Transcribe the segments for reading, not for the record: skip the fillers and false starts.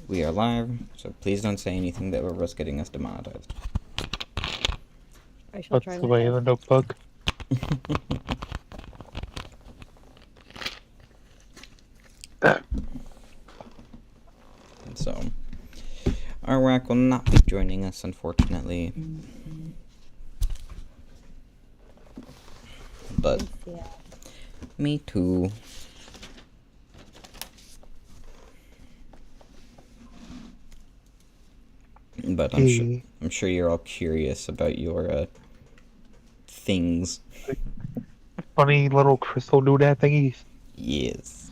We are live, so please don't say anything that will risk getting us demonetized. I shall What's try the my way in the best. notebook? So, Arwak will not be joining us, unfortunately. But, Yeah. me too. But I'm sure you're all curious about your things. Funny little crystal doodad thingies. Yes.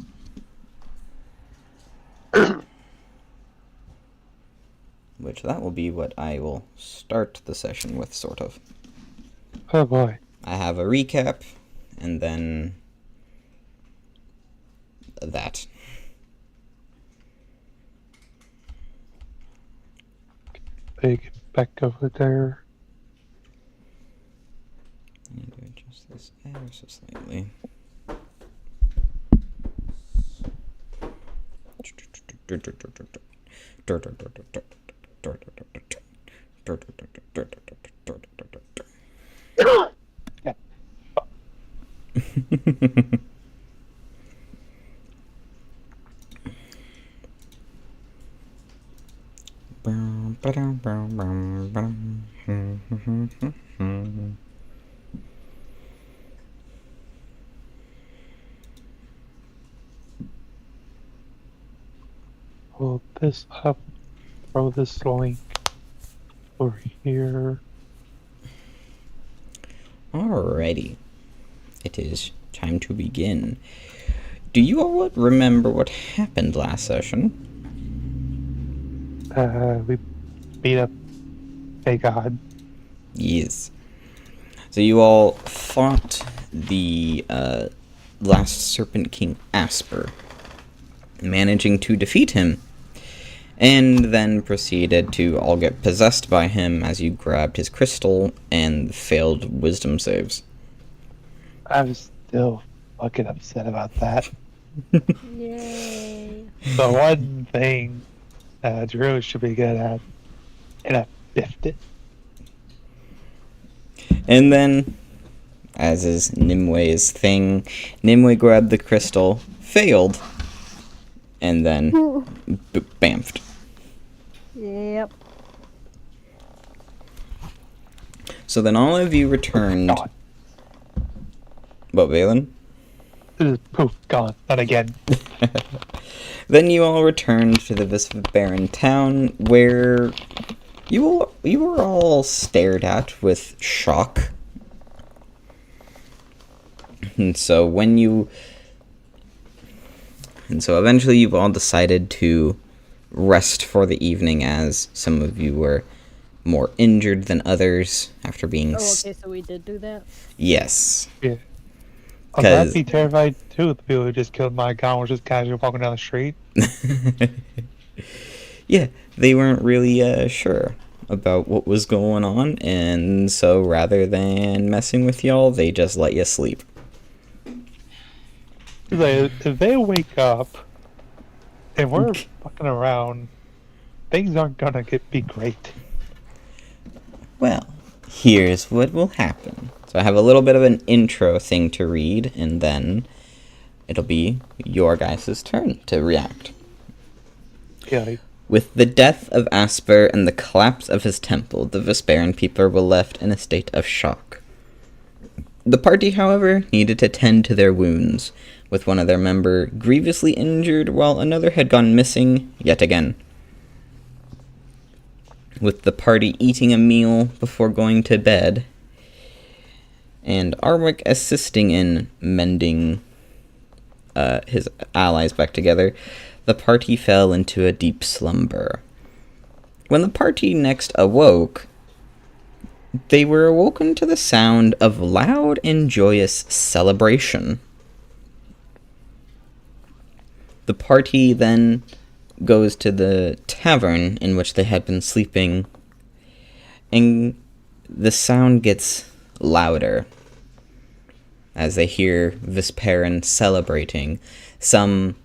Which that will be what I will start the session with, sort of. Oh boy. I have a recap, and then that. Big back over there. I need to adjust this ever so slightly. Pull this up. Throw this link over here. Alrighty. It is time to begin. Do you all remember what happened last session? We beat up a god. Yes. So you all fought the last Serpent King Asper, managing to defeat him, and then proceeded to all get possessed by him as you grabbed his crystal and failed wisdom saves. I'm still fucking upset about that. Yay. The one thing Drew should be good at. And I biffed it. And then, as is Nimwe's thing, Nimue grabbed the crystal, failed, and then bamfed. Yep. So then all of you returned. Gone. What, Valen? Poof, gone. Not again. Then you all returned to the Baron town, where you were all stared at with shock. And so eventually you've all decided to rest for the evening, as some of you were more injured than others after being... Oh, okay, so we did do that? Yes. Yeah. I'd be terrified too if the people who just killed my god were just casually walking down the street. Yeah, they weren't really sure about what was going on, and so rather than messing with y'all, they just let you sleep. Like, if they wake up and we're fucking around, things aren't gonna be great. Well, here's what will happen. So I have a little bit of an intro thing to read, and then it'll be your guys' turn to react. Yeah. With the death of Asper and the collapse of his temple, the Vesperan people were left in a state of shock. The party, however, needed to tend to their wounds, with one of their members grievously injured while another had gone missing yet again. With the party eating a meal before going to bed, and Arwick assisting in mending his allies back together, the party fell into a deep slumber. When the party next awoke, they were awoken to the sound of loud and joyous celebration. The party then goes to the tavern in which they had been sleeping, and the sound gets louder as they hear Vesperan celebrating. Some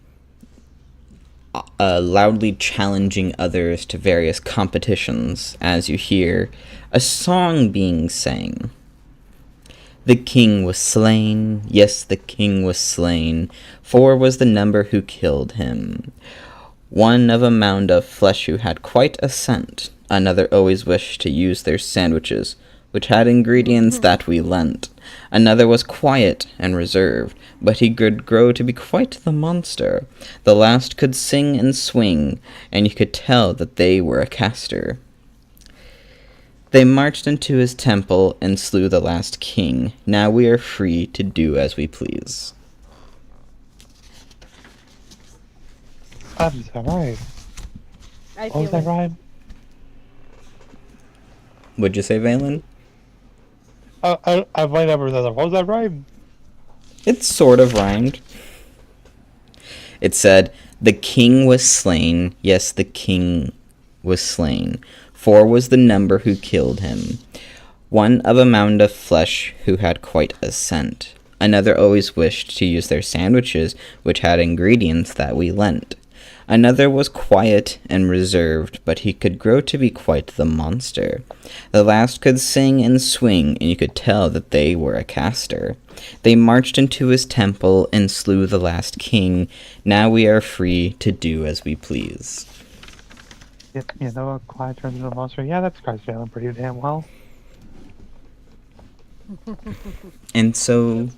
loudly challenging others to various competitions as you hear a song being sang. The king was slain, yes, the king was slain, 4 was the number who killed him. One of a mound of flesh who had quite a scent, another always wished to use their sandwiches, which had ingredients that we lent. Another was quiet and reserved, but he could grow to be quite the monster. The last could sing and swing, and you could tell that they were a caster. They marched into his temple and slew the last king. Now we are free to do as we please. Is that right? I What feel was that it. rhyme? Would you say, Valen? I might never said that. What was that rhyme? It sort of rhymed. It said, the king was slain. Yes, the king was slain. 4 was the number who killed him. One of a mound of flesh who had quite a scent. Another always wished to use their sandwiches, which had ingredients that we lent. Another was quiet and reserved, but he could grow to be quite the monster. The last could sing and swing, and you could tell that they were a caster. They marched into his temple and slew the last king. Now we are free to do as we please. You know, a quiet turns into a monster. Yeah, that describes Valen pretty damn well. And so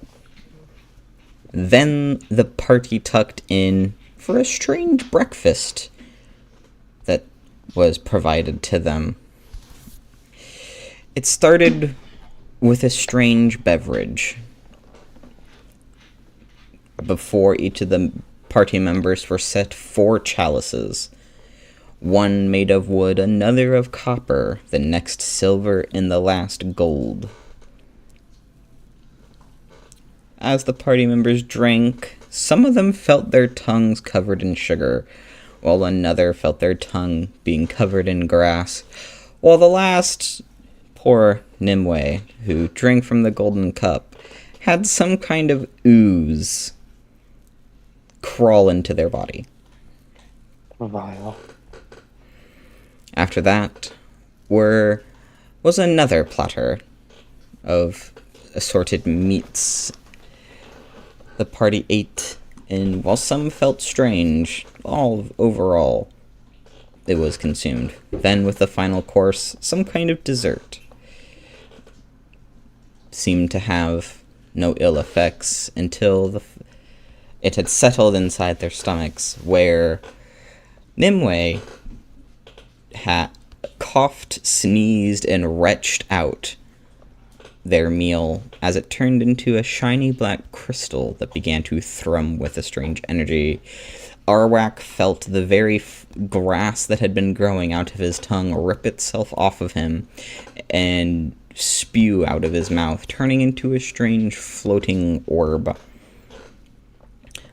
then the party tucked in for a strange breakfast that was provided to them. It started with a strange beverage. Before each of the party members were set 4 chalices. One made of wood, another of copper, the next silver, and the last gold. As the party members drank, some of them felt their tongues covered in sugar, while another felt their tongue being covered in grass, while the last, poor Nimue, who drank from the golden cup, had some kind of ooze crawl into their body. Vile. After that was another platter of assorted meats. The party ate, and while some felt strange, overall, it was consumed. Then, with the final course, some kind of dessert. Seemed to have no ill effects until it had settled inside their stomachs, where Nimue had coughed, sneezed, and retched out their meal as it turned into a shiny black crystal that began to thrum with a strange energy. Arwak felt the very grass that had been growing out of his tongue rip itself off of him and spew out of his mouth, turning into a strange floating orb.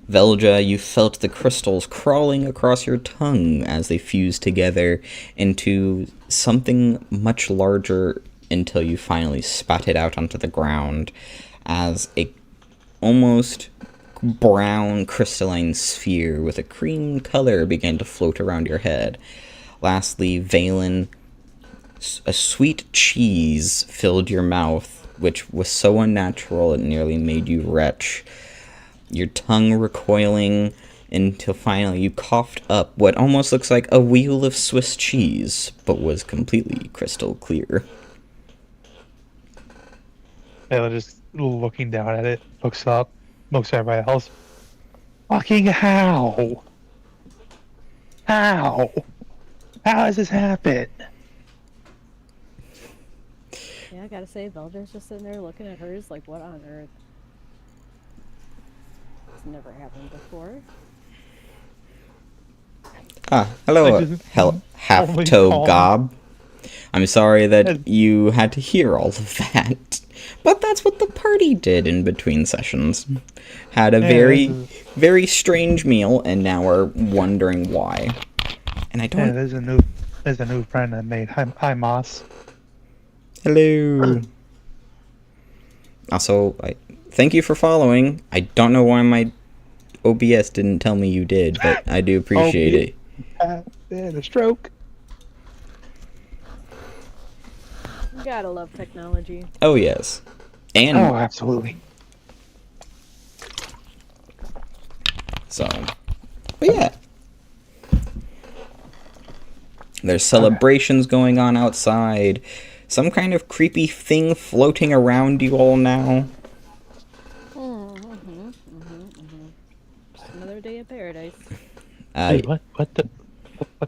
Velja, you felt the crystals crawling across your tongue as they fused together into something much larger until you finally spat it out onto the ground as a almost brown crystalline sphere with a cream color began to float around your head. Lastly, Valen, a sweet cheese filled your mouth, which was so unnatural it nearly made you retch. Your tongue recoiling until finally you coughed up what almost looks like a wheel of Swiss cheese, but was completely crystal clear. Valen just looking down at it, looks up, looks at everybody else. Fucking how? How? How does this happen? Yeah, I gotta say, Velder's just sitting there looking at hers like, what on earth? It's never happened before. Hello, Like, half-toe only gob. I'm sorry that you had to hear all of that. But that's what the party did in between sessions. Had a very strange meal, and now are wondering why. And I don't... Yeah, there's a new friend I made. Hi Moss. Hello. Also, thank you for following. I don't know why my OBS didn't tell me you did, but I do appreciate it. And a stroke. You gotta love technology. Oh, yes. And Oh, absolutely. so, but yeah. There's celebrations going on outside. Some kind of creepy thing floating around you all now. Just another day in paradise. Wait, what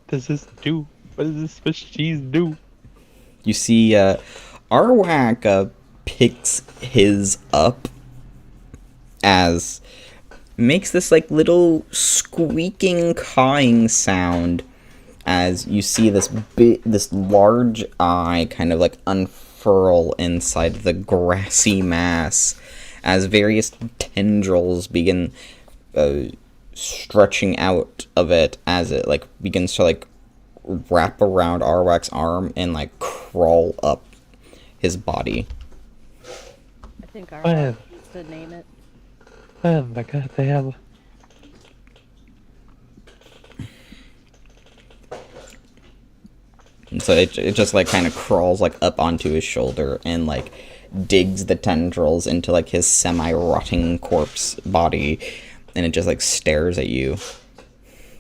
does this do? What does this Swiss cheese do? You see, Arwak picks his up as makes this like little squeaking cawing sound as you see this large eye kind of like unfurl inside the grassy mass as various tendrils begin stretching out of it as it like begins to like wrap around Arwak's arm and like crawl up his body. I think our Man. needs to name it. Oh my god, they have. And so it just like kind of crawls like up onto his shoulder and like digs the tendrils into like his semi-rotting corpse body, and it just like stares at you.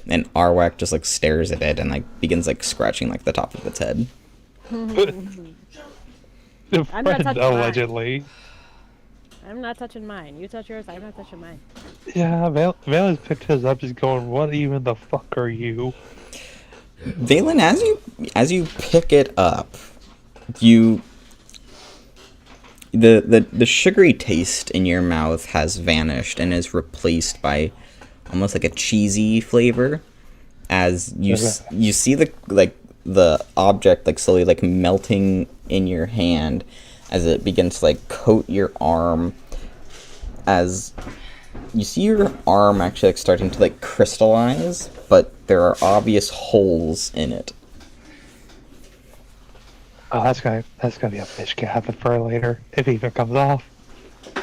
And Arwak just like stares at it and like begins like scratching like the top of its head. The I'm not friend, touching mine. allegedly. I'm not touching mine. You touch yours, I'm not touching mine. Yeah, Valen picked his up, just going, "What even the fuck are you?" Valen, as you pick it up, you the sugary taste in your mouth has vanished and is replaced by almost like a cheesy flavor as you see the object like slowly like melting in your hand as it begins to like coat your arm, as you see your arm actually like starting to like crystallize, but there are obvious holes in it. Oh, that's gonna be a fish cat the fur later if it even comes off.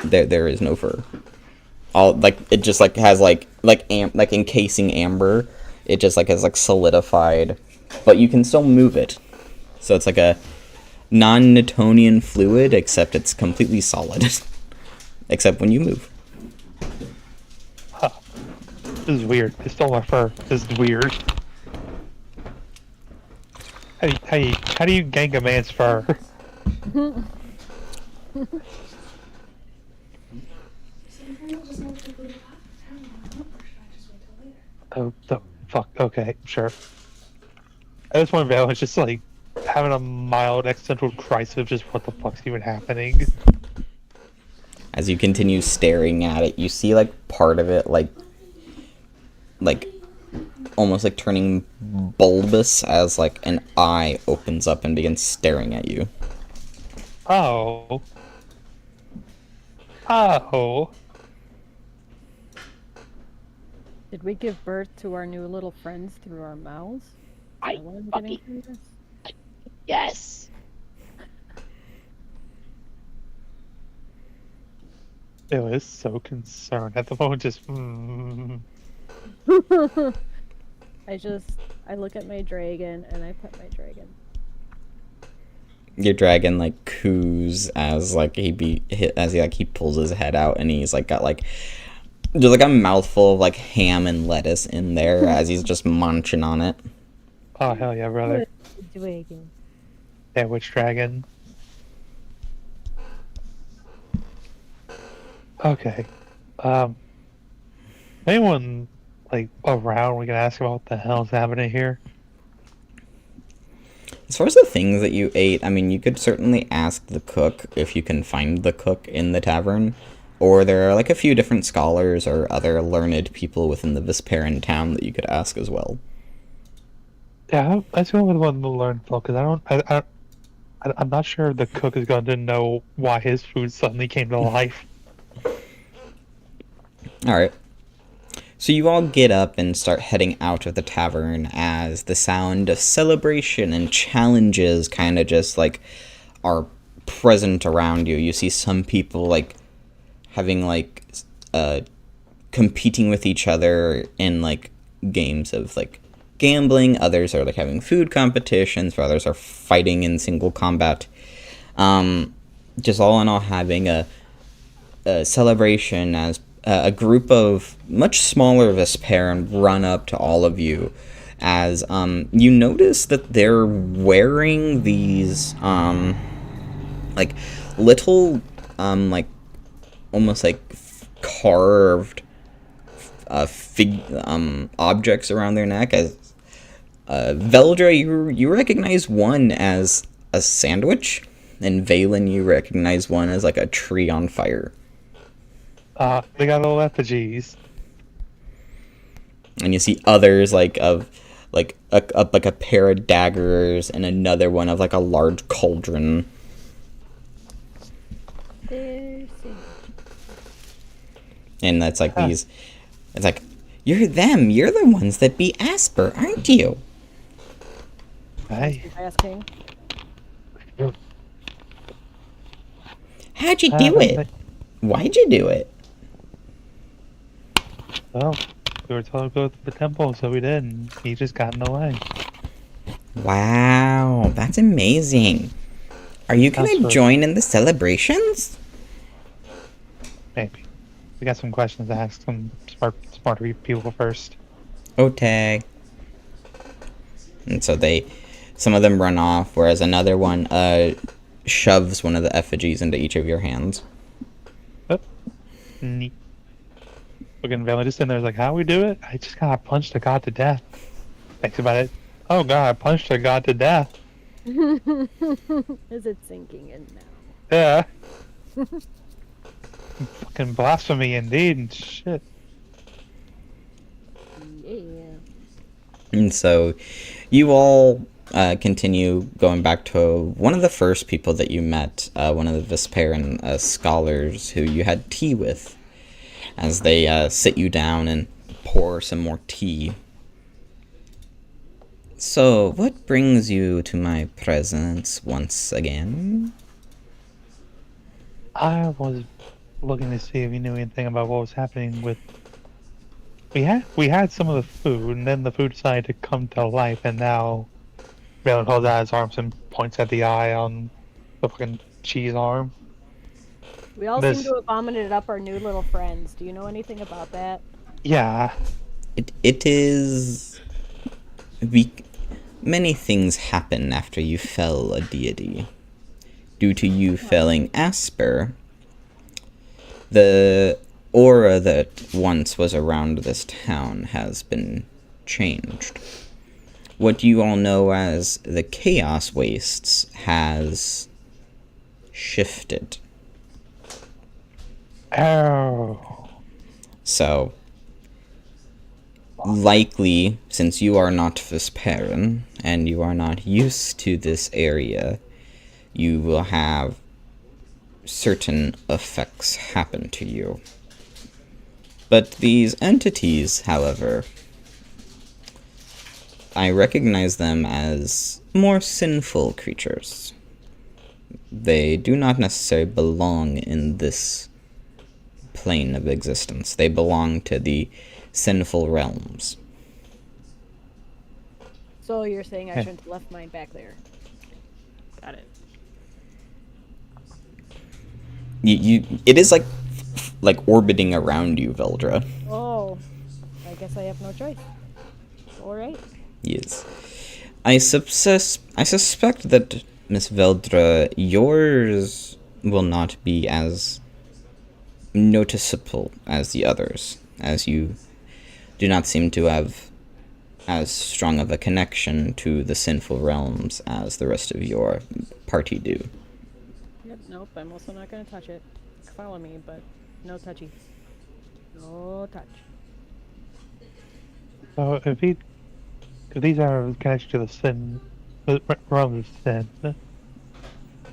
There is no fur. All like it just like has like encasing amber. It just like has like solidified, but you can still move it. So it's like a non-Newtonian fluid, except it's completely solid, except when you move. Huh. This is weird. They stole my fur. This is weird. How do you gank a man's fur? Oh, the fuck. Okay, sure. I just want to just like having a mild existential crisis of just what the fuck's even happening. As you continue staring at it, you see like part of it like almost like turning bulbous as like an eye opens up and begins staring at you. Oh. Oh. Did we give birth to our new little friends through our mouths? Is that what I'm getting from this? Yes. It was so concerned at the moment. Just. I look at my dragon and I pet my dragon. Your dragon like coos as like he pulls his head out and he's like got like there's like a mouthful of like ham and lettuce in there as he's just munching on it. Oh hell yeah, brother! Dragon. Yeah, which dragon? Okay. Anyone like around we can ask about what the hell's happening here? As far as the things that you ate, I mean, you could certainly ask the cook if you can find the cook in the tavern. Or there are like a few different scholars or other learned people within the Vesperan town that you could ask as well. Yeah, let's go with one of the learned folk because I'm not sure the cook is going to know why his food suddenly came to life. Alright. So you all get up and start heading out of the tavern as the sound of celebration and challenges kind of just like are present around you. You see some people like having like competing with each other in like games of like gambling, others are like having food competitions, others are fighting in single combat. Just all in all, having a celebration as a group of much smaller Vesperan run up to all of you as you notice that they're wearing these like little like almost like carved objects around their neck. As Veldra, you recognize one as a sandwich, and Valen, you recognize one as like a tree on fire. They got little effigies. And you see others like of like a pair of daggers, and another one of like a large cauldron. And that's like these. It's like, you're them. You're the ones that beat Asper, aren't you? Hey. Keep asking. How'd you do it? Why'd you do it? Well, we were told to go to the temple, so we did, and he just got in the way. Wow, that's amazing. Are you gonna join in the celebrations? Maybe. We got some questions to ask some smarter people first. Okay. And so some of them run off, whereas another one shoves one of the effigies into each of your hands. Oh, neat. Looking Valen just in there, like, how we do it? I just got punched a god to death. Thinks about it. Oh god, I punched a god to death. Is it sinking in now? Yeah. Fucking blasphemy indeed, and shit. Yeah. And so you all continue going back to one of the first people that you met, one of the Vesperan scholars who you had tea with, as they sit you down and pour some more tea. So, what brings you to my presence once again? I was looking to see if you knew anything about what was happening with... We had some of the food, and then the food decided to come to life, and now Valen holds out his arms and points at the eye on the fucking cheese arm. We all seem to have vomited up our new little friends. Do you know anything about that? Yeah. It is... Many things happen after you fell a deity. Due to you felling Asper, the aura that once was around this town has been changed. What you all know as the Chaos Wastes has shifted. Oh. So, likely, since you are not Vesperan, and you are not used to this area, you will have certain effects happen to you. But these entities, however, I recognize them as more sinful creatures. They do not necessarily belong in this plane of existence. They belong to the sinful realms. So you're saying I shouldn't have left mine back there. Got it. It is like orbiting around you, Veldra. Oh, I guess I have no choice. All right. Yes. I suspect that, Miss Veldra, yours will not be as noticeable as the others, as you do not seem to have as strong of a connection to the sinful realms as the rest of your party do. Yep, nope, I'm also not going to touch it. Follow me, but no touchy. No touch. So if these are connected to the realms of sin,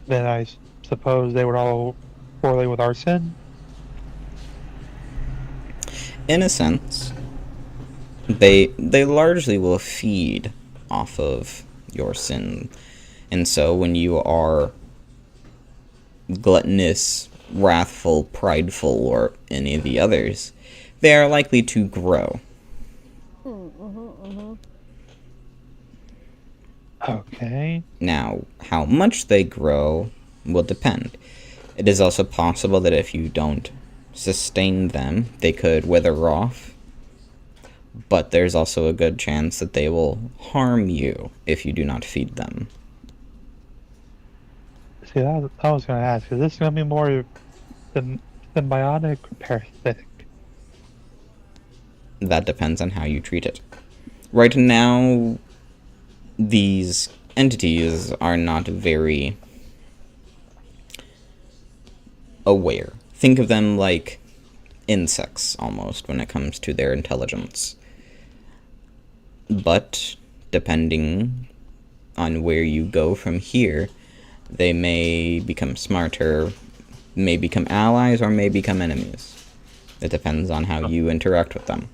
then I suppose they would all correlate with our sin? In a sense, they largely will feed off of your sin. And so when you are gluttonous, wrathful, prideful, or any of the others, they are likely to grow. Okay. Now, how much they grow will depend. It is also possible that if you don't sustain them, they could wither off. But there's also a good chance that they will harm you if you do not feed them. See, that I was going to ask, is this going to be more symbiotic or parasitic? That depends on how you treat it. Right now, these entities are not very aware. Think of them like insects, almost, when it comes to their intelligence. But, depending on where you go from here, they may become smarter, may become allies, or may become enemies. It depends on how you interact with them.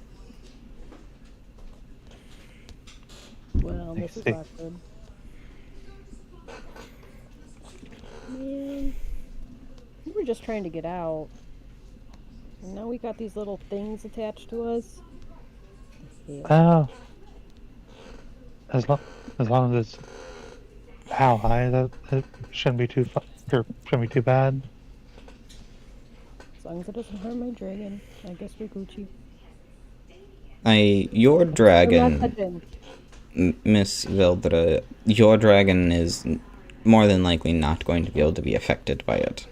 Well, I this is see. not good. Man, we were just trying to get out. And now we got these little things attached to us. Yeah. Oh. As long as it's ally, that shouldn't be too shouldn't be too bad. As long as it doesn't harm my dragon, I guess we're Gucci. Your I'm not dragon, touching. Miss Vildra, your dragon is more than likely not going to be able to be affected by it.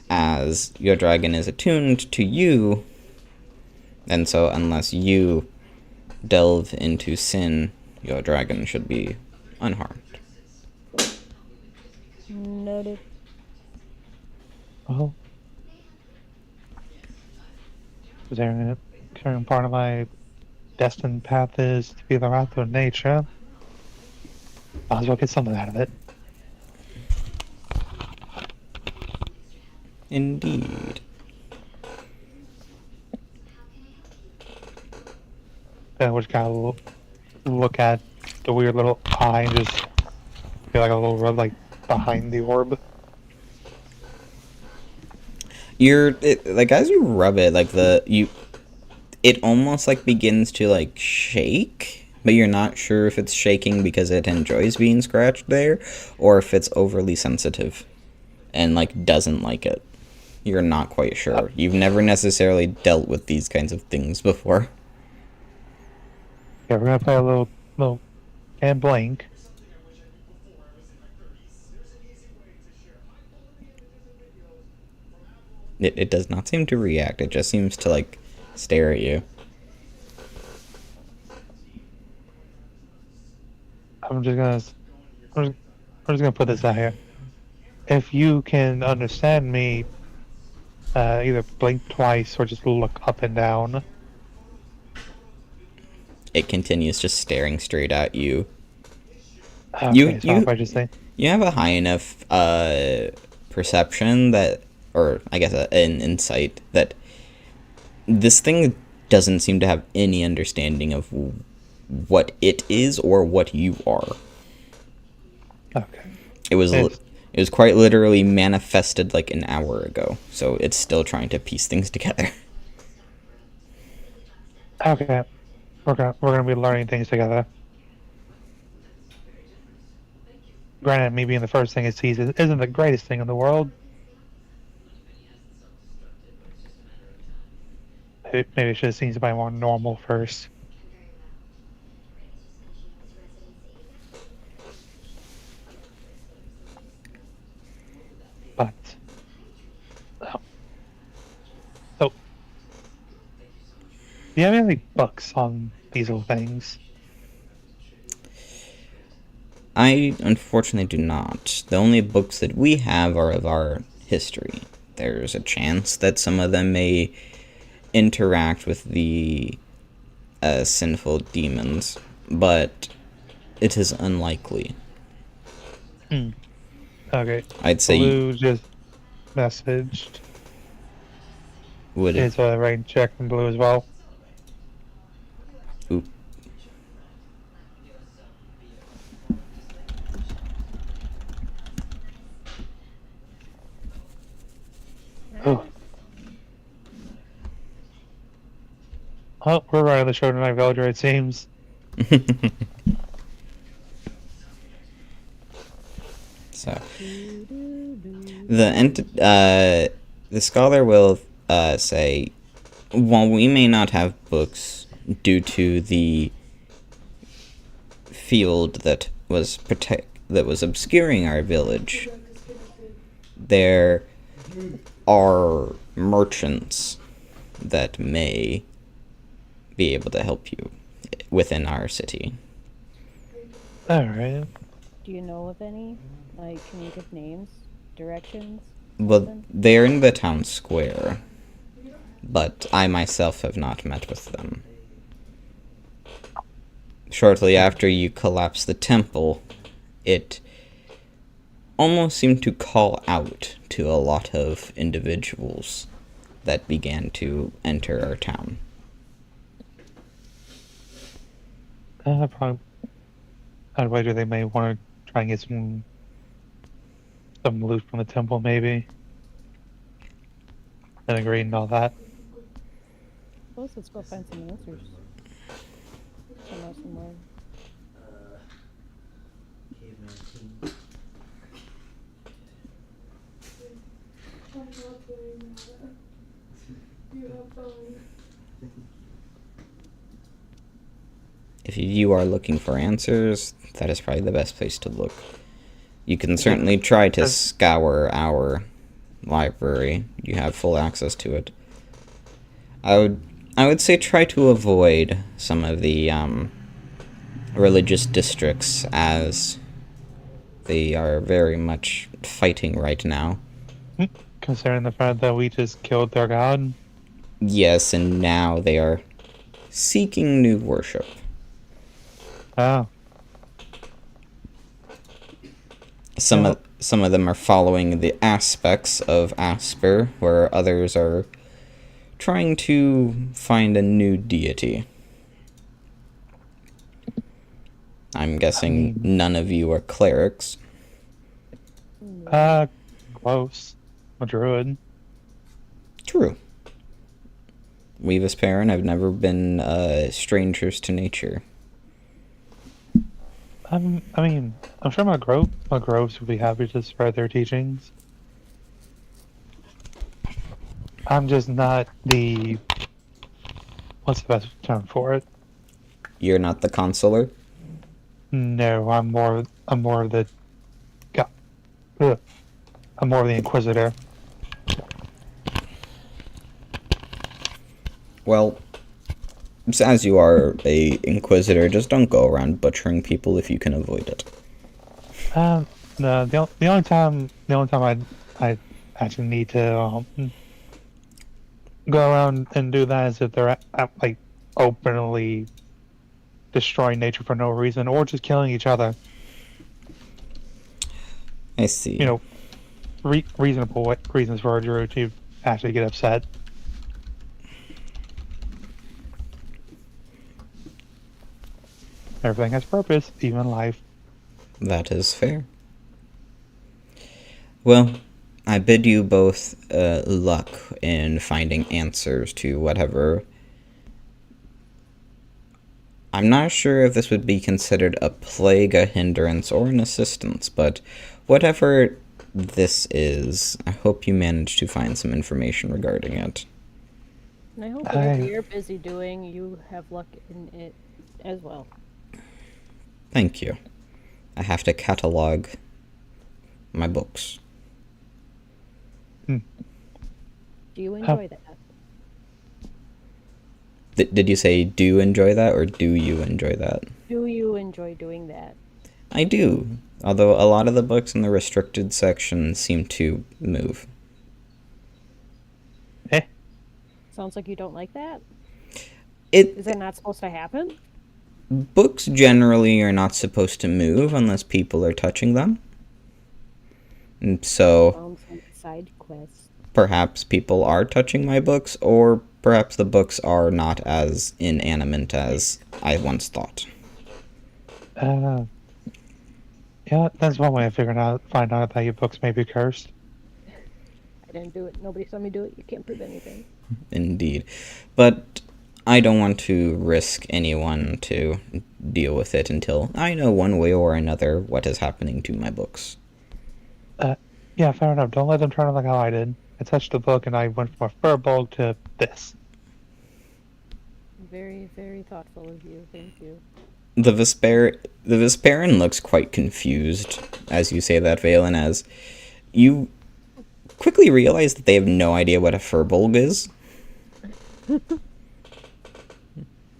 As your dragon is attuned to you, and so unless you delve into sin, your dragon should be unharmed. Noted. Well, is there a certain part of my destined path is to be the wrath of nature? Might as well get something out of it. Indeed. I just gotta look at the weird little eye and just feel like a little red, like behind the orb. Like as you rub it, like it almost like begins to like shake, but you're not sure if it's shaking because it enjoys being scratched there, or if it's overly sensitive and like doesn't like it. You're not quite sure. You've never necessarily dealt with these kinds of things before. Yeah, we're gonna play a little and blink. It does not seem to react. It just seems to like stare at you. I'm just gonna put this out here. If you can understand me, either blink twice or just look up and down. It continues just staring straight at you. Okay, so if I just say, You have a high enough perception that, or I guess an insight that this thing doesn't seem to have any understanding of what it is or what you are. okay, It was quite literally manifested like an hour ago, so it's still trying to piece things together. okay, we're gonna be learning things together. Granted, me being the first thing it sees isn't the greatest thing in the world. Maybe it should have seen somebody more normal first. But so, do you have any books on these little things? I unfortunately do not. The only books that we have are of our history. There's a chance that some of them may interact with the sinful demons, but it is unlikely. Okay. I'd say Blue just messaged. would it. It's a rain check from Blue as well. Oop. Oh. Oh, we're running the show tonight, Villager, it seems. So the scholar will say, while we may not have books due to the field that was obscuring our village, there are merchants that may be able to help you within our city. Alright. Do you know of any? Like, can you give names, directions? Well, something? they're in the town square, but I myself have not met with them. Shortly after you collapsed the temple, it almost seemed to call out to a lot of individuals that began to enter our town. Probably. I'd wager they may want to try and get some loot from the temple, maybe. And agree and all that. Suppose let's go find some answers. Somewhere. If you are looking for answers, that is probably the best place to look. You can certainly try to scour our library. You have full access to it. I would say try to avoid some of the religious districts, as they are very much fighting right now. Considering the fact that we just killed their god. Yes, and now they are seeking new worship. Oh. Some of them are following the aspects of Asper, where others are trying to find a new deity. I'm guessing none of you are clerics. Close. A druid. True. We, Vesperin, have never been strangers to nature. I mean, I'm sure my groves would be happy to spread their teachings. I'm just not the... What's the best term for it? You're not the consular? No, I'm more of the... I'm more of the inquisitor. Well, as you are a inquisitor, just don't go around butchering people if you can avoid it. No, the only time I actually need to go around and do that is if they're like openly destroying nature for no reason or just killing each other. I see. You know, reasonable reasons for a druid to actually get upset. Everything has purpose, even life. That is fair. Well, I bid you both luck in finding answers to whatever... I'm not sure if this would be considered a plague, a hindrance, or an assistance, but whatever this is, I hope you manage to find some information regarding it. And I hope whatever you're busy doing, you have luck in it as well. Thank you. I have to catalog my books. Do you enjoy that? Did you say do enjoy that, or do you enjoy that? Do you enjoy doing that? I do, although a lot of the books in the restricted section seem to move. Sounds like you don't like that? Is that not supposed to happen? Books generally are not supposed to move unless people are touching them. And so... Sounds like a side quest. Perhaps people are touching my books, or perhaps the books are not as inanimate as I once thought. Yeah, that's one way of find out that your books may be cursed. I didn't do it. Nobody saw me do it. You can't prove anything. Indeed. But I don't want to risk anyone to deal with it until I know one way or another what is happening to my books. Yeah, fair enough. Don't let them turn it like how I did. I touched the book and I went from a furbolg to this. Very, very thoughtful of you. Thank you. The Vesperian looks quite confused as you say that, Valen, as you quickly realize that they have no idea what a furbolg is.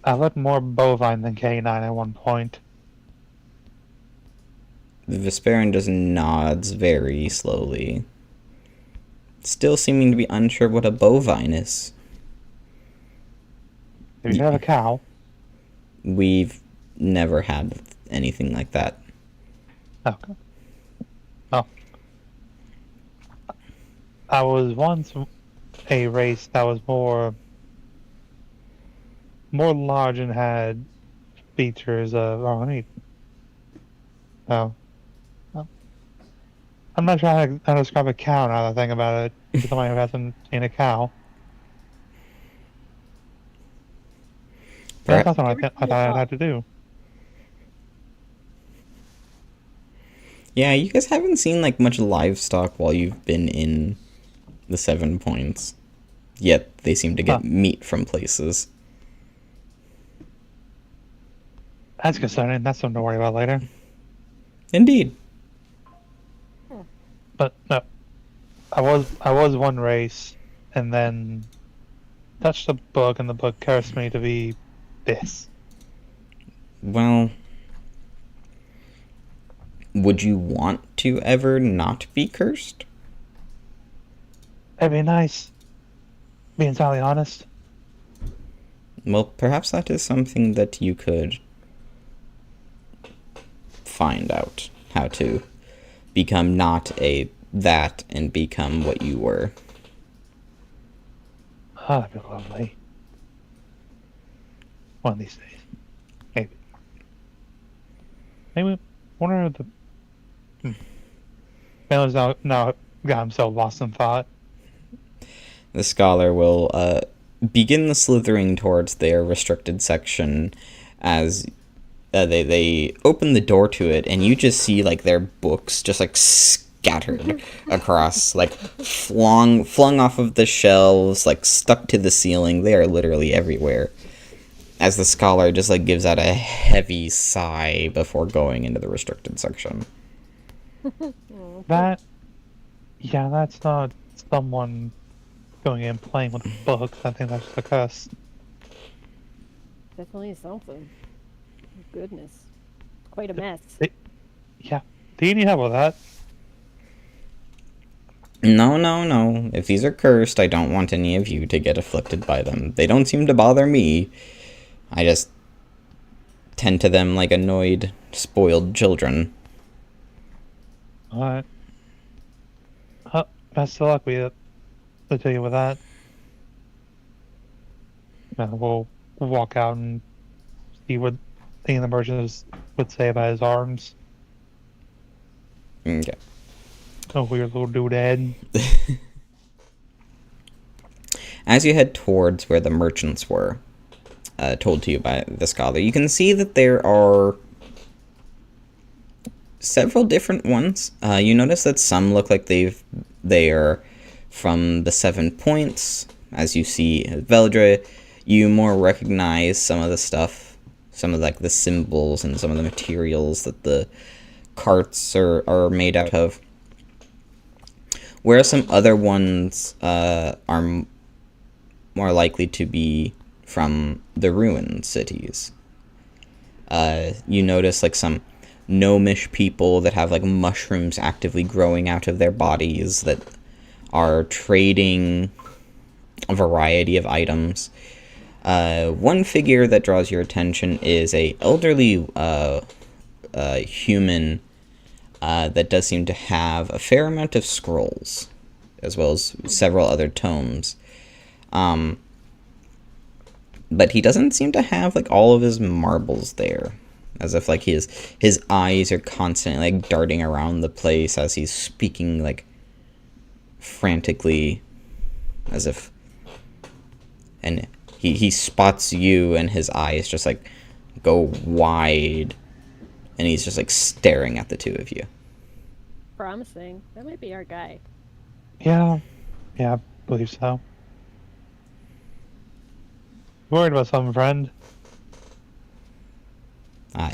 I looked more bovine than K9 at one point. The Vesperian just nods very slowly, still seeming to be unsure what a bovine is. If you have a cow, We've never had anything like that. okay. Oh. I was once a race that was more large and had features of. Oh, let me. Oh. Oh. I'm not sure how to describe a cow now that I think about it. To somebody who hasn't seen a cow. That's not what I thought I'd have to do. Yeah, you guys haven't seen like much livestock while you've been in the 7 points. Yet they seem to get meat from places. That's concerning. That's something to worry about later. Indeed. But no, I was one race, and then touched the book, and the book cursed me to be this. Well, would you want to ever not be cursed? That'd be nice. Being entirely honest. Well, perhaps that is something that you could find out how to become not a that and become what you were. Oh, that'd be lovely. One of these days. Maybe. Maybe one of the... Melon's now got himself lost in thought. The scholar will begin the slithering towards their restricted section as they open the door to it, and you just see like their books just like scattered across, like flung off of the shelves, like stuck to the ceiling. They are literally everywhere. As the scholar just like gives out a heavy sigh before going into the restricted section. That's not someone going in playing with books. I think that's just a curse. Definitely something. Goodness. Quite a mess. Yeah. Do you need help with that? No. If these are cursed, I don't want any of you to get afflicted by them. They don't seem to bother me. I just tend to them like annoyed, spoiled children. Alright. Best of luck with it. I'll tell you with that. And we'll walk out and see what the merchants would say about his arms. Okay. A weird little doodad. As you head towards where the merchants were, told to you by the scholar, you can see that there are several different ones. You notice that some look like they are from the 7 points. As you see Veldra, you more recognize some of the stuff, some of like the symbols and some of the materials that the carts are made out of. Whereas some other ones are more likely to be from the ruined cities. You notice like some gnomish people that have like mushrooms actively growing out of their bodies that are trading a variety of items. One figure that draws your attention is a elderly human that does seem to have a fair amount of scrolls, as well as several other tomes. But he doesn't seem to have like all of his marbles there, as if like his eyes are constantly like darting around the place as he's speaking like frantically, as if, and he spots you and his eyes just like go wide, and he's just like staring at the two of you. promising. That might be our guy. Yeah, I believe so. Worried about something, friend?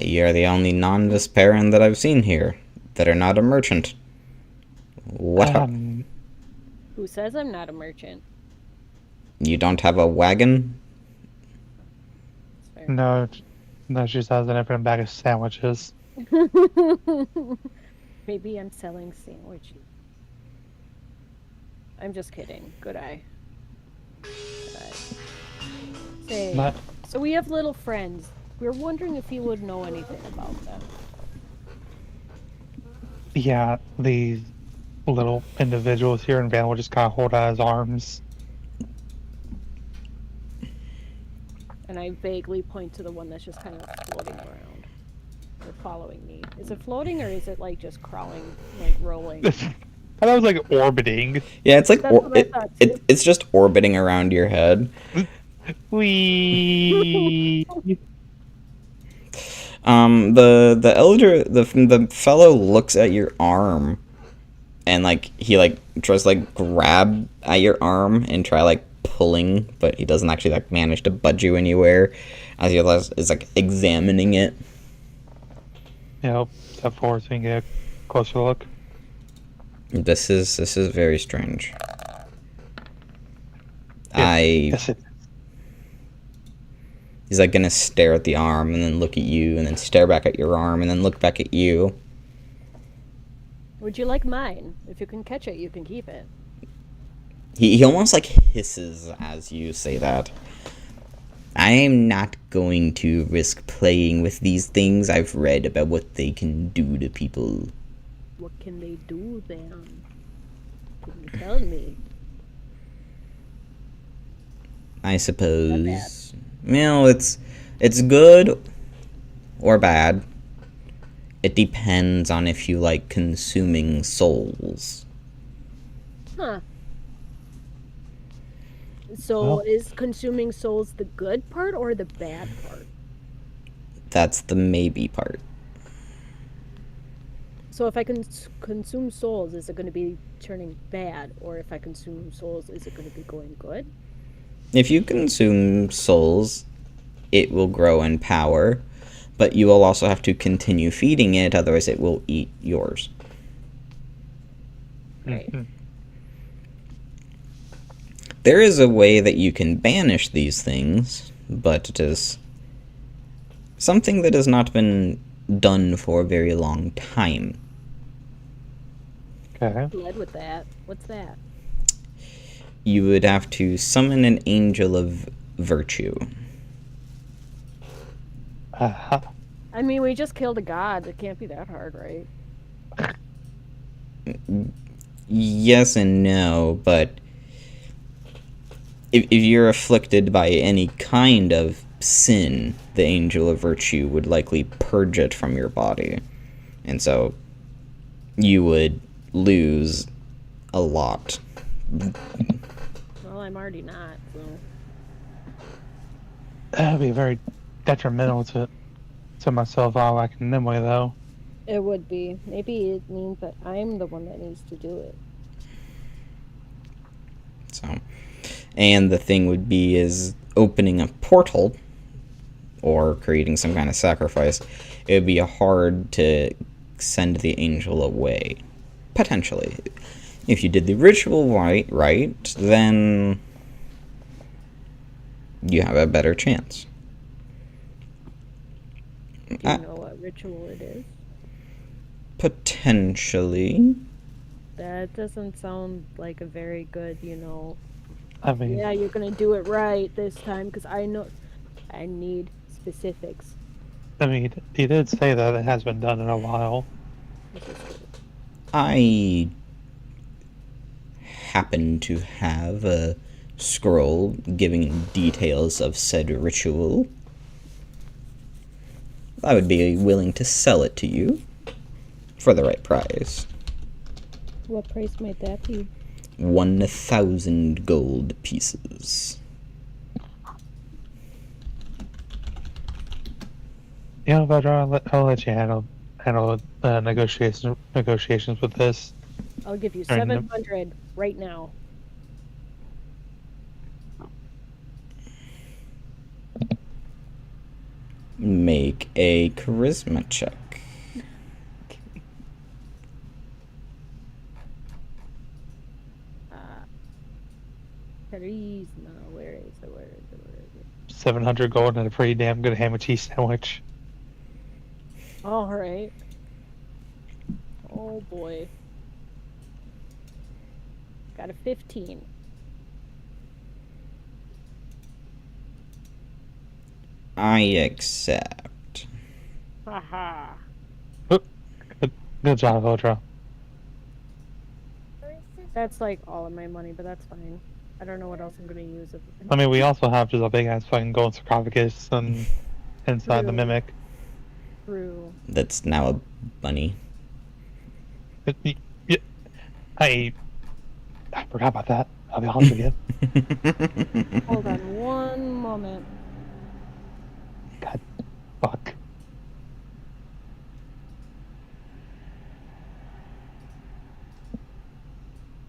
You're the only non-Vesperan that I've seen here that are not a merchant. What? Who says I'm not a merchant? You don't have a wagon? It's fair. No, she just has an open bag of sandwiches. Maybe I'm selling sandwiches. I'm just kidding. Good eye. Good eye. Say, Not, so we have little friends. We're wondering if you would know anything about them. yeah, these little individuals here in Van will just kind of hold out his arms. And I vaguely point to the one that's just kind of floating around. Or following me. Is it floating or is it like just crawling, like rolling? I thought it was like orbiting. Yeah, it's like That's what I thought, too. it's just orbiting around your head. Wee. The fellow looks at your arm, and like he like tries to like grab at your arm and try like pulling, but he doesn't actually like manage to budge you anywhere. As he is like examining it. Step forward so we can get a closer look. This is very strange. Yes, He's like gonna stare at the arm and then look at you and then stare back at your arm and then look back at you. Would you like mine? If you can catch it, you can keep it. He almost like hisses as you say that. I am not going to risk playing with these things. I've read about what they can do to people. What can they do then? Can you tell me? I suppose. It's good or bad. It depends on if you like consuming souls. Huh. So Well- is consuming souls the good part or the bad part? That's the maybe part. So if I consume souls, is it going to be turning bad? Or if I consume souls, is it going to be going good? If you consume souls, it will grow in power, but you will also have to continue feeding it, otherwise it will eat yours. Right. Mhm. There is a way that you can banish these things, but it is something that has not been done for a very long time. Okay. Led with that. What's that? You would have to summon an angel of virtue. Uh-huh. I mean, we just killed a god. It can't be that hard, right? Yes and no, but if you're afflicted by any kind of sin, the angel of virtue would likely purge it from your body. And so you would lose a lot. Well, I'm already not, so. That would be very detrimental to myself academically, though. It would be. Maybe it means that I'm the one that needs to do it. So, and the thing would be is opening a portal or creating some kind of sacrifice. It would be hard to send the angel away, potentially. If you did the ritual right, then you have a better chance. Do you know what ritual it is? Potentially. That doesn't sound like a very good, I mean, yeah, you're gonna do it right this time, because I know I need specifics. he did say that it has been done in a while. This is good. I happen to have a scroll giving details of said ritual. I would be willing to sell it to you for the right price. What price might that be? 1,000 gold pieces. Vedra, I'll let you handle negotiations with this. I'll give you Alright, no- 700 right now. Make a charisma check. Charisma, where is it? 700 gold and a pretty damn good ham and cheese sandwich. All right. Oh boy. Got a 15. I accept. Haha. Good job, Odra. That's like all of my money, but that's fine. I don't know what else I'm gonna use it. I mean, we also have just a big ass fucking gold sarcophagus and inside the True. mimic. True. That's now a bunny. I forgot about that. I'll be honest with you. Hold on one moment. God, fuck.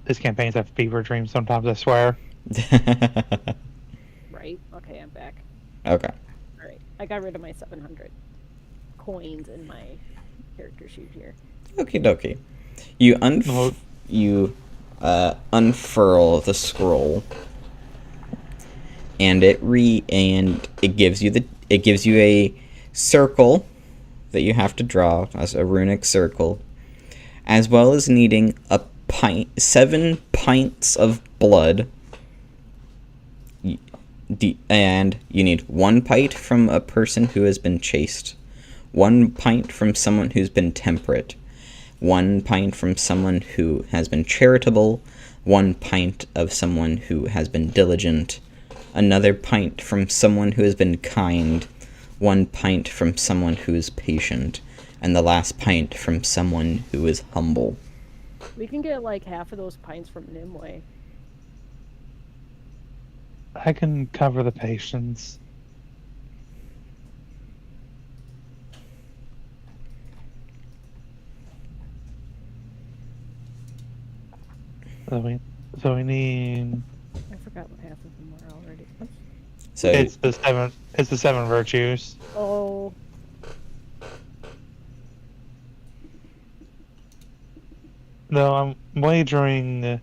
This campaign's a fever dream sometimes, I swear. Right? Okay, I'm back. Okay. Alright. I got rid of my 700 coins in my character sheet here. Okie dokie. You Oh. unfurl the scroll, and it gives you a circle that you have to draw as a runic circle, as well as needing 7 pints of blood. And you need 1 pint from a person who has been chaste, 1 pint from someone who's been temperate, 1 pint from someone who has been charitable, 1 pint of someone who has been diligent, another pint from someone who has been kind, 1 pint from someone who is patient, and the last pint from someone who is humble. We can get like half of those pints from Nimue. I can cover the patients. So we need. I forgot what half of them are already. So It's the 7. It's the 7 virtues. Oh, No, I'm wagering.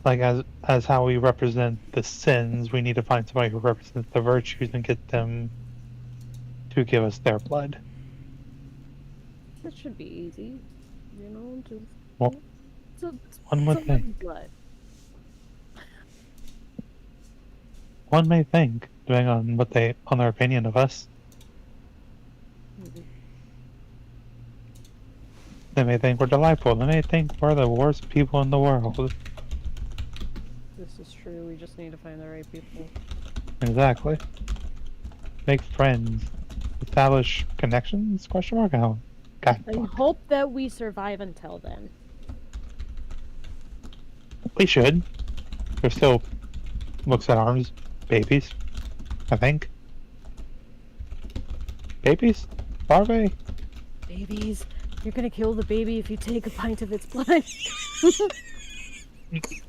Like as how we represent the sins, we need to find somebody who represents the virtues and get them to give us their blood. that should be easy. You know, just Well, so, one would think. blood. One may think, depending on on their opinion of us. They may think we're delightful. They may think we're the worst people in the world. This is true. We just need to find the right people. Exactly. Make friends. Establish connections? Question mark? Oh, God. And hope that we survive until then. We should. There's still looks at arms. Babies. I think. Babies? Are they? Babies, you're gonna kill the baby if you take a pint of its blood.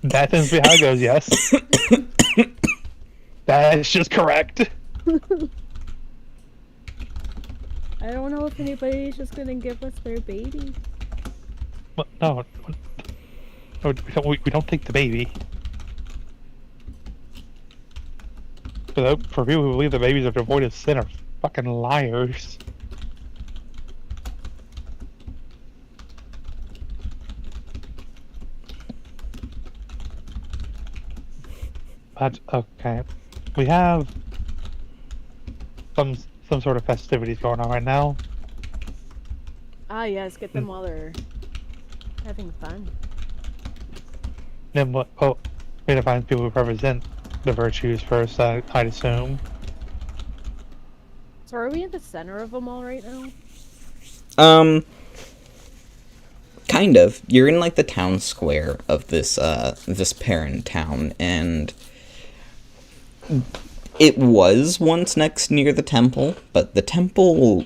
That tends to be how it goes, yes. That is just correct. I don't know if anybody's just gonna give us their baby. Well, no. We don't take the baby. For people who believe the babies are devoid of sin are fucking liars. But okay, we have some sort of festivities going on right now. Ah, yes, get them while they're having fun. Then what? Oh, we need to find people who represent the virtues first. I'd assume. So are we in the center of them all right now? Kind of. You're in like the town square of this parent town, and it was once next near the temple, but the temple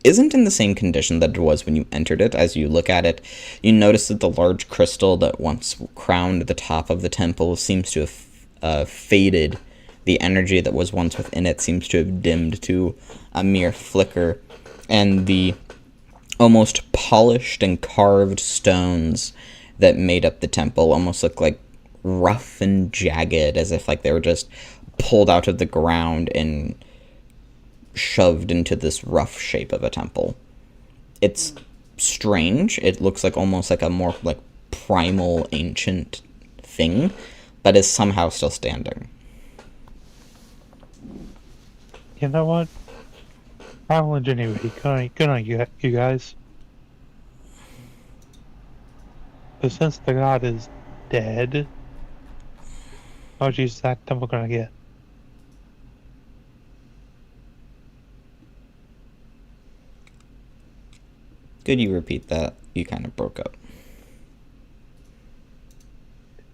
isn't in the same condition that it was when you entered it. As you look at it, you notice that the large crystal that once crowned the top of the temple seems to have faded. The energy that was once within it seems to have dimmed to a mere flicker, and the almost polished and carved stones that made up the temple almost look like rough and jagged, as if like they were just pulled out of the ground and shoved into this rough shape of a temple. It's strange. It looks like almost like a more like primal ancient thing, but is somehow still standing. You know what? Primal ingenuity. Good on you guys. But since the god is dead, how much use is that temple gonna get? Could you repeat that? You kind of broke up.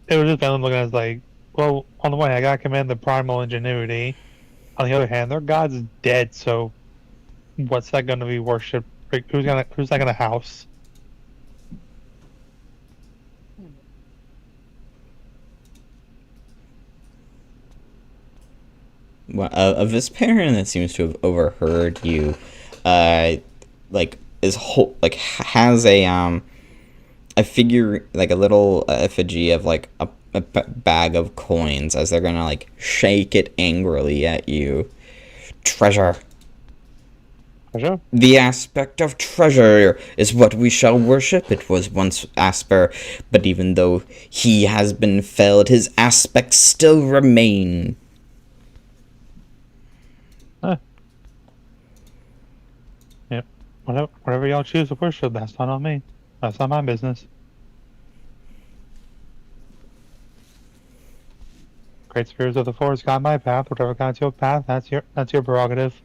It was just them looking at it like, well, on the one hand, I gotta commend the primal ingenuity. On the other hand, their god's dead, so what's that gonna be worshipped? Like, who's that gonna house? Well, a Vesparian that seems to have overheard you, like has a figure, like a little effigy of like a bag of coins, as they're gonna like shake it angrily at you. Treasure. Treasure? The aspect of treasure is what we shall worship. It was once Asper, but even though he has been felled, his aspects still remain. Huh. Yep. Whatever y'all choose to worship, that's not on me. That's not my business. Great spirits of the forest guide my path. Whatever guides your path, that's your prerogative.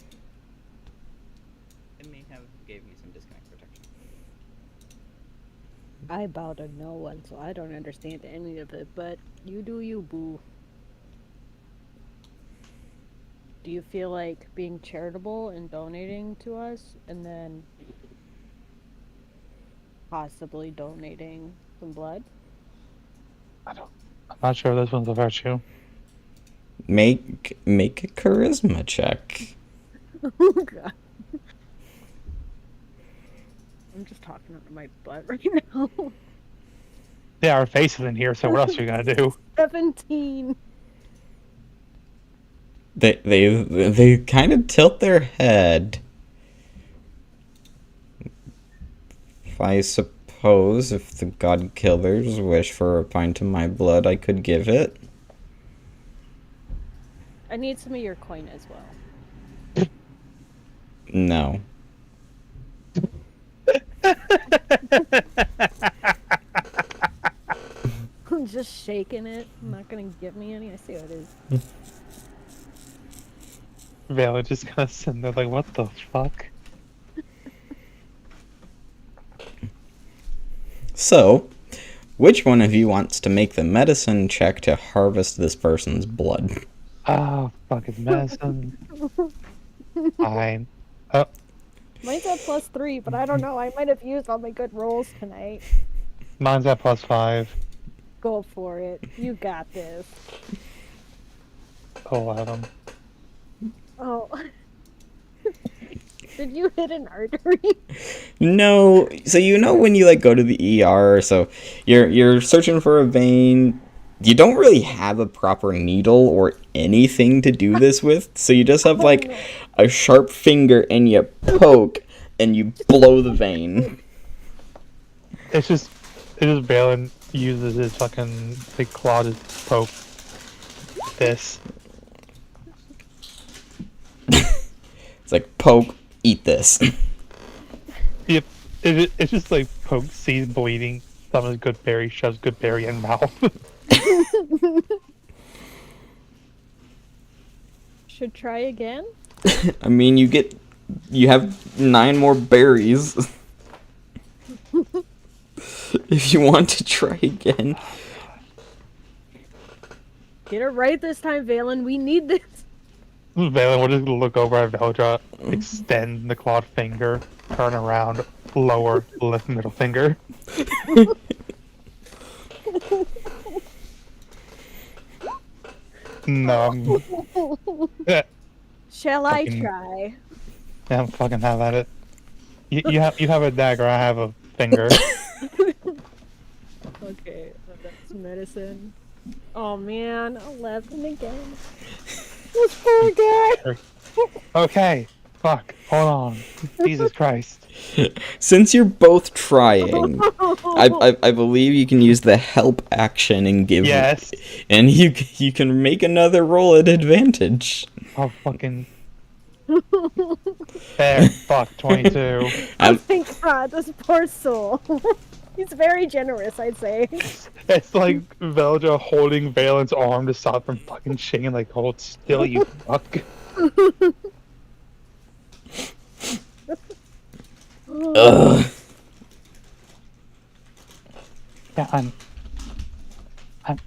It may have gave me some disconnect protection. I bow to no one, so I don't understand any of it, but you do you, boo. Do you feel like being charitable and donating to us, and then possibly donating some blood? I'm not sure if this one's a virtue. Make a charisma check. Oh god. I'm just talking out of my butt right now. Yeah, our face is in here, so what else are you gonna do? 17. They kind of tilt their head. I suppose if the god killers wish for a pint of my blood, I could give it. I need some of your coin as well. No. I'm just shaking it. I'm not gonna give me any. I see what it is. Vela just kind of sitting there like, what the fuck? So, which one of you wants to make the medicine check to harvest this person's blood? Oh, fucking medicine. Fine. Oh, Mine's at +3, but I don't know. I might have used all my good rolls tonight. mine's at +5. Go for it. You got this. 11. Oh. Did you hit an artery? No. So you know when you like go to the ER, so you're searching for a vein. You don't really have a proper needle or anything to do this with, so you just have like a sharp finger and you poke and you blow the vein. It's just Balin uses his fucking big claw to poke this. It's like poke, eat this. Yep. It's just like poke, sees bleeding, summons good berry, shoves good berry in mouth. Should try again? I mean, you have 9 more berries. If you want to try again. Get it right this time, Valen. We need this. Valen will just look over at Veldra, extend the clawed finger, turn around, lower left middle finger. No, yeah, Shall I Fucking- try? I'm fucking have at it. You have a dagger, I have a finger. Okay, that's medicine. Oh man, 11 again. This poor guy. Okay, fuck, hold on. Jesus Christ. Since you're both trying, I believe you can use the help action and give. Yes. And you can make another roll at advantage. Oh, fucking. There, fuck, 22. Oh, I'm, thank God, this poor soul. He's very generous, I'd say. It's like Veldra holding Valen's arm to stop from fucking shaking, like, hold still, you fuck. ugh. Yeah,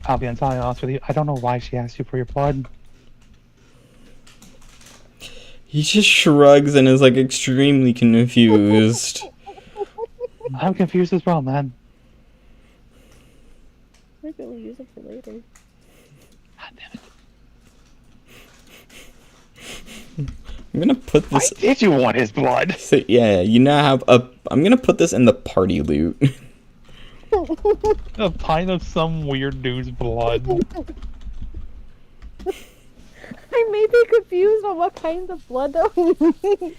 I'll be entirely honest with you. I don't know why she asked you for your blood. He just shrugs and is like extremely confused. I'm confused as well, man. Maybe we'll use it for later. God damn it. I'm gonna put Why this. did you want his blood? So, yeah, you now have a. I'm gonna put this in the party loot. A pint of some weird dude's blood. I may be confused on what kinds of blood that we need.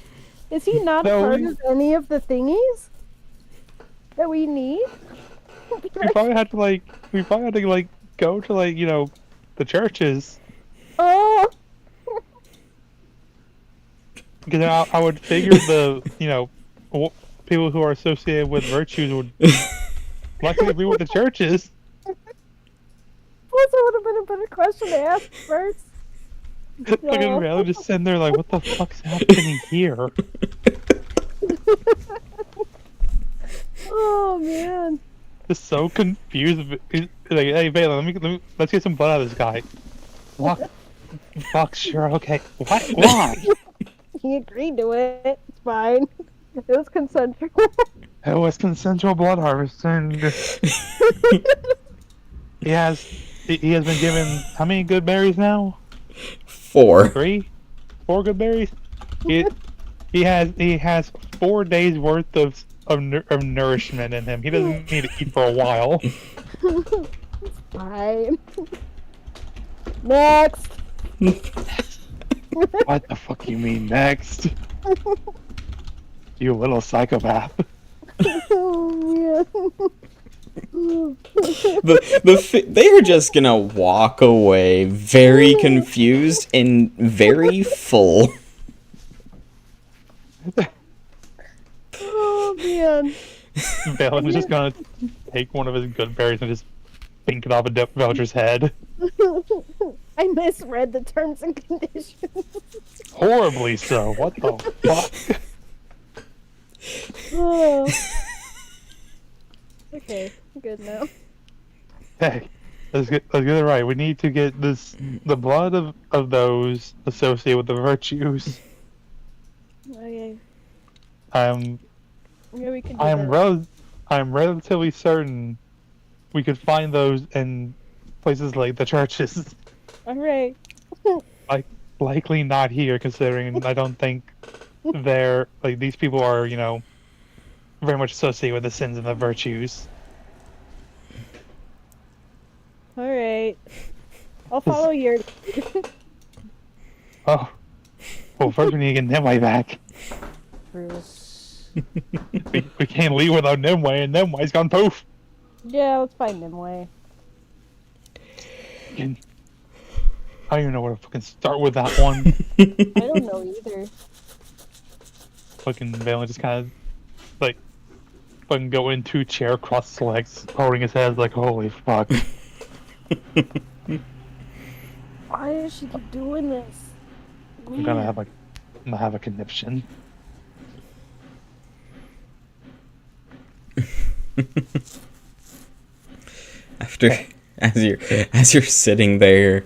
Is he not No, part we- of any of the thingies that we need? We probably had to go to the churches. Oh, Because I would figure people who are associated with virtues would likely be with the churches. plus it would have been a better question to ask first. Fucking Valen just sitting there like, what the fuck's happening here? Oh man. Just so confused. He's like, hey Valen, let's get some blood out of this guy. What? Fuck, sure, okay. What? Why? He agreed to it. It's fine. It was consensual. It was consensual blood harvesting. He has been given how many good berries now? 4. 3? 4 good berries? He has 4 days worth of nourishment in him. He doesn't need to eat for a while. Fine. Next. What the fuck you mean next? You little psychopath. Oh man. They are just gonna walk away very confused and very full. Oh man. Valen was just gonna take one of his good berries and just pink it off of Veldra's head. I misread the terms and conditions. Horribly so. What the fuck? Oh. Okay, good now. Hey, let's get it right. We need to get the blood of those associated with the virtues. Okay. I'm Yeah, we can do that. I'm relatively certain we could find those in places like the churches. Alright. Likely not here, considering I don't think they're like these people are very much associated with the sins and the virtues. Alright. I'll follow your Oh, well, first we need to get Nimue back. We can't leave without Nimue, and Nimue's gone poof. Yeah, let's find Nimue. I don't even know where to fucking start with that one. I don't know either. Fucking Valen just kind of like fucking go into chair, cross his legs, holding his head like, holy fuck. Why does she keep doing this? I'm gonna have a conniption. After, as you're sitting there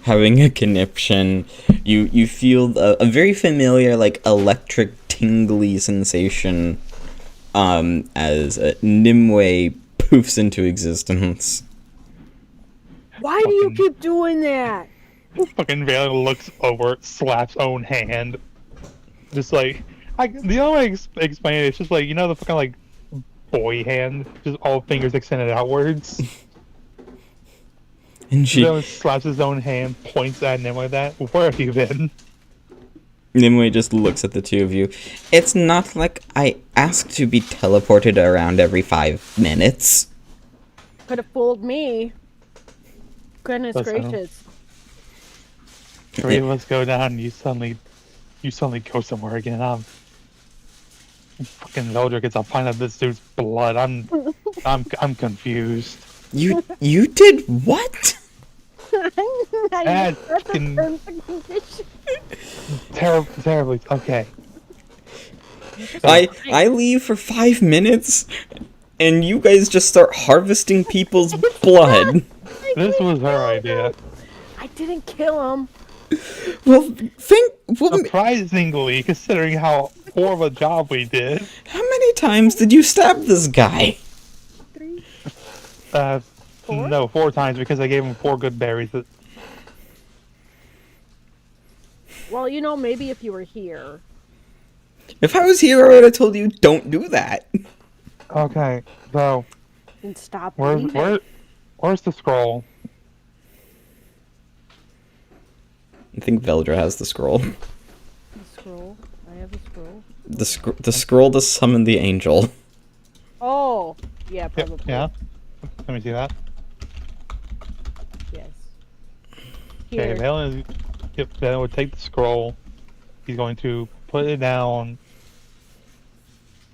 having a conniption, You feel a very familiar, like, electric tingly sensation as Nimue poofs into existence. Why do you keep doing that? Fucking Valen looks over, slaps own hand. Just like, the only way I explain it is just like, you know, the fucking like boy hand, just all fingers extended outwards. And Valen slaps his own hand, points at him like that. Where have you been? Nimue just looks at the two of you. It's not like I asked to be teleported around every 5 minutes. Could have fooled me. Goodness Listen. gracious. Three of us go down, and you suddenly go somewhere again. Fucking Veldra gets a pint of this dude's blood. I'm confused. You did what? Bad fucking terribly. Okay. I leave for 5 minutes, and you guys just start harvesting people's blood. This was her idea. I didn't kill him. Well, Surprisingly, considering how poor of a job we did. how many times did you stab this guy? 3. 4? No, 4 times because I gave him 4 good berries. Well, you know, maybe if you were here. If I was here, I would have told you don't do that. Okay, so And stop leaving. where's the scroll? I think Veldra has the scroll. The scroll. I have a scroll. The scroll to summon the angel. Oh, yeah, probably. Yeah. Let me see that. Yes. Okay, Here. Valen would take the scroll. He's going to put it down.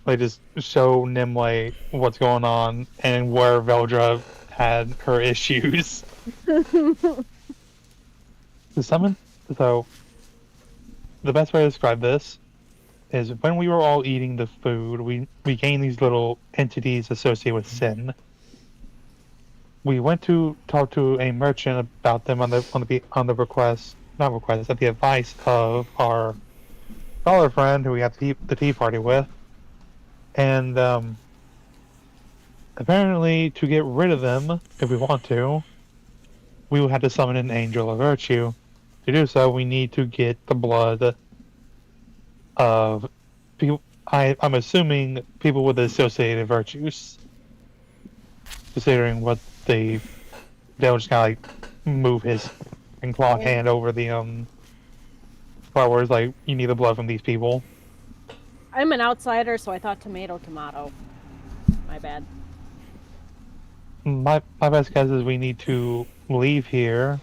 Like, just show Nimue what's going on and where Veldra had her issues. To summon? So, the best way to describe this is when we were all eating the food, we gained these little entities associated with sin. We went to talk to a merchant about them on the advice of our dollar friend who we had the tea party with, and apparently to get rid of them, if we want to, we will have to summon an angel of virtue. To do so, we need to get the blood of people. I'm assuming people with associated virtues, considering what they'll just kind of like move his and claw hand over the part where it's like you need the blood from these people. I'm an outsider, so I thought tomato. My bad. My best guess is we need to leave here,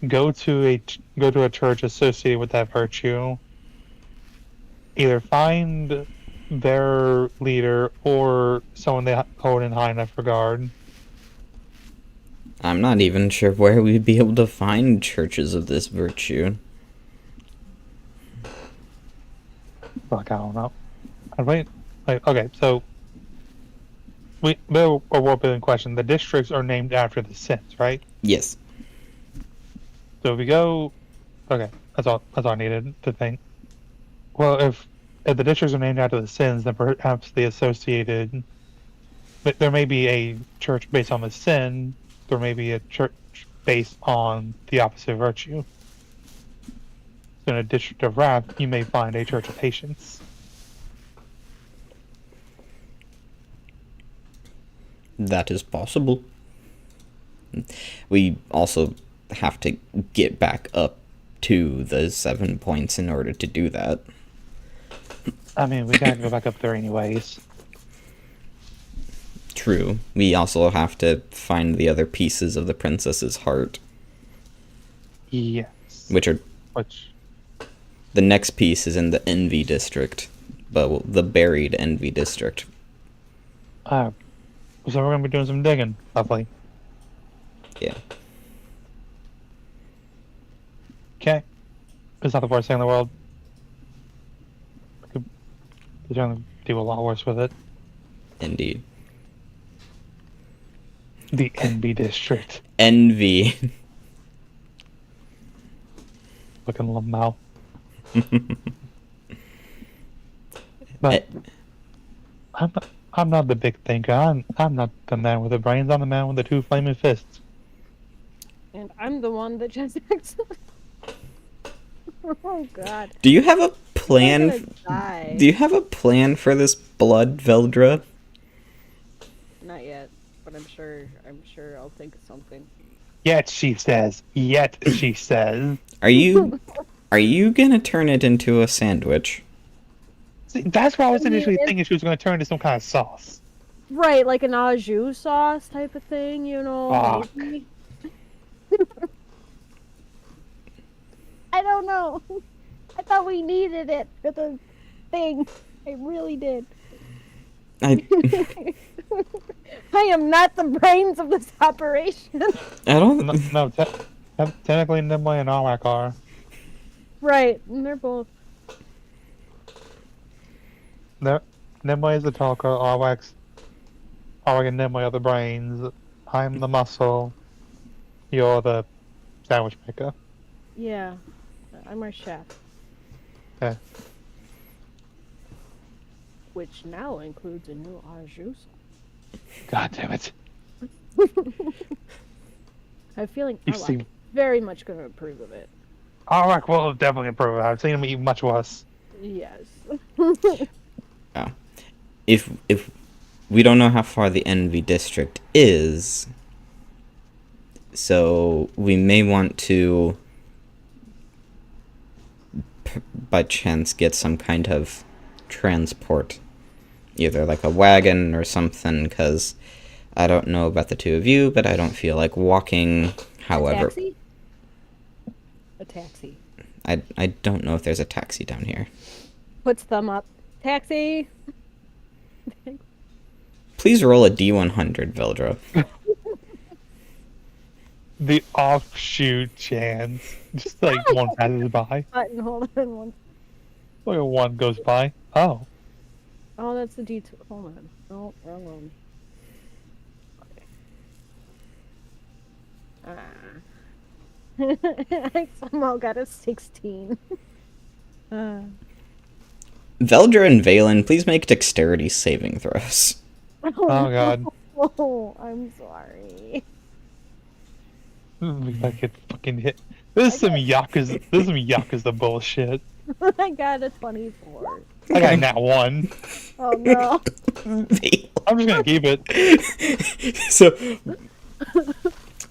go to a church associated with that virtue, either find their leader or someone they hold in high enough regard. I'm not even sure where we'd be able to find churches of this virtue. Fuck, I don't know. Okay, so there a world building question. The districts are named after the sins, right? Yes. So if we go, okay, that's all I needed to think. Well, if the districts are named after the sins, then perhaps the associated. But there may be a church based on the sin. There may be a church based on the opposite virtue. So in a district of wrath, you may find a church of patience. That is possible. We also have to get back up to the 7 points in order to do that. I mean, we gotta go back up there anyways. True. We also have to find the other pieces of the princess's heart. Yes. Which the next piece is in the Envy district, but the buried Envy district. So we're gonna be doing some digging, lovely. Yeah. Okay. It's not the worst thing in the world. We're gonna do a lot worse with it. Indeed. The Envy district. Envy. looking little mouth. But I'm not the big thinker. I'm not the man with the brains. I'm the man with the two flaming fists. And I'm the one that just Oh god. Do you have a I'm plan? gonna die. Do you have a plan for this blood, Veldra? Not yet, but I'm sure I'll think of something. Yet she says. Yet she says. Are you gonna turn it into a sandwich? See, that's what I was I mean, initially it's- thinking. She was going to turn into some kind of sauce. Right, like an au jus sauce type of thing, you know? Fuck. maybe? I don't know. I thought we needed it for the thing. I really did. I I am not the brains of this operation. No, don't. no technically Nimue and Arak are. Right, and they're both. Nimue is the talker, Arak and Nimue are the brains. I'm the muscle. You're the sandwich maker. Yeah, I'm our chef. Okay. Which now includes a new au jus. God damn it. I have a feeling You Arlok see- is very much going to approve of it. Arak will definitely improve. I've seen him eat much worse. Yes. If we don't know how far the Envy District is, so we may want to, by chance, get some kind of transport, either like a wagon or something. Because I don't know about the two of you, but I don't feel like walking. However, A taxi. I don't know if there's a taxi down here. Puts thumb up. Taxi. Please roll a D100, Veldra. The offshoot chance. Just like one passes by. Button, hold on one. Like one goes by. Oh. Oh, that's the D2. Hold on. Oh, wrong one. I somehow got a 16. Veldra and Valen, please make dexterity saving throws. Oh god. Oh, I'm sorry. I get fucking hit. This is some Yakuza bullshit. I got a 24. I got that one. Oh no. I'm just gonna keep it. So,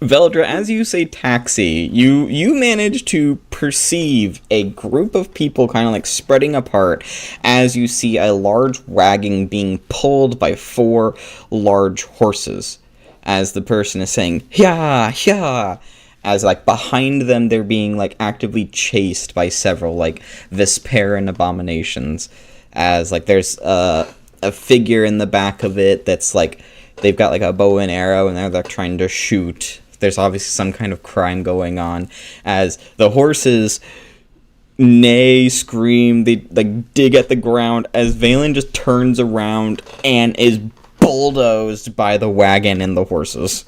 Veldra, as you say taxi, you manage to perceive a group of people kind of like spreading apart as you see a large wagon being pulled by 4 large horses. As the person is saying, "Yeah, yeah," as like behind them they're being like actively chased by several like Vesperan abominations. As like there's a figure in the back of it that's like they've got like a bow and arrow and they're trying to shoot. There's obviously some kind of crime going on as the horses neigh, scream, they like dig at the ground as Valen just turns around and is bulldozed by the wagon and the horses.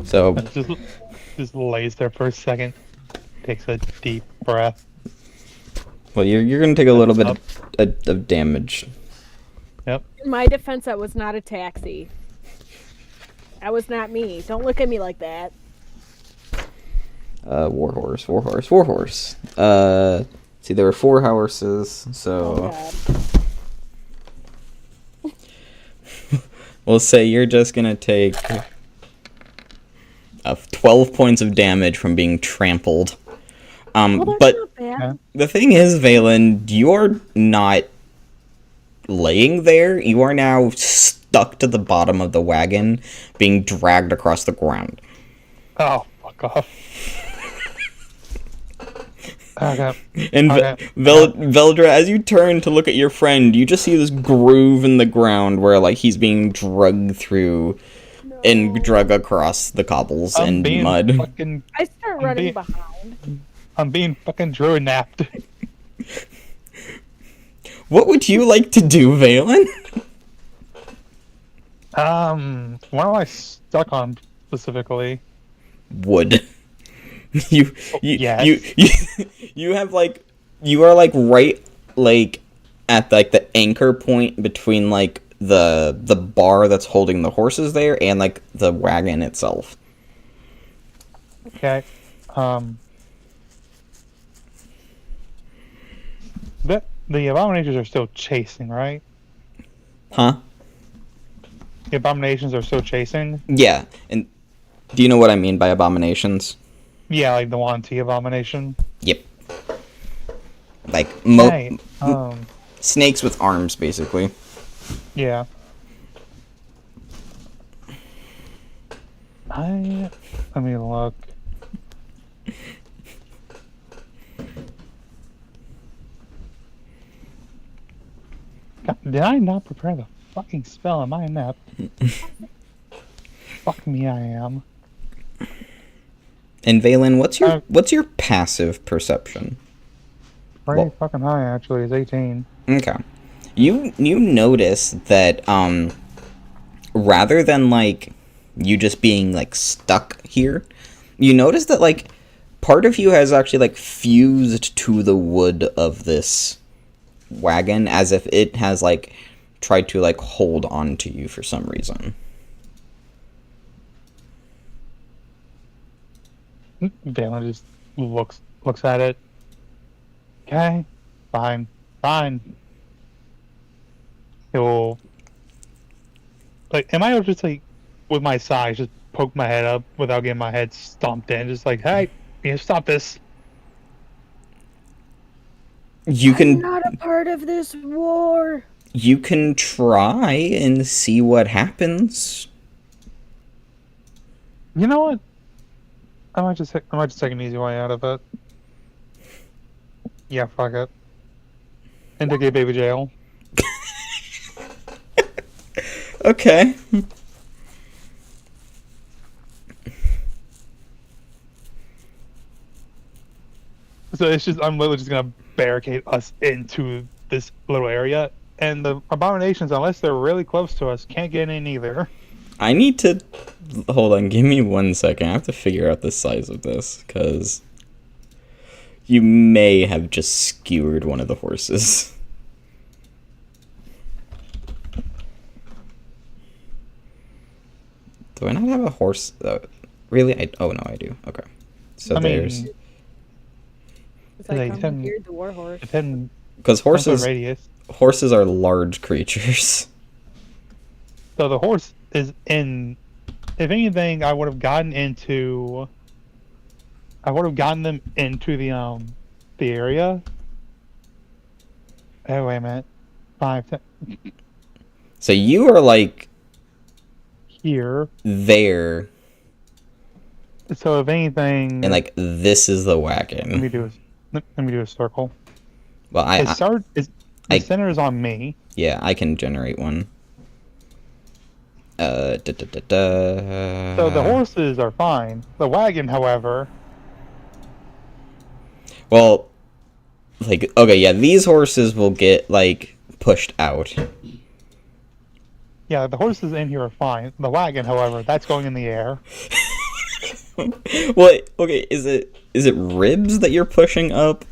So Just lays there for a second. Takes a deep breath. well, you're gonna take a little bit of damage. Yep. In my defense, that was not a taxi. That was not me. Don't look at me like that. Warhorse. See, there were 4 horses, so God. we'll say you're just gonna take 12 points of damage from being trampled. Well, that's But not bad. the thing is, Valen, you're not laying there. You are now stuck to the bottom of the wagon, being dragged across the ground. Oh, fuck off. Okay. And Okay. Veldra, as you turn to look at your friend, you just see this groove in the ground where like he's being drugged through and drug across the cobbles I'm and being mud. fucking. I start I'm running being- behind. I'm being fucking druid napped. What would you like to do, Valen? What am I stuck on? specifically? Wood. you, yes. you have like, you are like right like at like the anchor point between like the bar that's holding the horses there and like the wagon itself. Okay. The abominations are still chasing, right? Huh? The abominations are still chasing? Yeah. And do you know what I mean by abominations? Yeah, like the Wanty abomination. Yep. Like Hey, snakes with arms, basically. yeah. Let me look. God, did I not prepare the fucking spell? Am I inept? Fuck me, I am. And Valen, what's your passive perception? Pretty fucking high, actually. It's 18. Okay. You notice that rather than like you just being like stuck here, you notice that like part of you has actually like fused to the wood of this wagon as if it has like tried to like hold on to you for some reason. Valen just looks at it. Okay, fine. He'll like, am I just like with my size just poke my head up without getting my head stomped in, just like, hey, you stop this. I'm not a part of this war. You can try and see what happens. You know what? I might just take an easy way out of it. Yeah, fuck it. Into gay baby jail. Okay. So it's just, I'm literally just gonna barricade us into this little area, and the abominations, unless they're really close to us, can't get in either. I need to... Hold on, give me 1 second. I have to figure out the size of this, because you may have just skewered one of the horses. Do I not have a horse? Really? Oh, no, I do. Okay. So there's... It's like commandeered the war horse. Because horses... Radius. Horses are large creatures. So the horse is in... If anything, I would have gotten them into the area. Oh, wait a minute. 5, 10... So you are, like... Here. There. So if anything... And, like, this is the wagon. Let me do a circle. Well, the center is on me. Yeah, I can generate one. So the horses are fine. The wagon, however... Well, like, okay, yeah, these horses will get, like, pushed out. Yeah, the horses in here are fine. The wagon, however, that's going in the air. What? Okay, is it ribs that you're pushing up?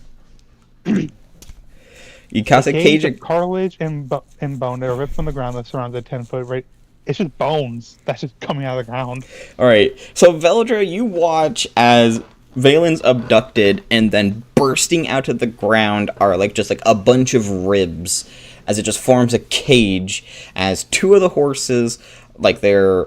You cast a cage of cartilage and bone that are ripped from the ground that surrounds a 10-foot radius. It's just bones that's just coming out of the ground. Alright, so Veldra, you watch as Valen's abducted, and then bursting out of the ground are like just like a bunch of ribs as it just forms a cage as two of the horses, like their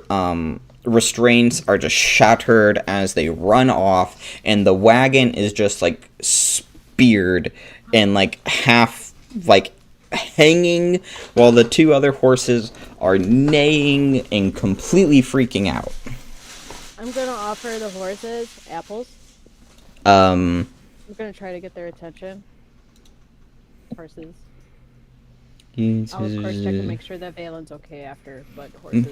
restraints are just shattered as they run off, and the wagon is just like speared and like half like hanging while the two other horses are neighing and completely freaking out. I'm gonna offer the horses apples. I'm gonna try to get their attention. Horses. I'll of course check and make sure that Valen's okay after, but horses.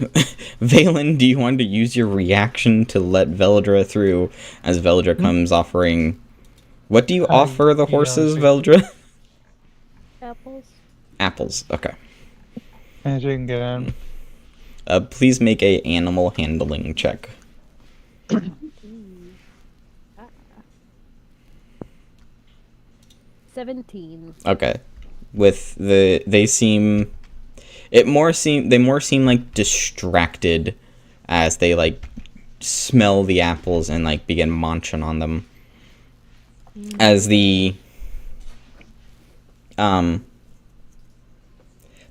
Valen, do you want to use your reaction to let Veldra through as Veldra comes offering... What do you offer the horses, Veldra? Apples. Apples, okay. And you can get in. Please make a animal handling check. Ooh. Ah. 17. Okay. With they more seem like distracted as they like smell the apples and like begin munching on them. As the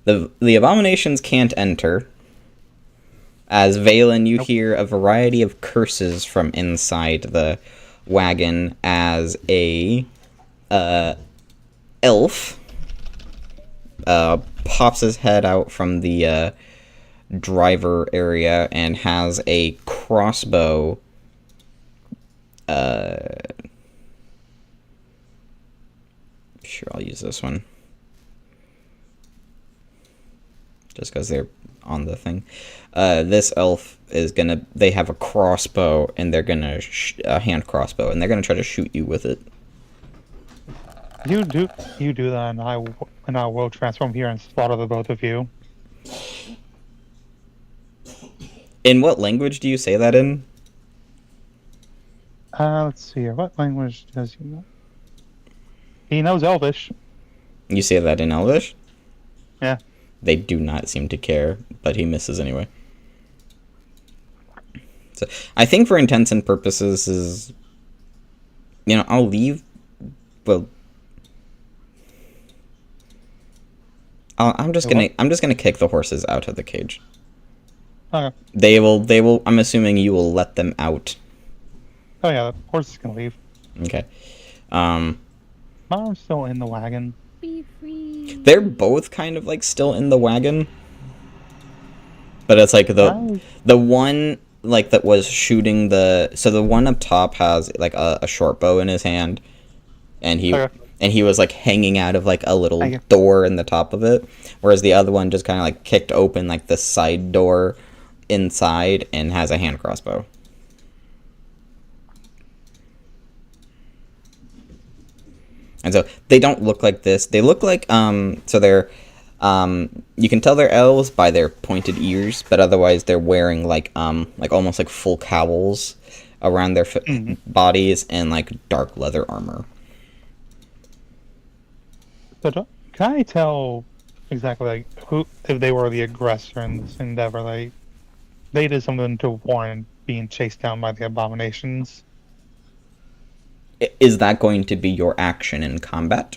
abominations can't enter. As Valen, you hear a variety of curses from inside the wagon as a elf pops his head out from the driver area and has a crossbow sure, I'll use this one just because they're on the thing. This elf is gonna, they have a crossbow and they're gonna a hand crossbow and they're gonna try to shoot you with it. You do that, and I will transform here and slaughter the both of you. In what language do you say that in? Let's see here. What language does he know? He knows Elvish. You say that in Elvish? Yeah. They do not seem to care, but he misses anyway. So I think for intents and purposes is, I'll leave. Well, I'm just gonna kick the horses out of the cage. Okay. They will. I'm assuming you will let them out. Oh yeah, the horse is gonna leave. Okay. Mom's still in the wagon. Be free. They're both kind of like still in the wagon, but it's like the one like that was shooting so the one up top has like a short bow in his hand, and he was like hanging out of like a little door in the top of it, whereas the other one just kind of like kicked open like the side door inside and has a hand crossbow. And so they don't look like this. They look like so they're you can tell they're elves by their pointed ears, but otherwise they're wearing like almost like full cowls around their bodies and like dark leather armor. So can I tell exactly like who, if they were the aggressor in this endeavor? Like they did something to warrant being chased down by the abominations. Is that going to be your action in combat?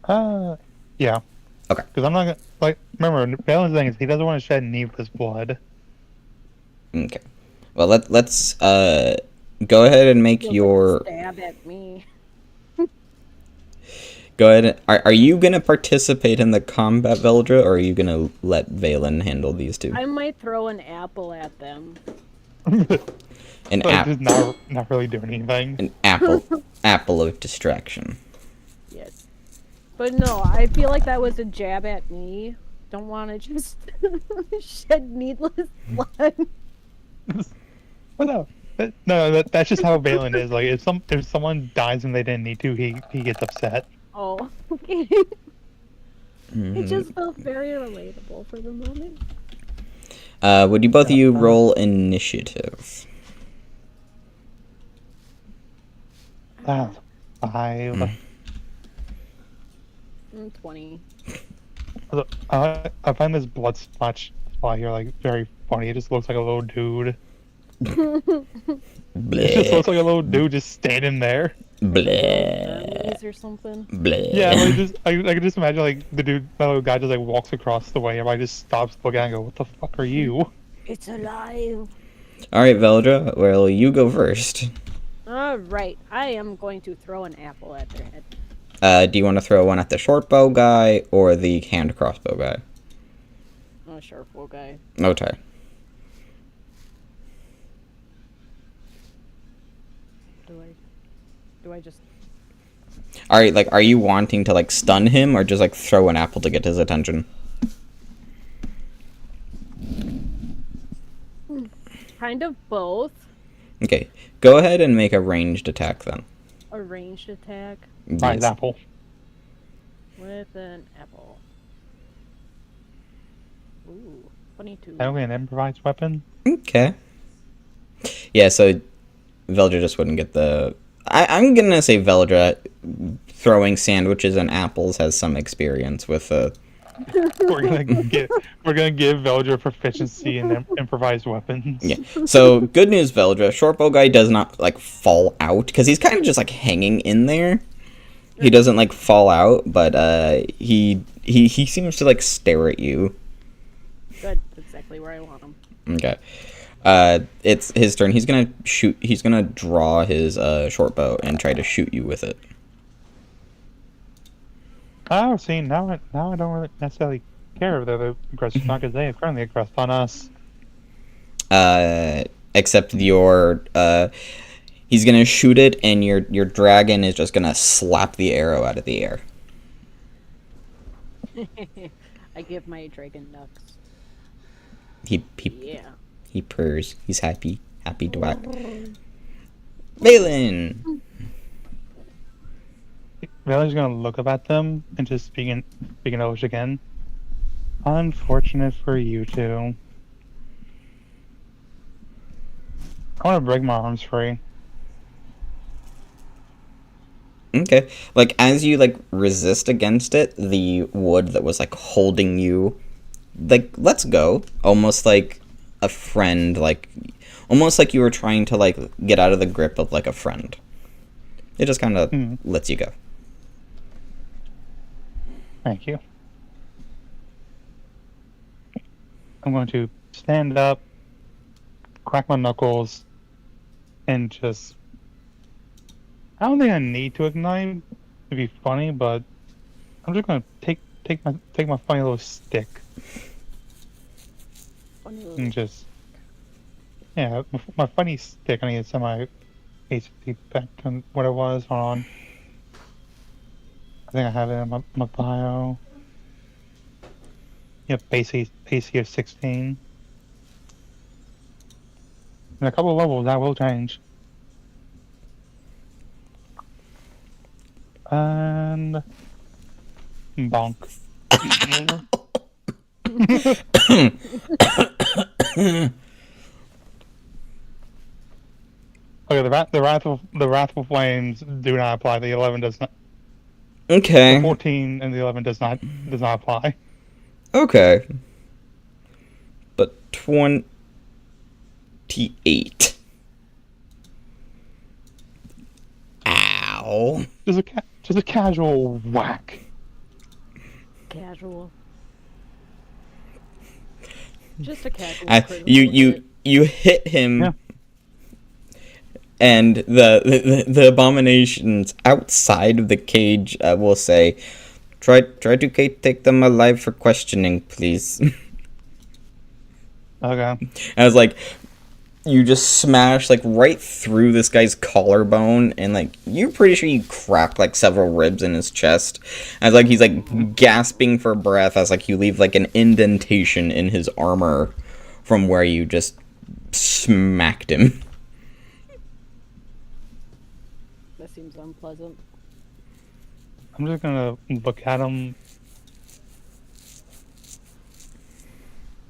Yeah. Okay. Because I'm not gonna, like, remember, Balin's thing is he doesn't want to shed any of his blood. Okay. Well, let's go ahead and make your Stab at me. Go ahead. Are you gonna participate in the combat, Veldra, or are you gonna let Valen handle these two? I might throw an apple at them. An Just not really doing anything. An apple of distraction. Yes. But no, I feel like that was a jab at me. Don't want to just shed needless blood. Well, no, that's just how Valen is. Like, if someone dies and they didn't need to, he gets upset. Oh, okay. It just felt very relatable for the moment. Would you both of you roll initiative? 5. 20. I find this blood splotch spot here like very funny. It just looks like a little dude. It just looks like a little dude just standing there. Bleh. Or something. Bleh. Yeah, like I can just imagine like the little guy just like walks across the way. Everybody just stops looking and go, "What the fuck are you?" It's alive. All right, Veldra. Well, you go first. All right, I am going to throw an apple at their head. Do you want to throw one at the short bow guy or the hand crossbow guy? Oh, sharp bow guy. Okay. Do I just... All right, like, are you wanting to like stun him or just like throw an apple to get his attention? Kind of both. Okay, go ahead and make a ranged attack then. A ranged attack Right, apple. with an apple. Ooh. 22. Only an improvised weapon. Okay. Yeah, so Veldra just wouldn't get the... I'm gonna say Veldra throwing sandwiches and apples has some experience with We're gonna give Veldra proficiency in improvised weapons. Yeah. So good news, Veldra. Shortbow guy does not like fall out because he's kind of just like hanging in there. He doesn't like fall out, but he seems to like stare at you. Good. That's exactly where I want him. Okay. It's his turn. He's gonna shoot. He's gonna draw his shortbow and try to shoot you with it. Oh, see, now I don't really necessarily care if they're the aggressors, not because they are currently aggressed on us. Except your he's gonna shoot it, and your dragon is just gonna slap the arrow out of the air. I give my dragon nuts. He purrs. He's happy to act. Balin. Vale's gonna look up at them and just speak in English again. Unfortunate for you two. I want to break my arms free. Okay. Like, as you, like, resist against it, the wood that was, like, holding you, like, lets go. Almost like a friend, like, almost like you were trying to, like, get out of the grip of, like, a friend. It just kind of lets you go. Thank you. I'm going to stand up, crack my knuckles, and just... I don't think I need to ignite to be funny, but I'm just gonna take my funny little stick Funny little and just my funny stick. I need to send my HP back to what it was. Hold on. I think I have it in my bio. Yep, AC of 16. In a couple of levels, that will change. And bonk. Okay, the wrathful flames do not apply. The 11 does not. Okay. The 14 and the 11 does not apply. Okay. But 28. Ow. Just a casual whack. casual. Just a casual. You hit him. Yeah. And the abominations outside of the cage will say, "Try to take them alive for questioning, please." Okay. I was like, you just smash like right through this guy's collarbone, and like you're pretty sure you cracked like several ribs in his chest. As like he's like gasping for breath, as like you leave like an indentation in his armor from where you just smacked him. That seems unpleasant. I'm just gonna look at him.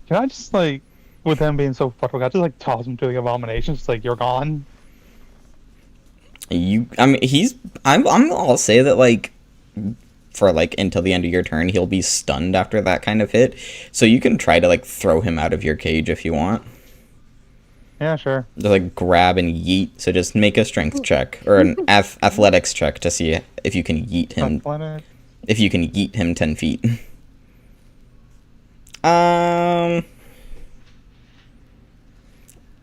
Can I just like, with him being so fucked up, I just like toss him to the abomination, just like, you're gone? I'll say that like for like until the end of your turn he'll be stunned after that kind of hit, so you can try to like throw him out of your cage if you want. Yeah, sure. Just like grab and yeet. So just make a strength check or an athletics check to see if you can yeet him. Athletic. If you can yeet him 10 feet.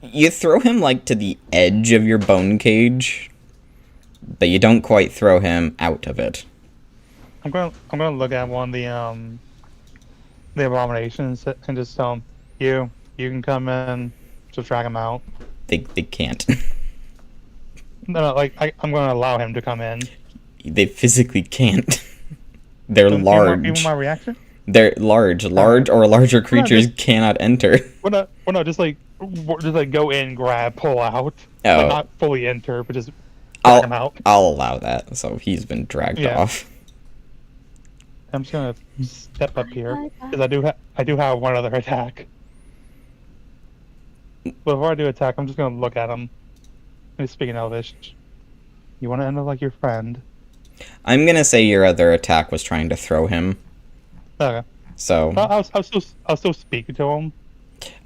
You throw him like to the edge of your bone cage, but you don't quite throw him out of it. I'm gonna look at one of the abominations and just tell him, you can come in, just drag him out. They can't. No, like I'm gonna allow him to come in. They physically can't. They're Even large. my reaction? They're large. Large or larger creatures cannot enter. Well, no, just like go in, grab, pull out. Oh. Like, not fully enter, but just drag him out. I'll allow that. So he's been dragged off. I'm just gonna step up here because I do have one other attack. Before I do attack, I'm just gonna look at him. He's speaking Elvish. You want to end up like your friend? I'm gonna say your other attack was trying to throw him. Okay. So, I'll still speak to him.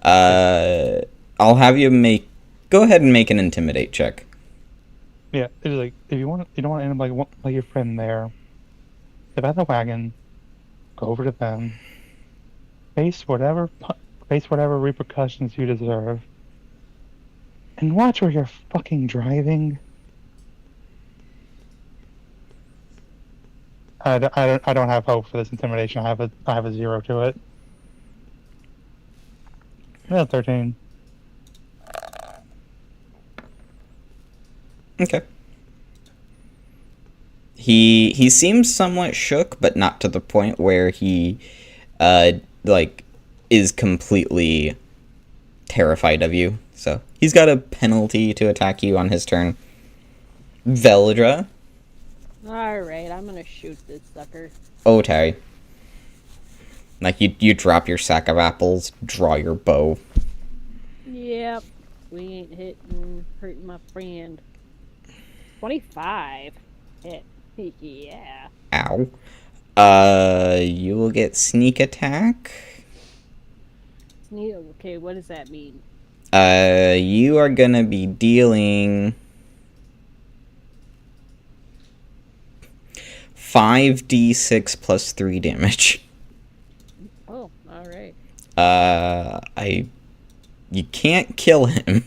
uh, I'll have you make. Go ahead and make an intimidate check. Yeah, it's like if you don't want to end up like your friend there. Step out of the wagon, go over to them, face whatever repercussions you deserve, and watch where you're fucking driving. I don't have hope for this intimidation. I have a 0 to it. Yeah, 13. Okay. He seems somewhat shook, but not to the point where he, like, is completely terrified of you. So he's got a penalty to attack you on his turn. Veldra. Alright, I'm gonna shoot this sucker. Oh, Terry. Like, you drop your sack of apples, draw your bow. Yep. We ain't hurting my friend. 25. Hit. Yeah. Ow. You will get sneak attack. Okay, what does that mean? You are gonna be dealing 5d6 plus 3 damage. Oh, alright. You can't kill him.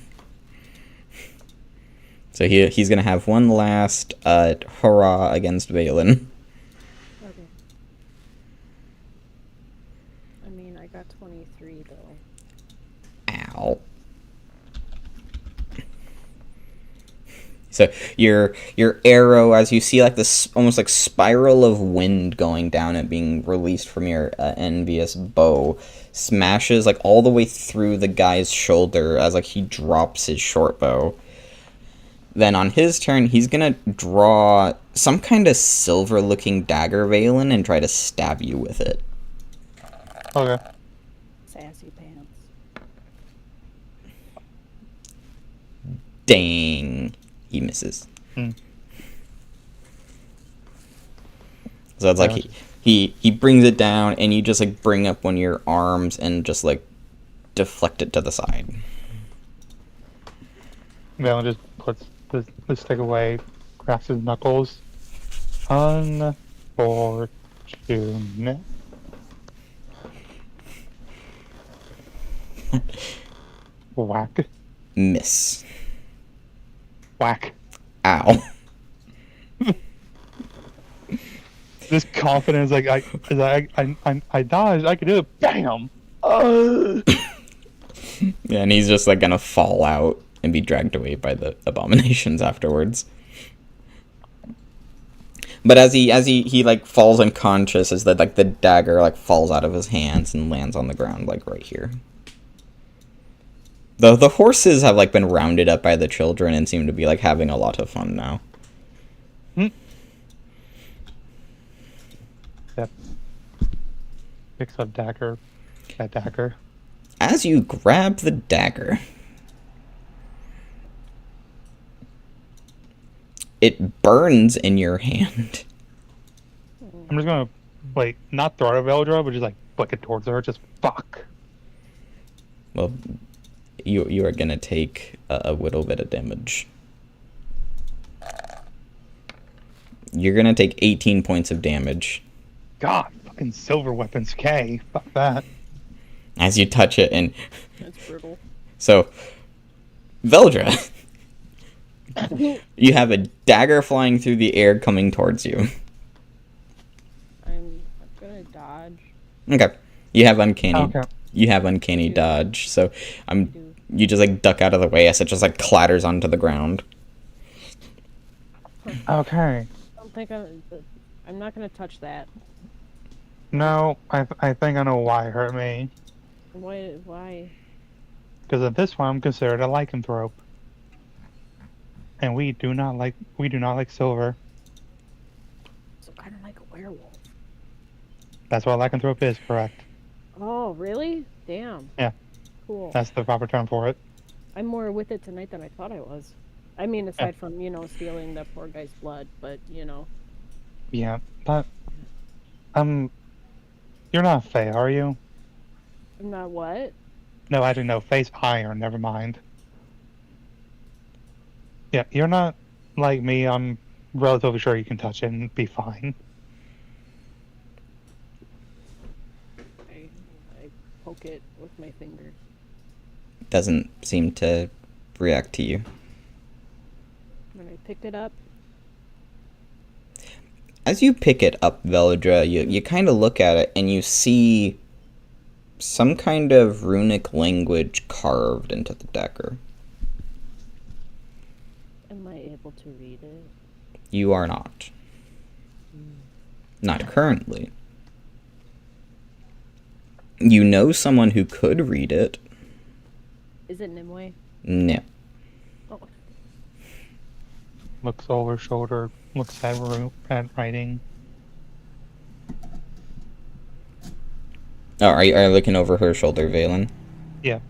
So he's gonna have one last hurrah against Valen. Okay. I mean, I got 23 though. Ow. So your arrow, as you see like this almost like spiral of wind going down and being released from your envious bow, smashes like all the way through the guy's shoulder as like he drops his short bow. Then on his turn, he's gonna draw some kind of silver-looking dagger, Valen, and try to stab you with it. Okay. Sassy pants. Dang. He misses. Hmm. So it's like he brings it down, and you just like bring up one of your arms and just like deflect it to the side. Valen just puts the stick away, cracks his knuckles. Unfortunate. Whack. Miss. Whack. Ow. This confidence, like I dodged, I could do it. Bam. Yeah, and he's just like gonna fall out and be dragged away by the abominations afterwards. But as he like falls unconscious, as like the dagger like falls out of his hands and lands on the ground like right here. The horses have like been rounded up by the children and seem to be like having a lot of fun now. Yep. Picks up dagger. That dagger. As you grab the dagger, it burns in your hand. I'm just gonna like not throw it at Veldra, but just like flick it towards her. Just fuck. Well, you are gonna take a little bit of damage. You're gonna take 18 points of damage. God, fucking silver weapons, K. Fuck that. As you touch it, and That's brutal. so, Veldra, you have a dagger flying through the air coming towards you. I'm gonna dodge. Okay, you have uncanny. Okay. You have uncanny dodge, so you just like duck out of the way as it just like clatters onto the ground. Okay. I don't think I'm not gonna touch that. No, I think I know why it hurt me. Why? Because at this one, I'm considered a lycanthrope, and we do not like silver. So kind of like a werewolf. That's what a lycanthrope is, correct? Oh, really? Damn. Yeah. Cool. That's the proper term for it. I'm more with it tonight than I thought I was. I mean, aside from, stealing the poor guy's blood, but, Yeah, but you're not Faye, are you? I'm not what? No, actually, no. Faye's iron. Never mind. Yeah, you're not like me. I'm relatively sure you can touch it and be fine. I poke it with my finger. Doesn't seem to react to you. When I picked it up, As you pick it up, Veldra, you kind of look at it and you see some kind of runic language carved into the dagger. am I able to read it? You are not. Not currently. You know someone who could read it. Is it Nimue? No. Oh, Looks over shoulder. Looks at writing. Oh, are you looking over her shoulder, Valen? Yeah.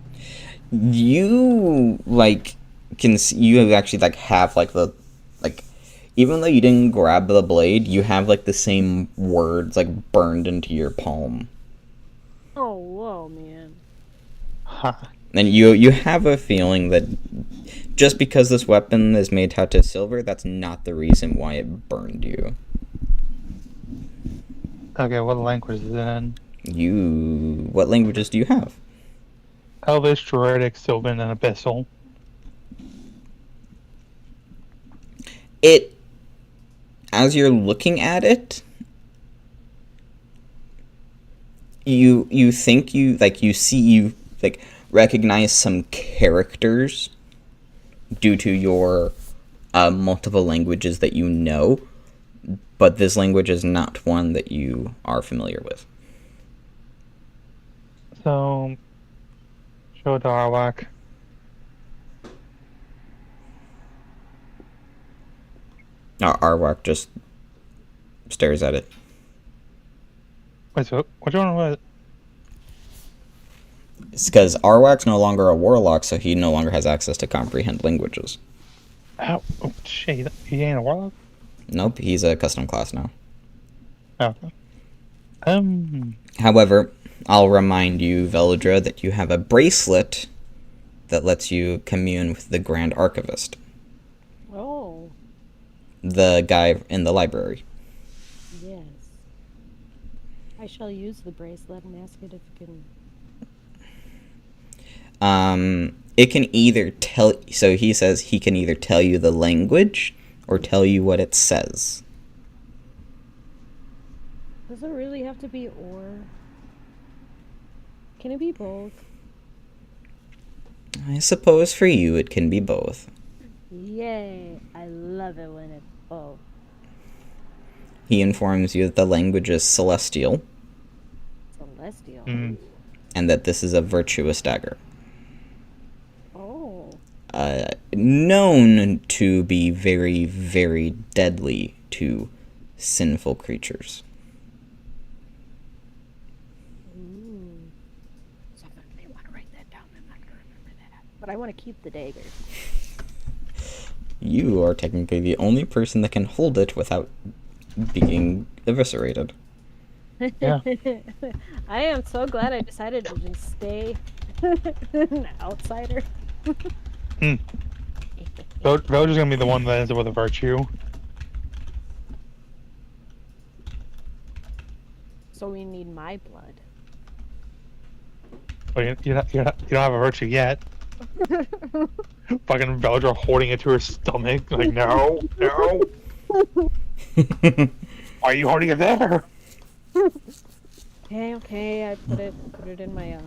You can see, you actually have the even though you didn't grab the blade, you have the same words burned into your palm. oh, whoa, man. Huh. And you have a feeling that just because this weapon is made out of silver, that's not the reason why it burned you. Okay, what language is it in? What languages do you have? Elvish, Druidic, Sylvan, and Abyssal. As you're looking at it, you think you recognize some characters due to your multiple languages that you know, but this language is not one that you are familiar with. So, show it to Arwak. Arwak just stares at it. Wait, so which one was it? It's because Arwak's no longer a warlock, so he no longer has access to comprehend languages. Oh, shit, he ain't a warlock? Nope, he's a custom class now. Oh. However, I'll remind you, Veldra, that you have a bracelet that lets you commune with the Grand Archivist, Oh, the guy in the library. yes. I shall use the bracelet and ask it if it can... It can either tell... So he says he can either tell you the language or tell you what it says. Does it really have to be or? Can it be both? I suppose for you it can be both. Yay! I love it when it's both. He informs you that the language is celestial Celestial. and that this is a virtuous dagger. Oh. Known to be very, very deadly to sinful creatures. Ooh. Someone may want to write that down. I'm not going to remember that. But I want to keep the dagger. You are technically the only person that can hold it without being eviscerated. Yeah. I am so glad I decided to just stay an outsider. Roger's gonna be the one that ends up with a virtue. So we need my blood. But you don't have a virtue yet. Fucking Veldra holding it to her stomach, like no. Why are you holding it there? Okay. I put it in my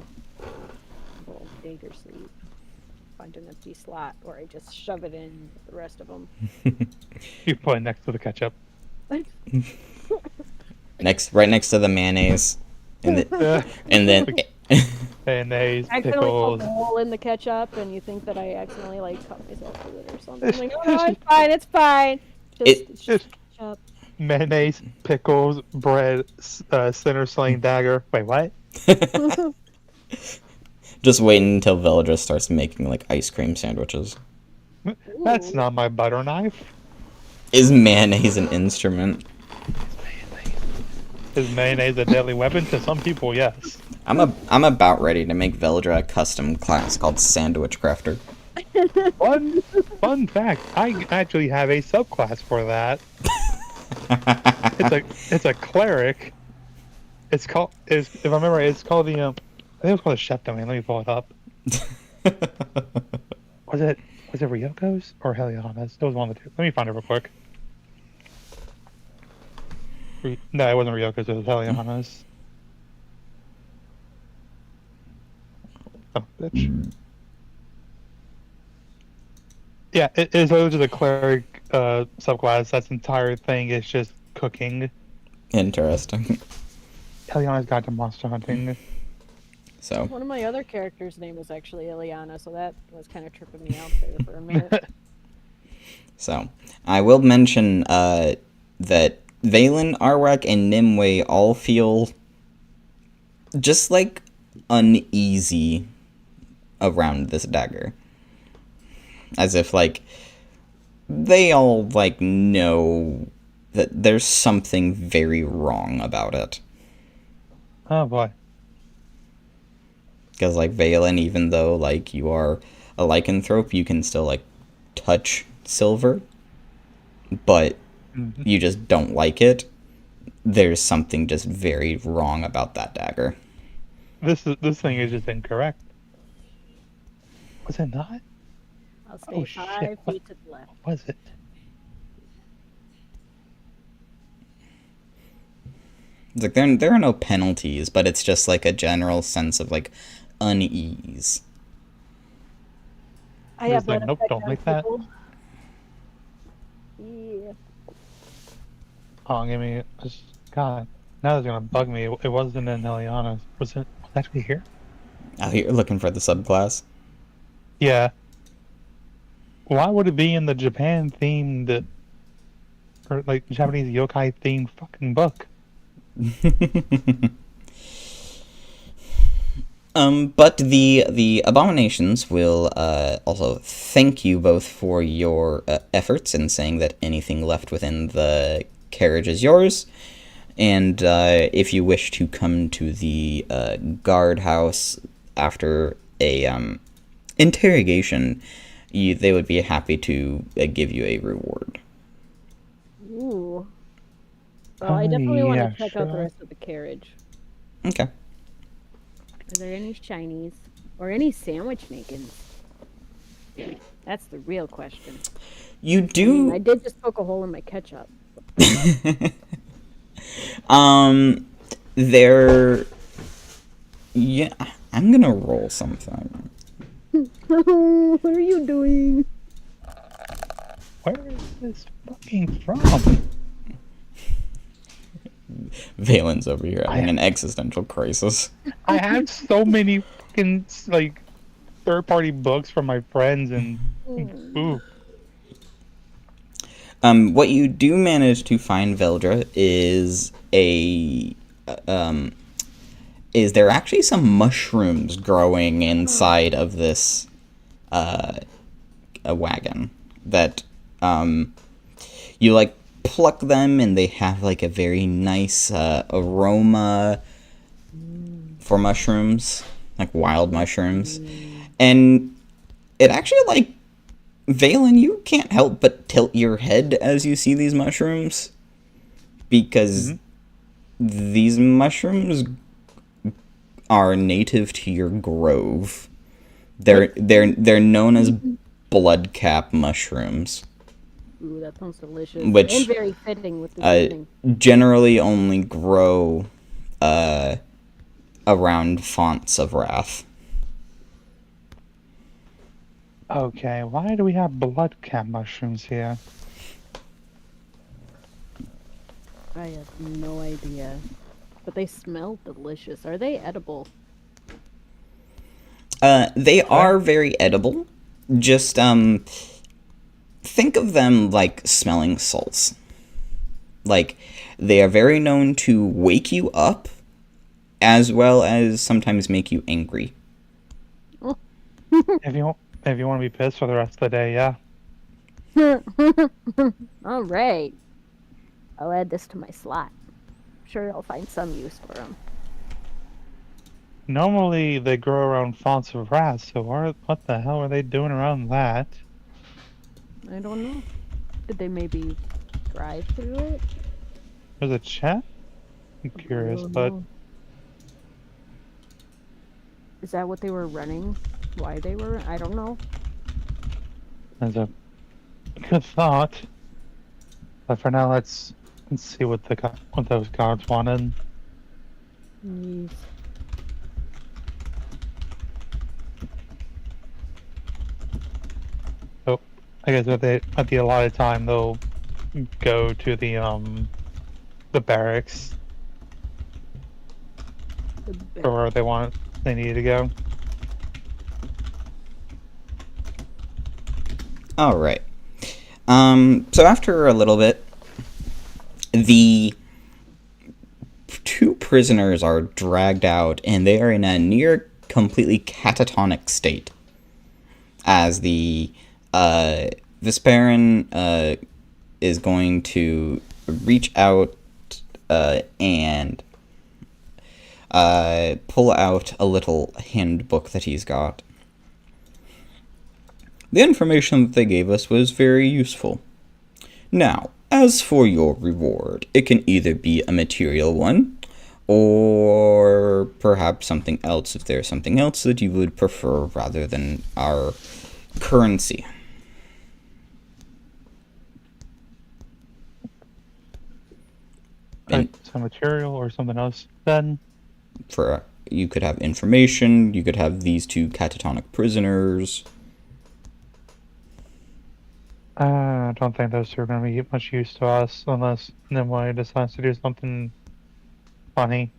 little dagger sleeve. Find an empty slot, or I just shove it in with the rest of them. You put it next to the ketchup. Right next to the mayonnaise, and then Mayonnaise, I accidentally pickles. poke a hole in the ketchup, and you think that I accidentally cut myself with it or something. Like, oh no, it's fine. It's just ketchup. Mayonnaise, pickles, bread, center sling dagger. Wait, what? Just waiting until Veldra starts making, like, ice cream sandwiches. That's not my butter knife. Is mayonnaise an instrument? Is mayonnaise a deadly weapon? To some people, yes. I'm about ready to make Veldra a custom class called Sandwich Crafter. Fun fact, I actually have a subclass for that. It's a cleric. If I remember right, it's called the I think it was called a chef domain. Let me pull it up. Was it Ryoko's or Heliana's? It was one of the two. Let me find it real quick. No, it wasn't Ryoko's, it was Heliana's. Oh, bitch. Yeah, it's literally just a cleric subclass. That's the entire thing is just cooking. Interesting. Heliana's Guide to Monster Hunting. So. One of my other characters' name was actually Ileana, so that was kind of tripping me out there for a minute. So, I will mention that Valen, Arwak, and Nimue all feel just, like, uneasy around this dagger. As if, like, they all, like, know that there's something very wrong about it. Oh, boy. Because, like, Valen, even though, like, you are a lycanthrope, you can still, like, touch silver. But you just don't like it. There's something just very wrong about that dagger. This thing is just incorrect. Was it not? I'll stay 5 feet to the left. What was it? It's like there are no penalties, but it's just like a general sense of like unease. I have like, that nope, effect don't on make that. people. Yeah. Oh, give me God. Now it's gonna bug me. It wasn't in Eliana's. Was it actually here? Oh, you're looking for the subclass? Yeah. Why would it be in the Japan themed or like Japanese yokai themed fucking book? But the abominations will also thank you both for your efforts in saying that anything left within the carriage is yours. And if you wish to come to the guardhouse after a interrogation, they would be happy to give you a reward. Ooh. Well, I definitely want yeah, to check out the sure. rest of the carriage. Okay. Are there any shinies? Or any sandwich makings? That's the real question. You I do. mean, I did just poke a hole in my ketchup. There. Yeah, I'm gonna roll something. What are you doing? Where is this fucking from? Valen's over here having an existential crisis. I have so many fucking like third-party books from my friends and ooh. What you do manage to find, Veldra, is is there are actually some mushrooms growing inside of this a wagon that you like pluck them and they have like a very nice aroma for mushrooms, like wild mushrooms, and it actually like Valen, you can't help but tilt your head as you see these mushrooms because these mushrooms are native to your grove. They're known as bloodcap mushrooms. Ooh, that sounds delicious. Which, and very fitting with this evening. generally only grow around fonts of wrath. Okay, why do we have blood cap mushrooms here? I have no idea. But they smell delicious. Are they edible? They are very edible. Just think of them like smelling salts. Like, they are very known to wake you up, as well as sometimes make you angry. If you want to be pissed for the rest of the day, yeah. All right. I'll add this to my slot. I'm sure I'll find some use for them. Normally they grow around fonts of wrath, so what the hell are they doing around that? I don't know. Did they maybe drive through it? There's a chat? I'm curious, don't but know. Is that what they were running? Why they were? I don't know. there's a good thought. But for now, let's see what what those guards wanted. Jeez. So I guess at the allotted time they'll go to the barracks The or where they need to go. All right. So after a little bit, the two prisoners are dragged out, and they are in a near completely catatonic state. As the Vesperin is going to reach out and pull out a little handbook that he's got. The information that they gave us was very useful. Now, as for your reward, it can either be a material one, or perhaps something else, if there's something else that you would prefer rather than our currency. And Some material or something else. Then for you could have information, you could have these two catatonic prisoners. I don't think those two are going to be much use to us unless Nimue decides to do something funny.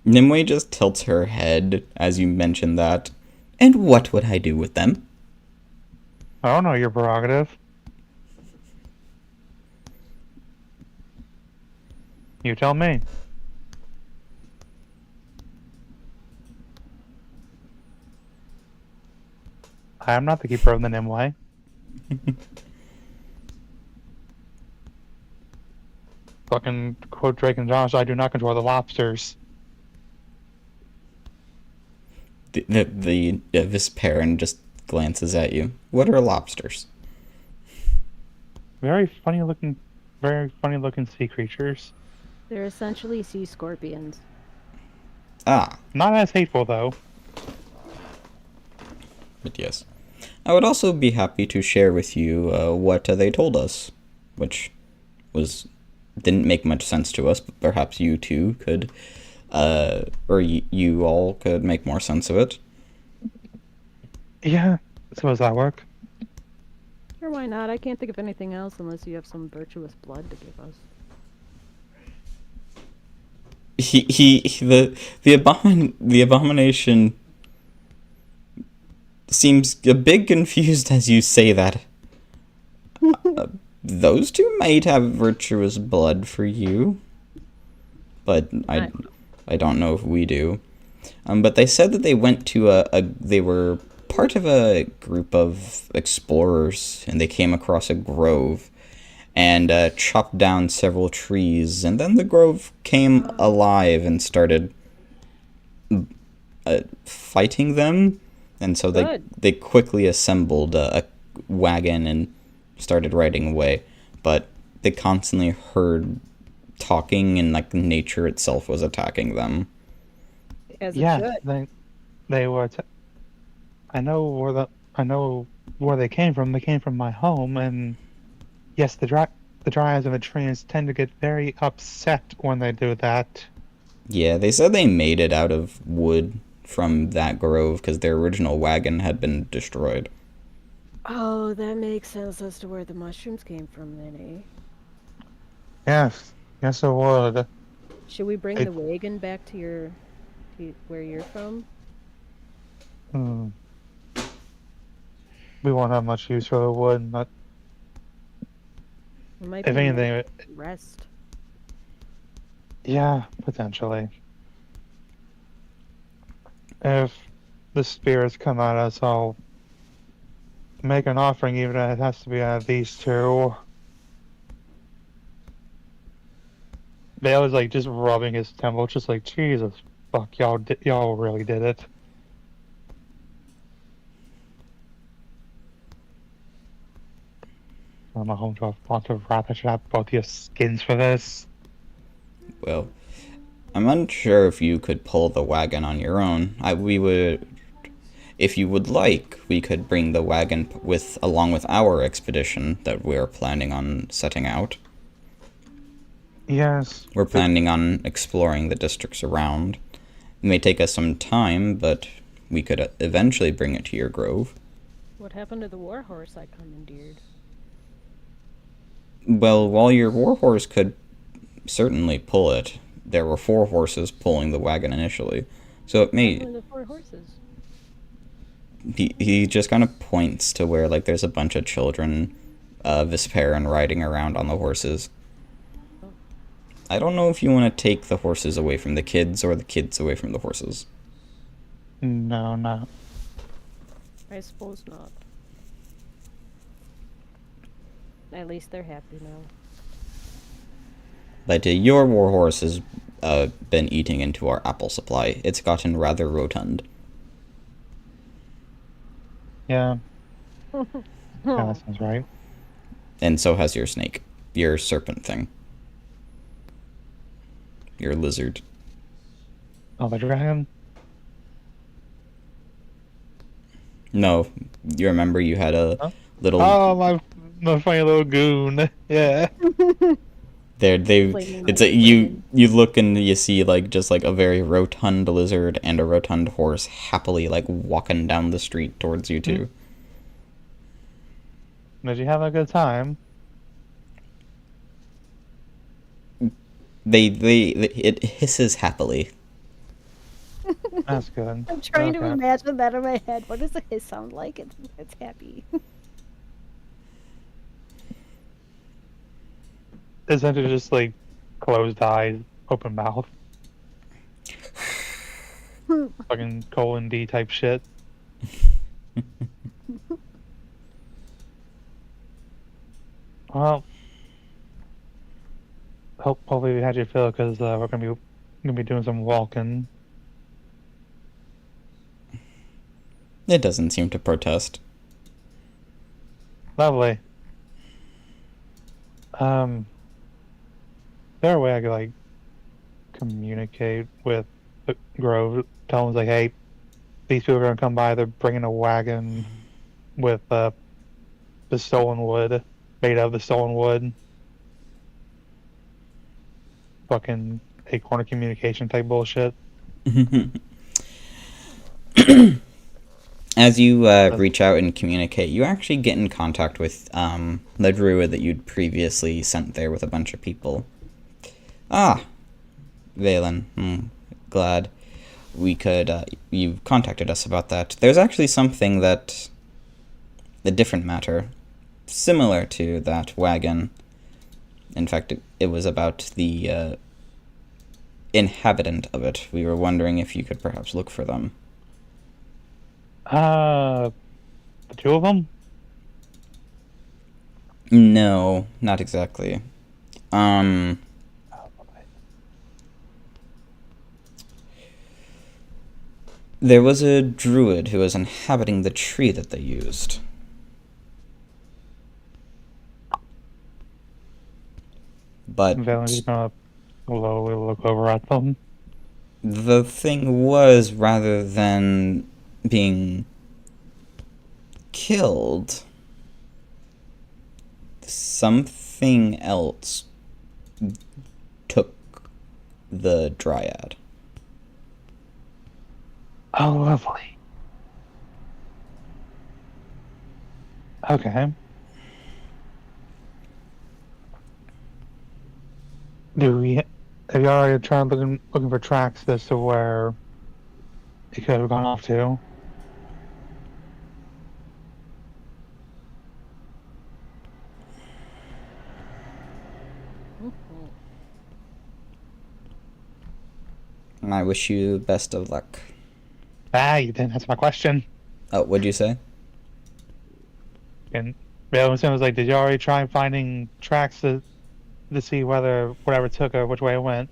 Nimue just tilts her head as you mention that. And what would I do with them? I don't know your prerogative. You tell me. I am not the keeper of the Nimue. Fucking quote Drake and Josh, I do not control the lobsters. The Vesperin just glances at you. What are lobsters? Very funny looking sea creatures. They're essentially sea scorpions. Ah, Not as hateful though. but yes. I would also be happy to share with you what they told us, which didn't make much sense to us, but perhaps you two could, or you all could make more sense of it. Yeah, suppose that work. Or why not? I can't think of anything else unless you have some virtuous blood to give us. The abomination seems a bit confused as you say that. Those two might have virtuous blood for you, but I don't know if we do. But they said that they went to they were part of a group of explorers, and they came across a grove and chopped down several trees, and then the grove came alive and started fighting them, and so they quickly assembled a wagon and started riding away, but they constantly heard talking, and like nature itself was attacking them. As it Yeah, should. they were. I know where they came from. They came from my home, and yes, the dryads and the trees tend to get very upset when they do that. Yeah, they said they made it out of wood from that grove because their original wagon had been destroyed. Oh, that makes sense as to where the mushrooms came from, then, eh? Yes, it would. Should we bring the wagon back to where you're from? We won't have much use for the wood, but It might if be anything, rest. yeah, potentially. If the spirits come at us, I'll make an offering, even if it has to be out of these two. Bale was like just rubbing his temple, just like, Jesus fuck, y'all really did it. I'm not home to want to wrap that shit up both your skins for this. Well, I'm unsure if you could pull the wagon on your own. We would, if you would like, we could bring the wagon along with our expedition that we're planning on setting out. Yes. We're planning on exploring the districts around. It may take us some time, but we could eventually bring it to your grove. What happened to the warhorse I commandeered? Well, while your warhorse could certainly pull it, there were 4 horses pulling the wagon initially. So it may... Where are the 4 horses? He just kind of points to where, like, there's a bunch of children, Vesperan riding around on the horses. I don't know if you want to take the horses away from the kids or the kids away from the horses. No, no. I suppose not. At least they're happy now. But your warhorse has been eating into our apple supply. It's gotten rather rotund. Yeah. Yeah, that sounds right. And so has your snake. Your serpent thing. Your lizard. Oh, the dragon? No, you remember you had a little... Oh, my funny little goon. Yeah. It's you look and you see like just like a very rotund lizard and a rotund horse happily like walking down the street towards you two. Did you have a good time? It hisses happily. That's good. I'm trying to Okay. imagine that in my head. What does a hiss sound like? It's happy. Isn't it just like closed eyes, open mouth? Fucking colon D type shit. Well, hopefully we had your fill because we're gonna be doing some walking. It doesn't seem to protest. Lovely. Is there a way I could like communicate with the Grove? Tell them like, hey, these people are gonna come by. They're bringing a wagon with the stolen wood, made of the stolen wood. Fucking acorn communication type bullshit. As you reach out and communicate, you actually get in contact with the druid that you'd previously sent there with a bunch of people. Ah, Valen, glad we could, you contacted us about that. There's actually something a different matter, similar to that wagon. In fact, it was about the inhabitant of it. We were wondering if you could perhaps look for them. The 2 of them? No, not exactly. There was a druid who was inhabiting the tree that they used. But Valen's gonna slowly look over at them. the thing was, rather than being killed, something else took the dryad. Oh, lovely. Okay. Have you already tried looking for tracks as to where it could have gone off to? I wish you best of luck. Ah, you didn't answer my question. Oh, what'd you say? And Raven was like, did you already try finding tracks to see whether whatever took her, which way it went?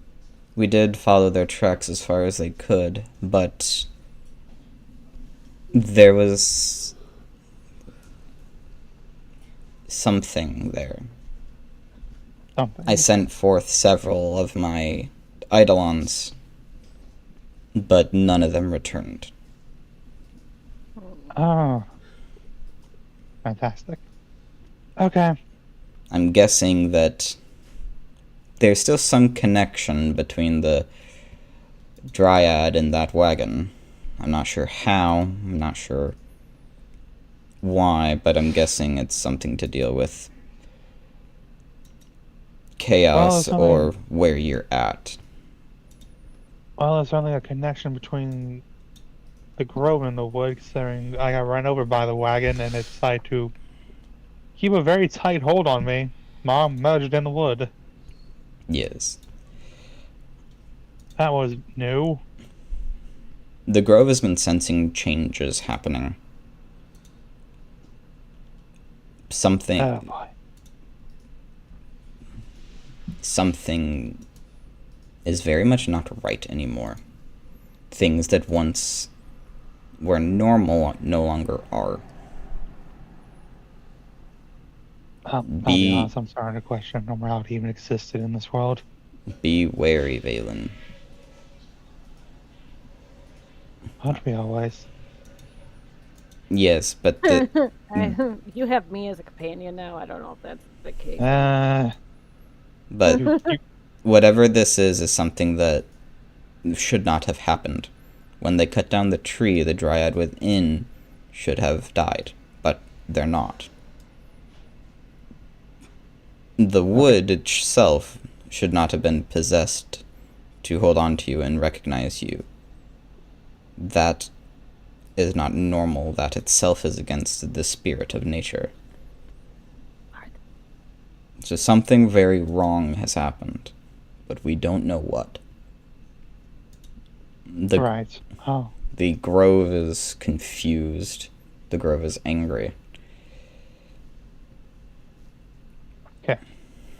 We did follow their tracks as far as they could, but there was something there. Something. I sent forth several of my eidolons, but none of them returned. Oh. Fantastic. Okay. I'm guessing that there's still some connection between the dryad and that wagon. I'm not sure how, I'm not sure why, but I'm guessing it's something to deal with chaos it's or where you're at. Well, there's only a connection between the grove and the wood, considering I got run over by the wagon and it decided to keep a very tight hold on me. Mom merged in the wood. Yes. That was new. The grove has been sensing changes happening. Something Oh boy. something is very much not right anymore. Things that once were normal no longer are. I'll be honest, I'm starting to question if morality even existed in this world. Be wary, Valen. Aren't we always? Yes, but You have me as a companion now. I don't know if that's the case. but You- whatever this is something that should not have happened. When they cut down the tree, the dryad within should have died, but they're not. The wood itself should not have been possessed to hold on to you and recognize you. That is not normal. That itself is against the spirit of nature. So something very wrong has happened, but we don't know what. Right. Oh. The grove is confused. The grove is angry. Okay.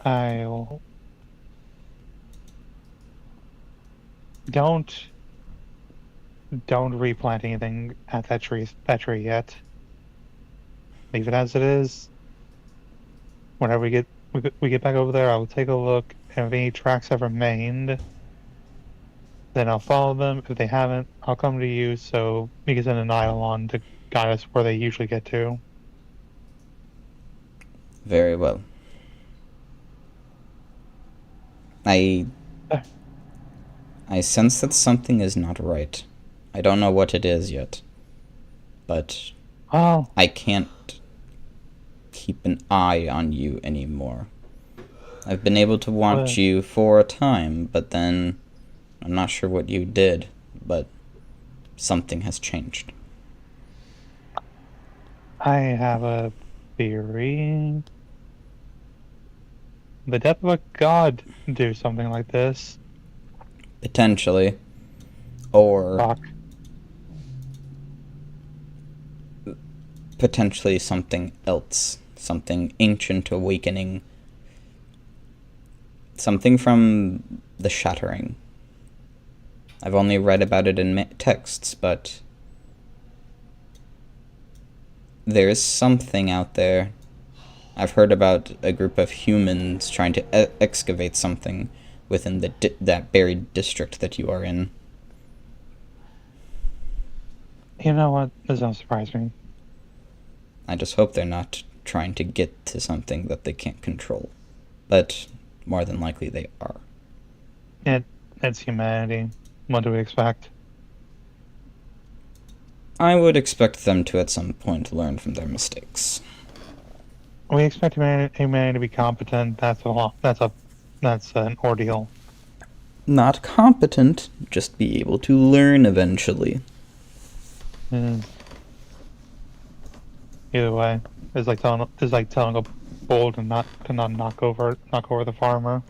I'll... Don't replant anything at that tree yet. Leave it as it is. Whenever we get back over there, I will take a look, and if any tracks have remained, then I'll follow them. If they haven't, I'll come to you so we can send an eidolon to guide us where they usually get to. Very well. I sense that something is not right. I don't know what it is yet, but Oh, I can't keep an eye on you anymore. I've been able to watch you for a time, but then I'm not sure what you did, but something has changed. I have a theory. The death of a god do something like this. Potentially. Or Fuck. potentially something else. Something ancient awakening. Something from the Shattering. I've only read about it in texts, but there's something out there. I've heard about a group of humans trying to excavate something within that buried district that you are in. You know what? This don't surprise me. I just hope they're not trying to get to something that they can't control. But more than likely they are. It's humanity. What do we expect? I would expect them to at some point learn from their mistakes. We expect humanity to be competent. That's an ordeal. Not competent, just be able to learn eventually. Either way, it's like telling a bull to not knock over the farmer.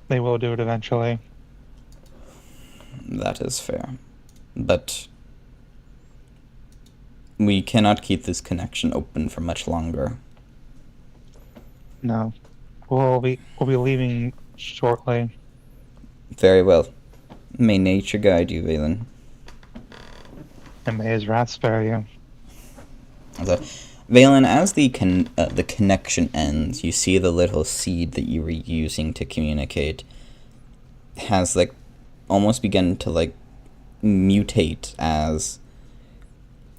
They will do it eventually. That is fair. But we cannot keep this connection open for much longer. No. We'll be leaving shortly. Very well. May nature guide you, Valen. And may his wrath spare you. So, Valen, as the connection ends, you see the little seed that you were using to communicate has like almost begun to like mutate as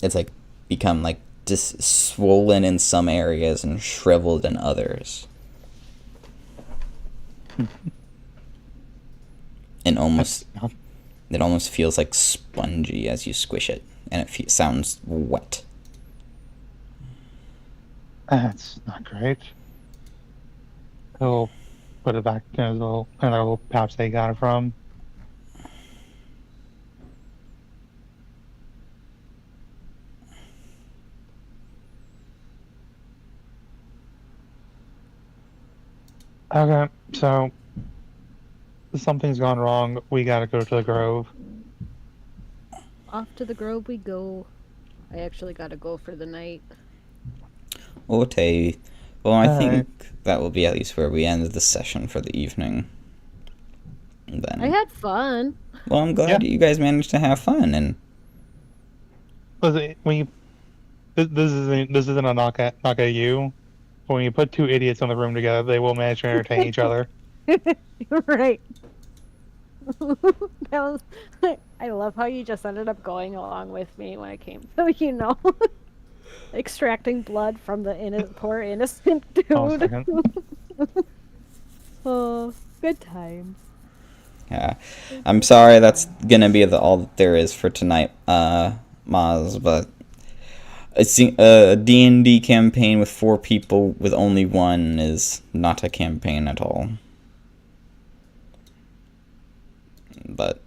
it's like become like just swollen in some areas and shriveled in others. And it almost feels like spongy as you squish it, and it sounds wet. That's not great. He'll put it back in his little pouch they got it from. Okay, so something's gone wrong. We gotta go to the grove. Off to the grove we go. I actually gotta go for the night. Okay. Well, I think Alright. that will be at least where we end the session for the evening. And then, I had fun. well, I'm glad Yeah. you guys managed to have fun, and Listen, this isn't a knock at you. But when you put two idiots in the room together, they will manage to entertain each other. You're right. that was. I love how you just ended up going along with me when I came. So extracting blood from the poor innocent dude. Oh, a second. Oh, good times. yeah, I'm sorry that's gonna be all that there is for tonight, Maz. But a D&D campaign with 4 people with only 1 is not a campaign at all. But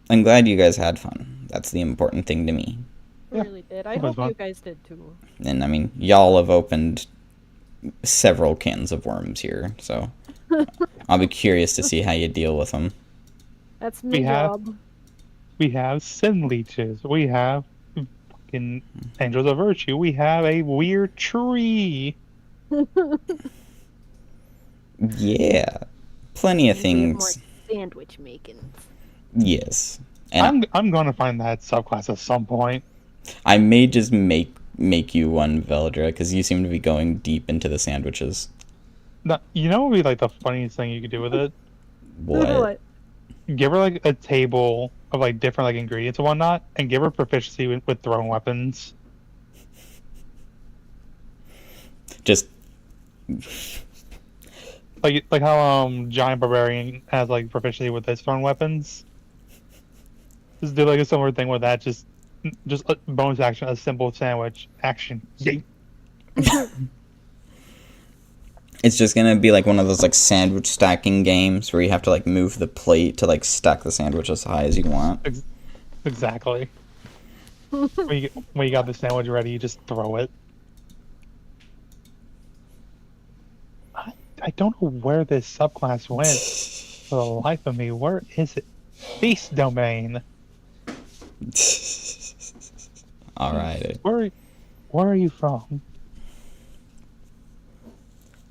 I'm glad you guys had fun. That's the important thing to me. I really did. I It was hope you fun. guys did too. And I mean, y'all have opened several cans of worms here, so I'll be curious to see how you deal with them. That's my We have- job. We have sin leeches. We have fucking angels of virtue. We have a weird tree. Yeah, plenty of We have more things. sandwich making. Yes, and I'm gonna find that subclass at some point. I may just make you one, Veldra, because you seem to be going deep into the sandwiches. No, you know what would be like the funniest thing you could do with it? What? Give her like a table of like different like ingredients and whatnot, and give her proficiency with throwing weapons. Just Like how Giant Barbarian has like proficiency with his thrown weapons. Just do like a similar thing with that. Just a bonus action, a simple sandwich action. Yay! it's just gonna be like one of those like sandwich stacking games where you have to like move the plate to like stack the sandwich as high as you want. Exactly. When you got the sandwich ready, you just throw it. I don't know where this subclass went. For the life of me, where is it? Beast domain. All right. Where are you from?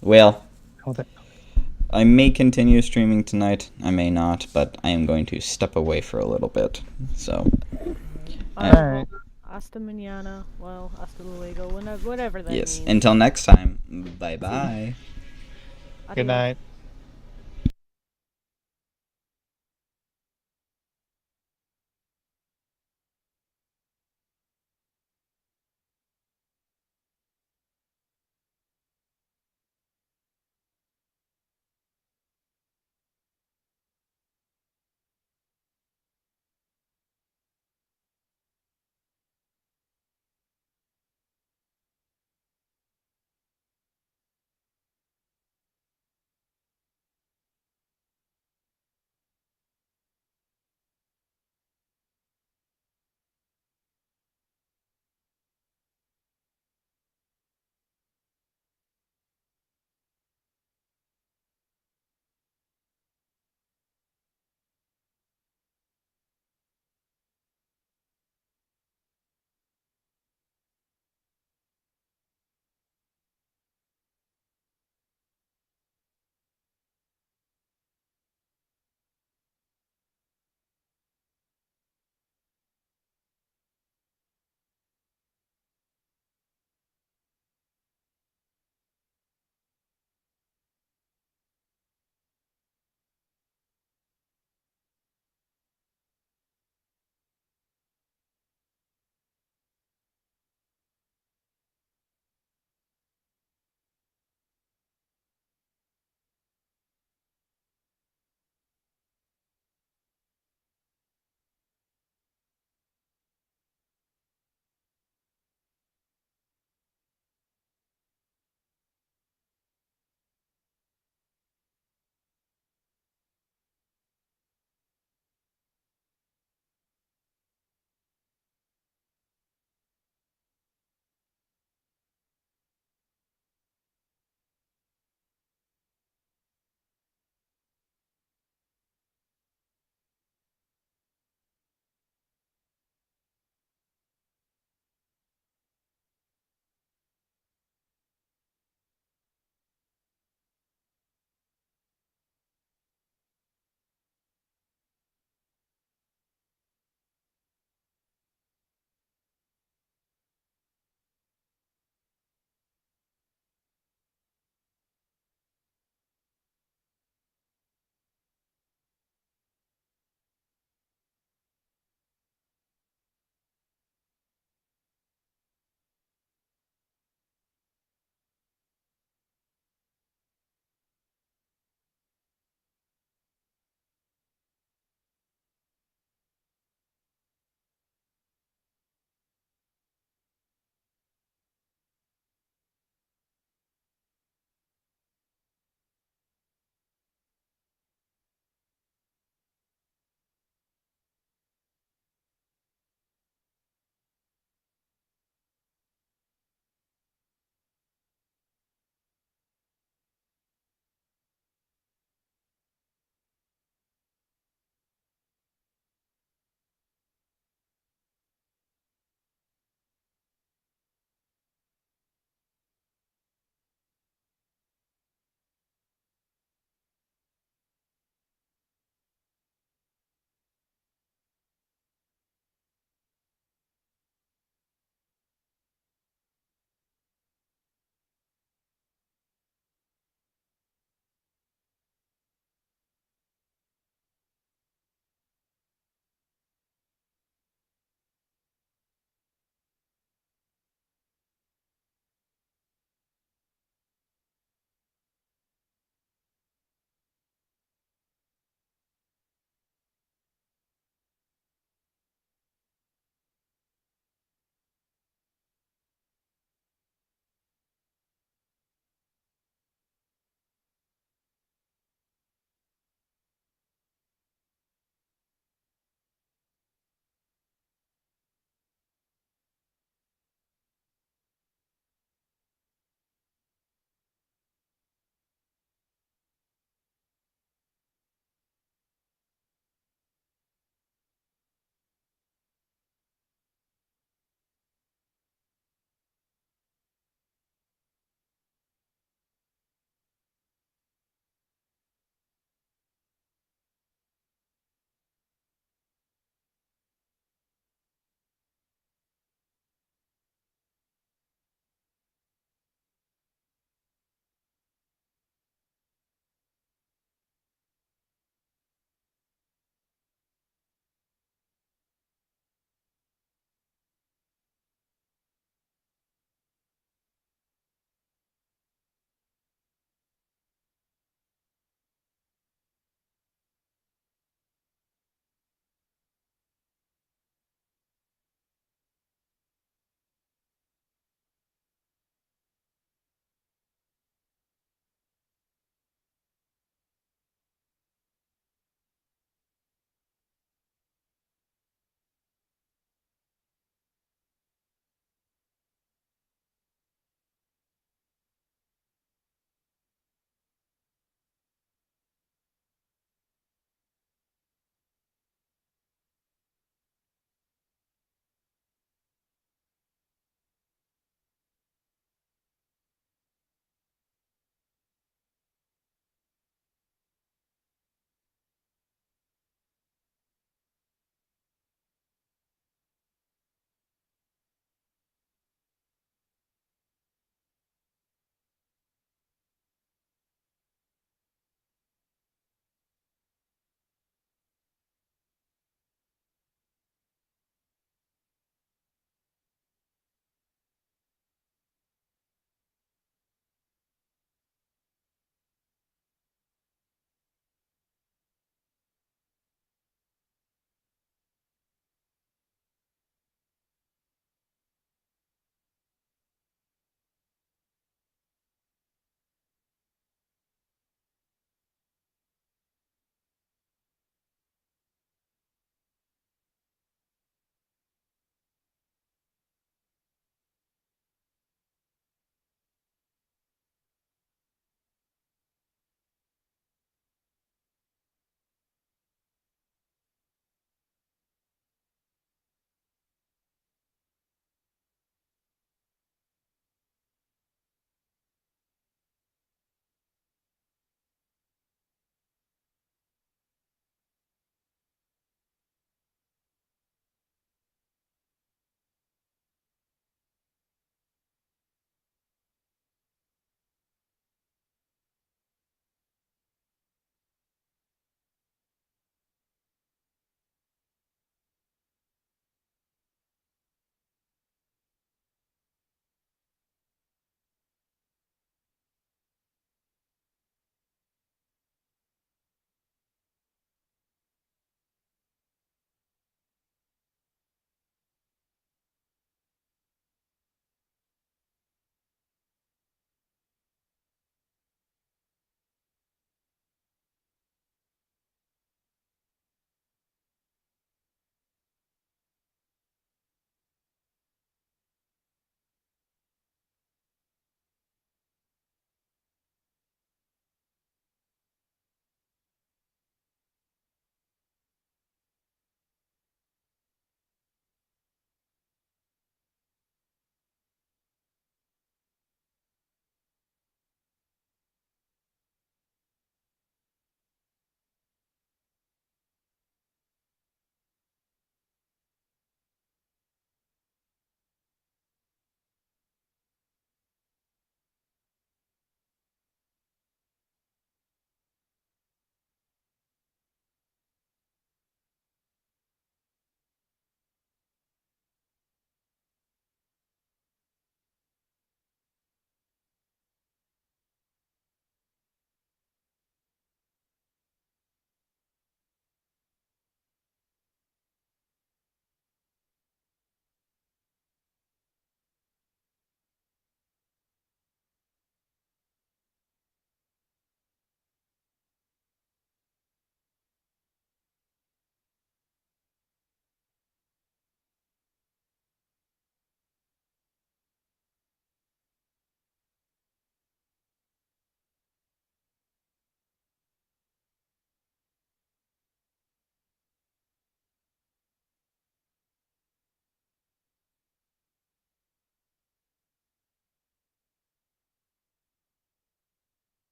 Well, Oh, I may continue streaming tonight. I may not, but I am going to step away for a little bit. So, Alright. Hasta mañana. Well, hasta luego. Whatever that yes. means. Until next time. Bye bye. Good Adios. night.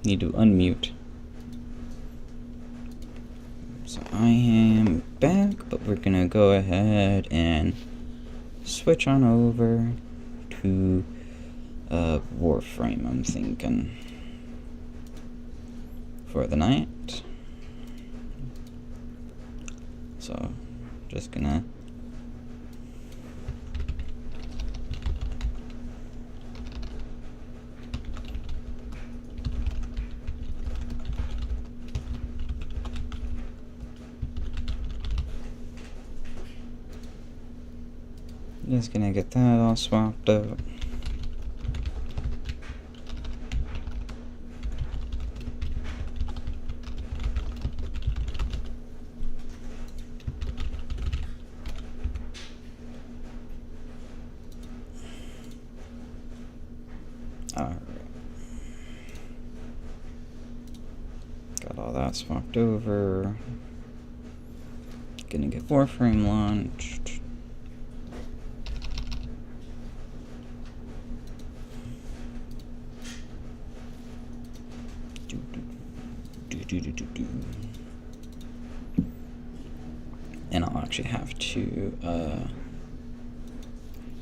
need to unmute. So I am back, but we're gonna go ahead and switch on over to Warframe, I'm thinking, for the night. So, just gonna get that all swapped out. Alright. Got all that swapped over. Gonna get Warframe launched. And I'll actually have to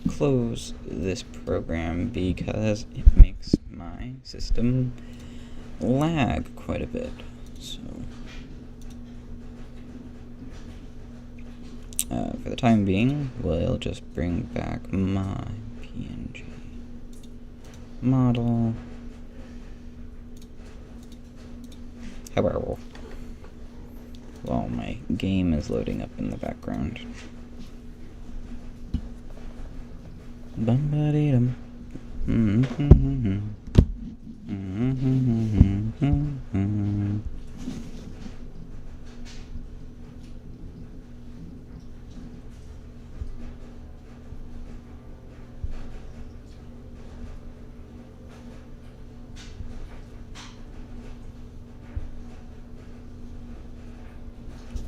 close this program because it makes my system lag quite a bit. So for the time being, we'll just bring back my PNG model. However, while my game is loading up in the background. Bum-ba-dee-dum.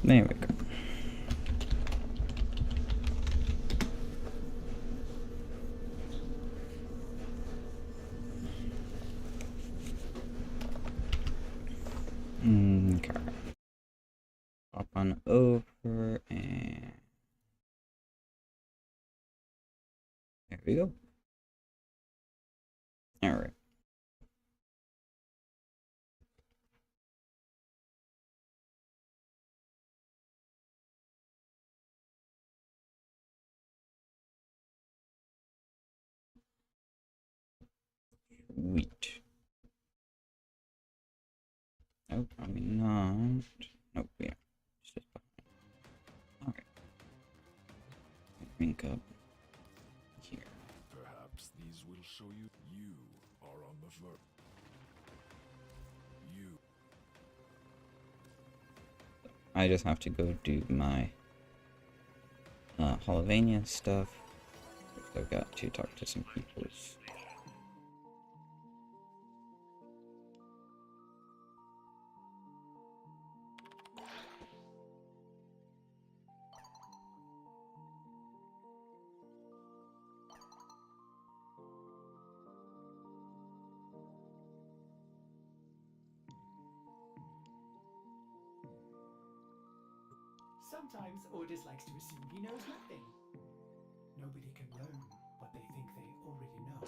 There we go. Okay. Hop on over and there we go. All right. Sweet. Oh, probably not. Nope, yeah. Just behind. Alright. Link up here. Perhaps these will show you are on the verge. I just have to go do my Holovania stuff. I've got to talk to some people. Sometimes Ordis likes to assume he knows nothing. Nobody can learn what they think they already know.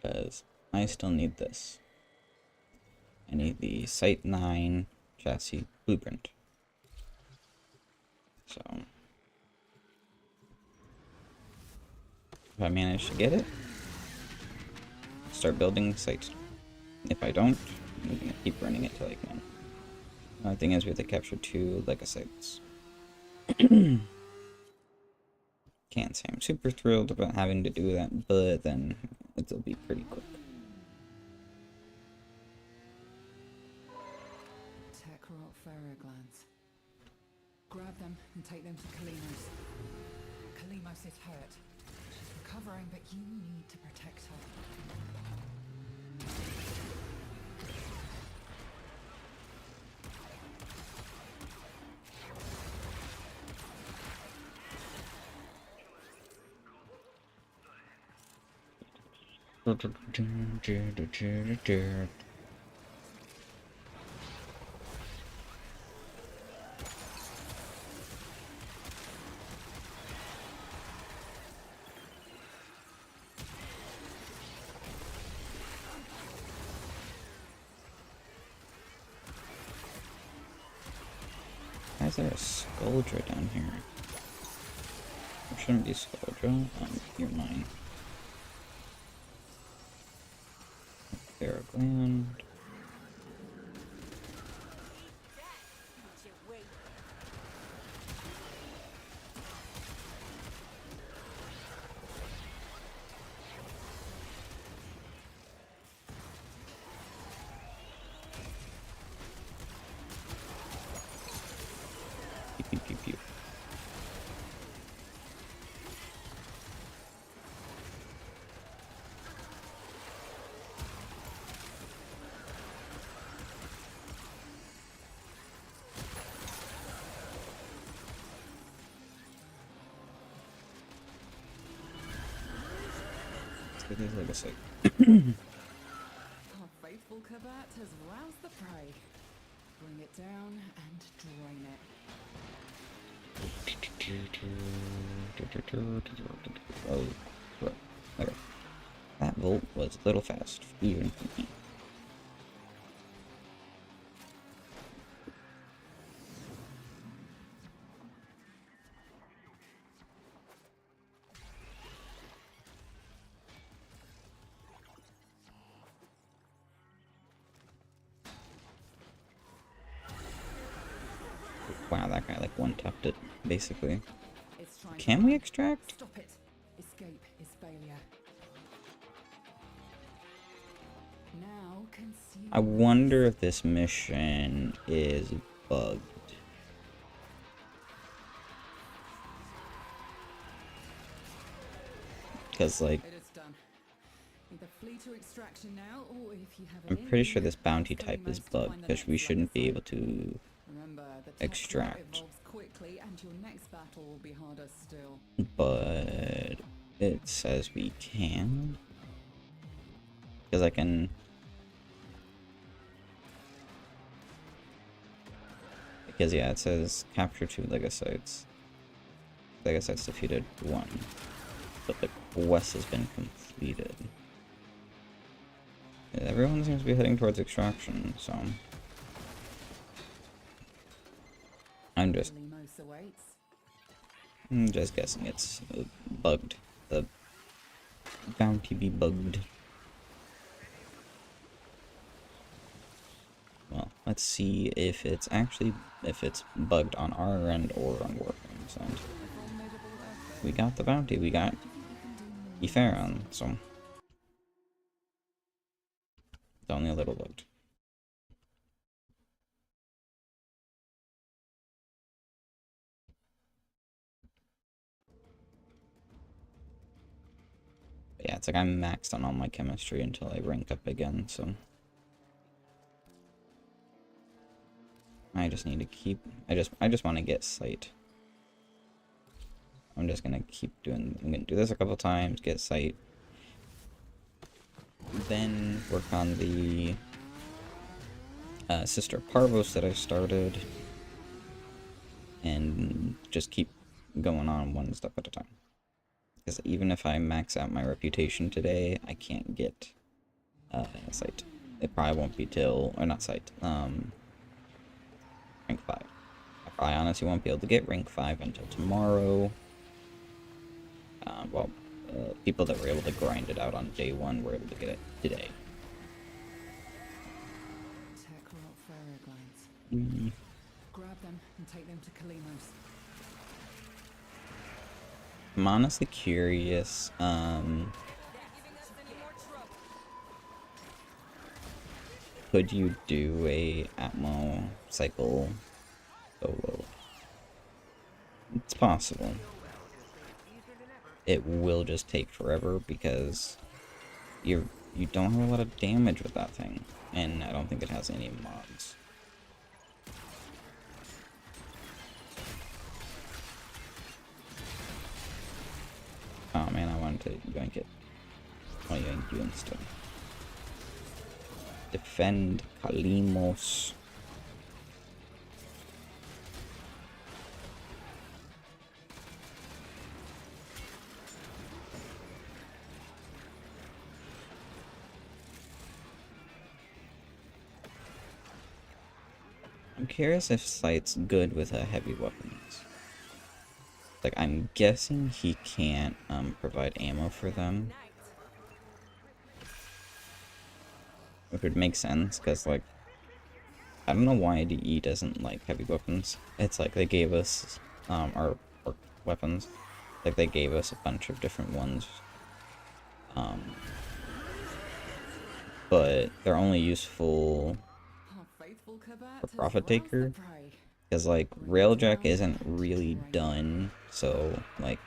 Because I still need this. I need the Site 9 chassis blueprint. So, if I manage to get it, start building Site. If I don't, I'm gonna keep running it till I can. The only thing is we have to capture 2 Lego sites. Can't say I'm super thrilled about having to do that, but then it'll be pretty quick. Tech rot glands. Grab them and take them to Kalimos. Kalimos is hurt. She's recovering, but you need to protect her. Why is there a Skuldra down here? There shouldn't be Skuldra. You're mine. Gland. Pew, pew, pew, pew. Let's get these legacy. Our faithful Kabat has roused the prey. Bring it down and drain it. Oh, look. Okay. That volt was a little fast, even for me. Wow, that guy like one-tapped it, basically. It's trying Can to we run. extract? Stop it. Escape is failure. Now consume. I wonder if this mission is bugged. Because, like, It is done. Either flee to extraction now, or if you have I'm it in pretty you, sure this bounty ask type is Kalimos to find bugged, the because we next shouldn't be legacy. able to Remember, the tech extract. rot evolves quickly, and your next battle will be harder still. But it says we can. Because I can... Because, yeah, it says capture 2 Lego sites. Lego sites defeated 1. But the quest has been completed. Yeah, everyone seems to be heading towards extraction, so... I'm just Kalimos awaits. guessing it's bugged. The bounty be bugged. Well, let's see if it's actually bugged on our end or on Warframe's end. We got the bounty. We got Etheron, so it's only a little bugged. Yeah, it's like I'm maxed on all my chemistry until I rank up again, so I just need to keep I just want to get sight. I'm just gonna I'm gonna do this a couple times, get sight. Then work on the Sister Parvos that I started. And just keep going on one step at a time. Because because even if I max out my reputation today, I can't get sight. It probably won't be till, or not sight, rank 5. I honestly won't be able to get rank 5 until tomorrow. People that were able to grind it out on day 1 were able to get it today. Tech rot ferroglands. Mm. Grab them and take them to Kalimos. I'm honestly curious, could you do a Atmo cycle solo? It's possible. It will just take forever because you don't have a lot of damage with that thing, and I don't think it has any mods. Oh man, I wanted to yoink it. I'll yoink you instead. Defend Kalimos. I'm curious if Sight's good with heavy weapons. Like, I'm guessing he can't provide ammo for them. Which would make sense, because, like, I don't know why IDE doesn't like heavy weapons. It's like they gave us our weapons. Like, they gave us a bunch of different ones. But they're only useful for Profit Taker. Because, like, Railjack isn't really done, so, like,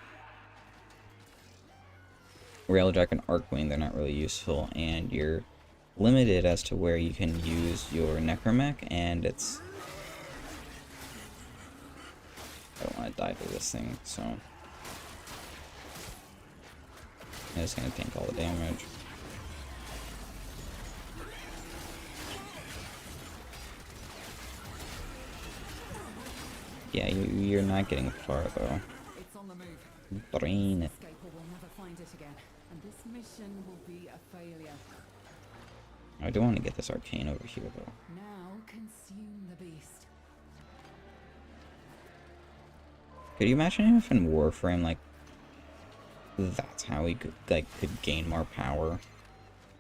Railjack and Arcwing, they're not really useful, and you're limited as to where you can use your Necromech, and it's... I don't want to die to this thing, so... I'm just gonna tank all the damage. Yeah, you're not getting far though. It's on the move. Drain it. Escaper will never find it again, and this mission will be a failure. I do want to get this arcane over here though. Now consume the beast. Could you imagine if in Warframe, like, that's how we could gain more power?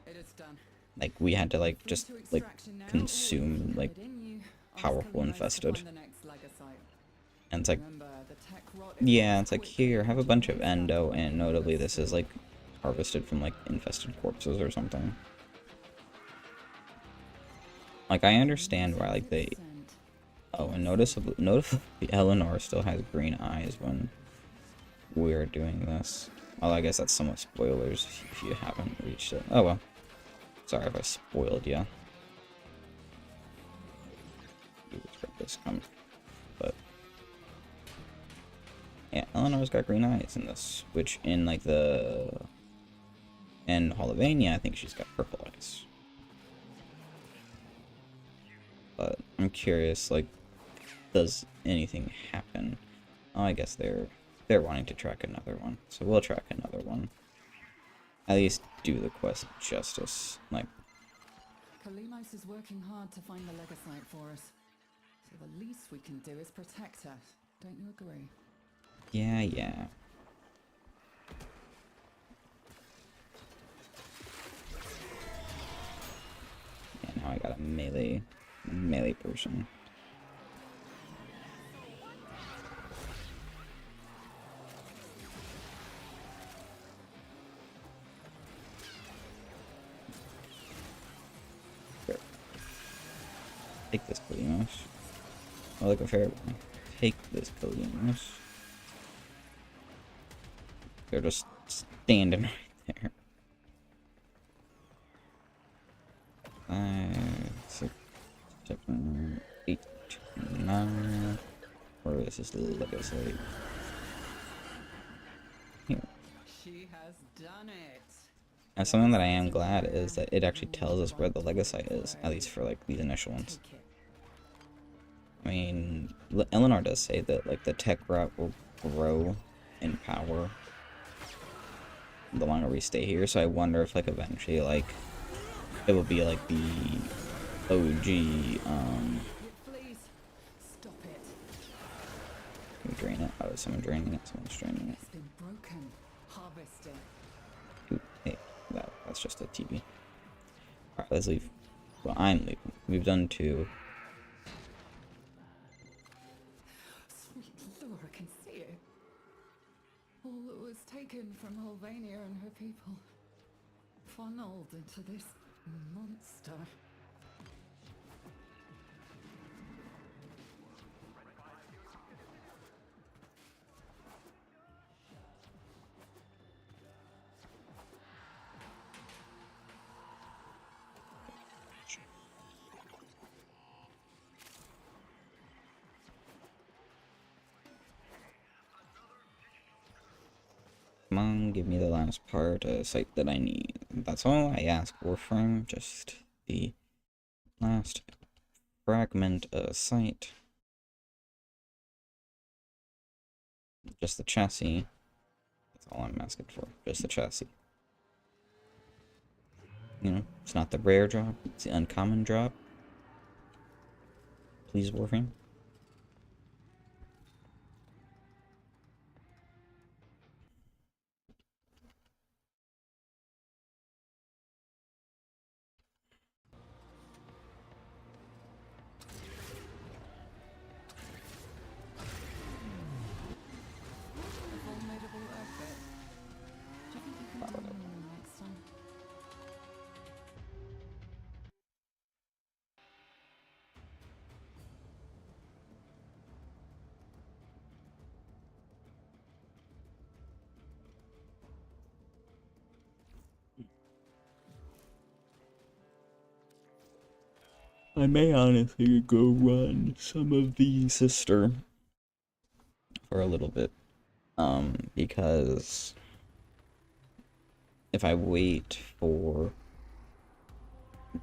It is done. Like, we had to, like, just, like, consume, like, powerful infested. And it's like, yeah, it's like, here, have a bunch of endo, and notably this is, like, harvested from, like, infested corpses or something. Like, I understand why, like, they... Oh, and noticeably, Eleanor still has green eyes when we're doing this. Although I guess that's somewhat spoilers if you haven't reached it. Oh well. Sorry if I spoiled ya. You expect this come. But yeah, Eleanor's got green eyes in this. Which in like in Hollowania, I think she's got purple eyes. But I'm curious, like, does anything happen? Oh, I guess they're wanting to track another one, so we'll track another one. At least do the quest justice. Like, Kalimos is working hard to find the Legasite for us, so the least we can do is protect her. Don't you agree? yeah. Yeah, now I got a melee person. Here. Take this, Kalimos. Oh, look, a fair one. Take this, Kalimos. They're just standing right there. 5, 6, 7, 8, 9. Where is this legacy? Here. She has done it. And something that I am glad is that it actually tells us where the legacy is, at least for like these initial ones. I mean, Eleanor does say that like the tech route will grow in power the longer we stay here. So I wonder if like eventually like it will be like the OG. Please stop it. Can we drain it? Oh, is someone draining it? Someone's draining it. It's been broken. Harvest it. Ooh, hey, that's just a TB. Alright, let's leave. Well, I'm leaving. We've done 2. Sweet Laura can see it. All that was taken from Holvania and her people, funneled into this monster. Come on, give me the last part, site that I need. That's all I ask, Warframe. Just the last fragment site. Just the chassis. That's all I'm asking for. Just the chassis. You know, it's not the rare drop, it's the uncommon drop. Please, Warframe. Formidable outfit. Do you think you can do more next time? I may honestly go run some of the sister for a little bit. Because if I wait for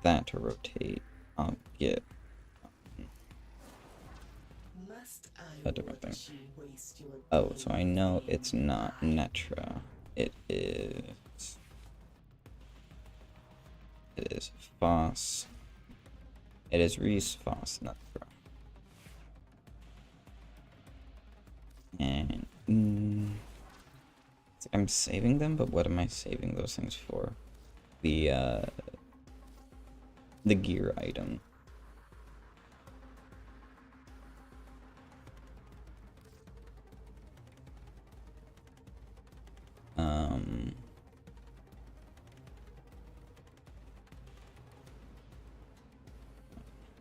that to rotate, I'll get a different thing. Oh, so I know it's not Netra. It is Foss. It is Reese Foss Netra. And it's like I'm saving them, but what am I saving those things for? The gear item.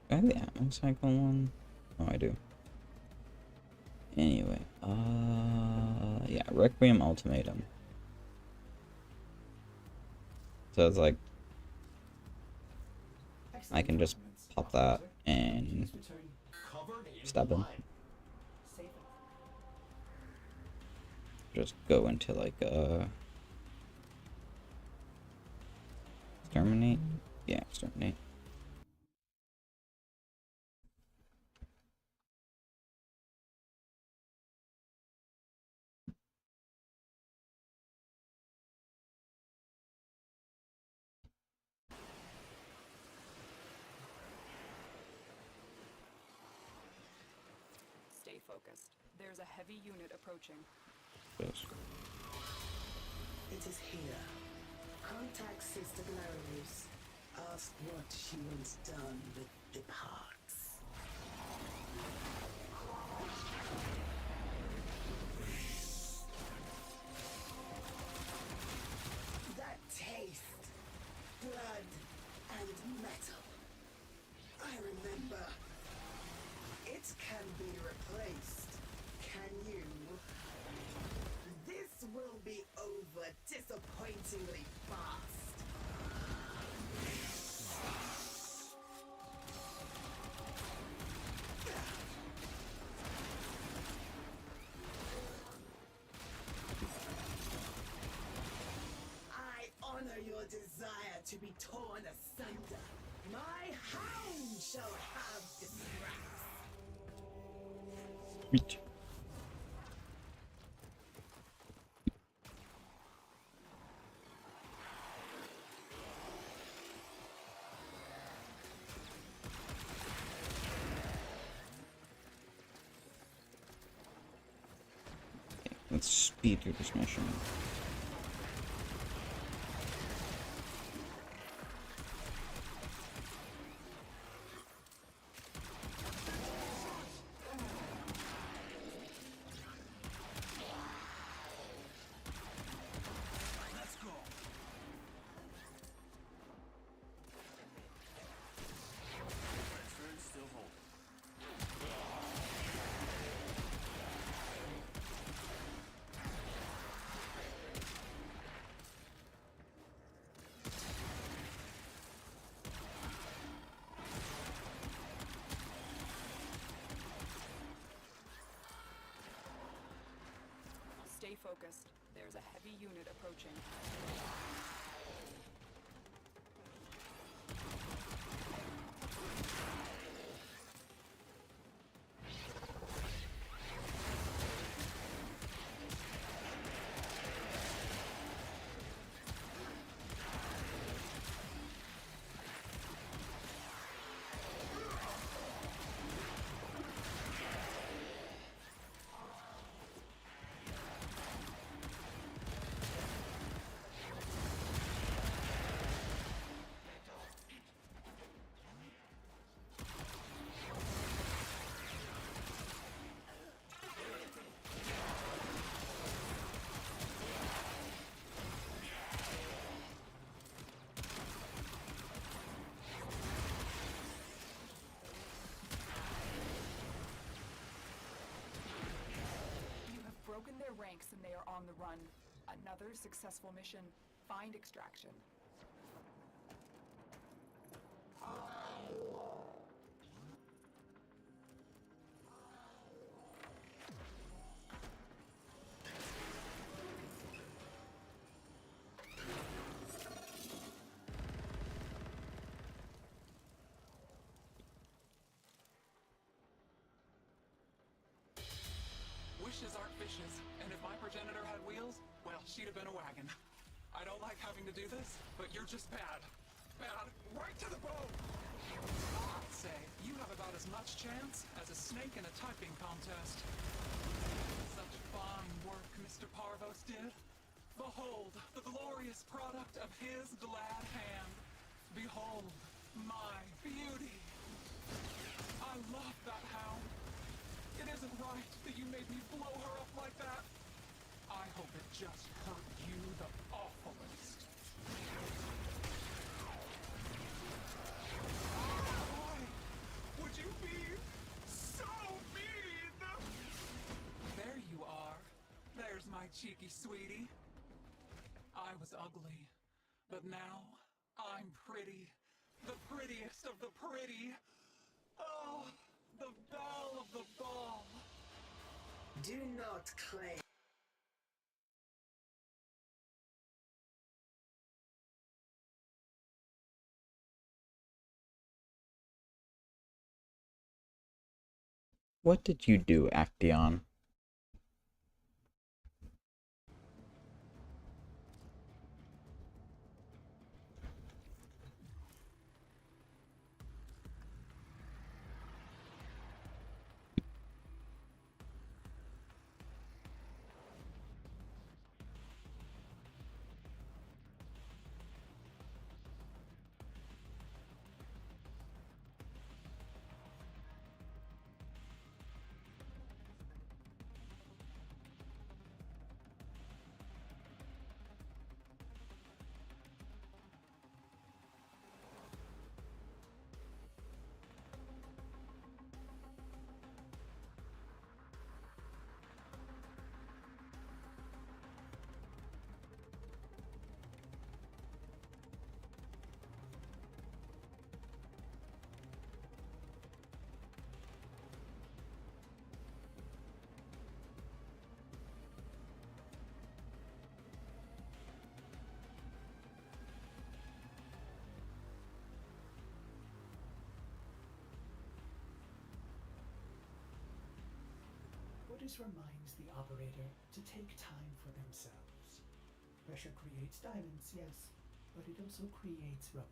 I have the Atmo Cycle one? Oh, I do. Anyway, yeah, Requiem Ultimatum. So it's like, I can just pop that and stab him. Just go into like exterminate? Yeah, exterminate. Stay focused. There's a heavy unit approaching. Yes. It is here. Contact Sister Glorious. Ask what she wants done with the parts. That taste. Blood and metal. I remember. It can be replaced. Can you? This will be over disappointingly fast. I honor your desire to be torn asunder. My hound shall have the scraps. Sweet. speed through this mission. Let's go. Turn still hold. Stay focused. There's a heavy unit approaching. Broken their ranks and they are on the run. Another successful mission. Find extraction. Wishes aren't fishes, and if my progenitor had wheels, well, she'd have been a wagon. I don't like having to do this, but you're just bad. Bad, right to the bone! I'd say you have about as much chance as a snake in a typing contest. Such fine work Mr. Parvos did. Behold, the glorious product of his glad hand. Behold, my beauty. I love that hound. It isn't right that you made me blow her up like that. I hope it just hurt you the awfulest. Why would you be so mean? There you are. There's my cheeky sweetie. I was ugly, but now I'm pretty. The prettiest of the pretty. Oh, the belle of the ball. Do not claim. What did you do, Actaeon? Orders reminds the operator to take time for themselves. Pressure creates diamonds, yes, but it also creates rubble.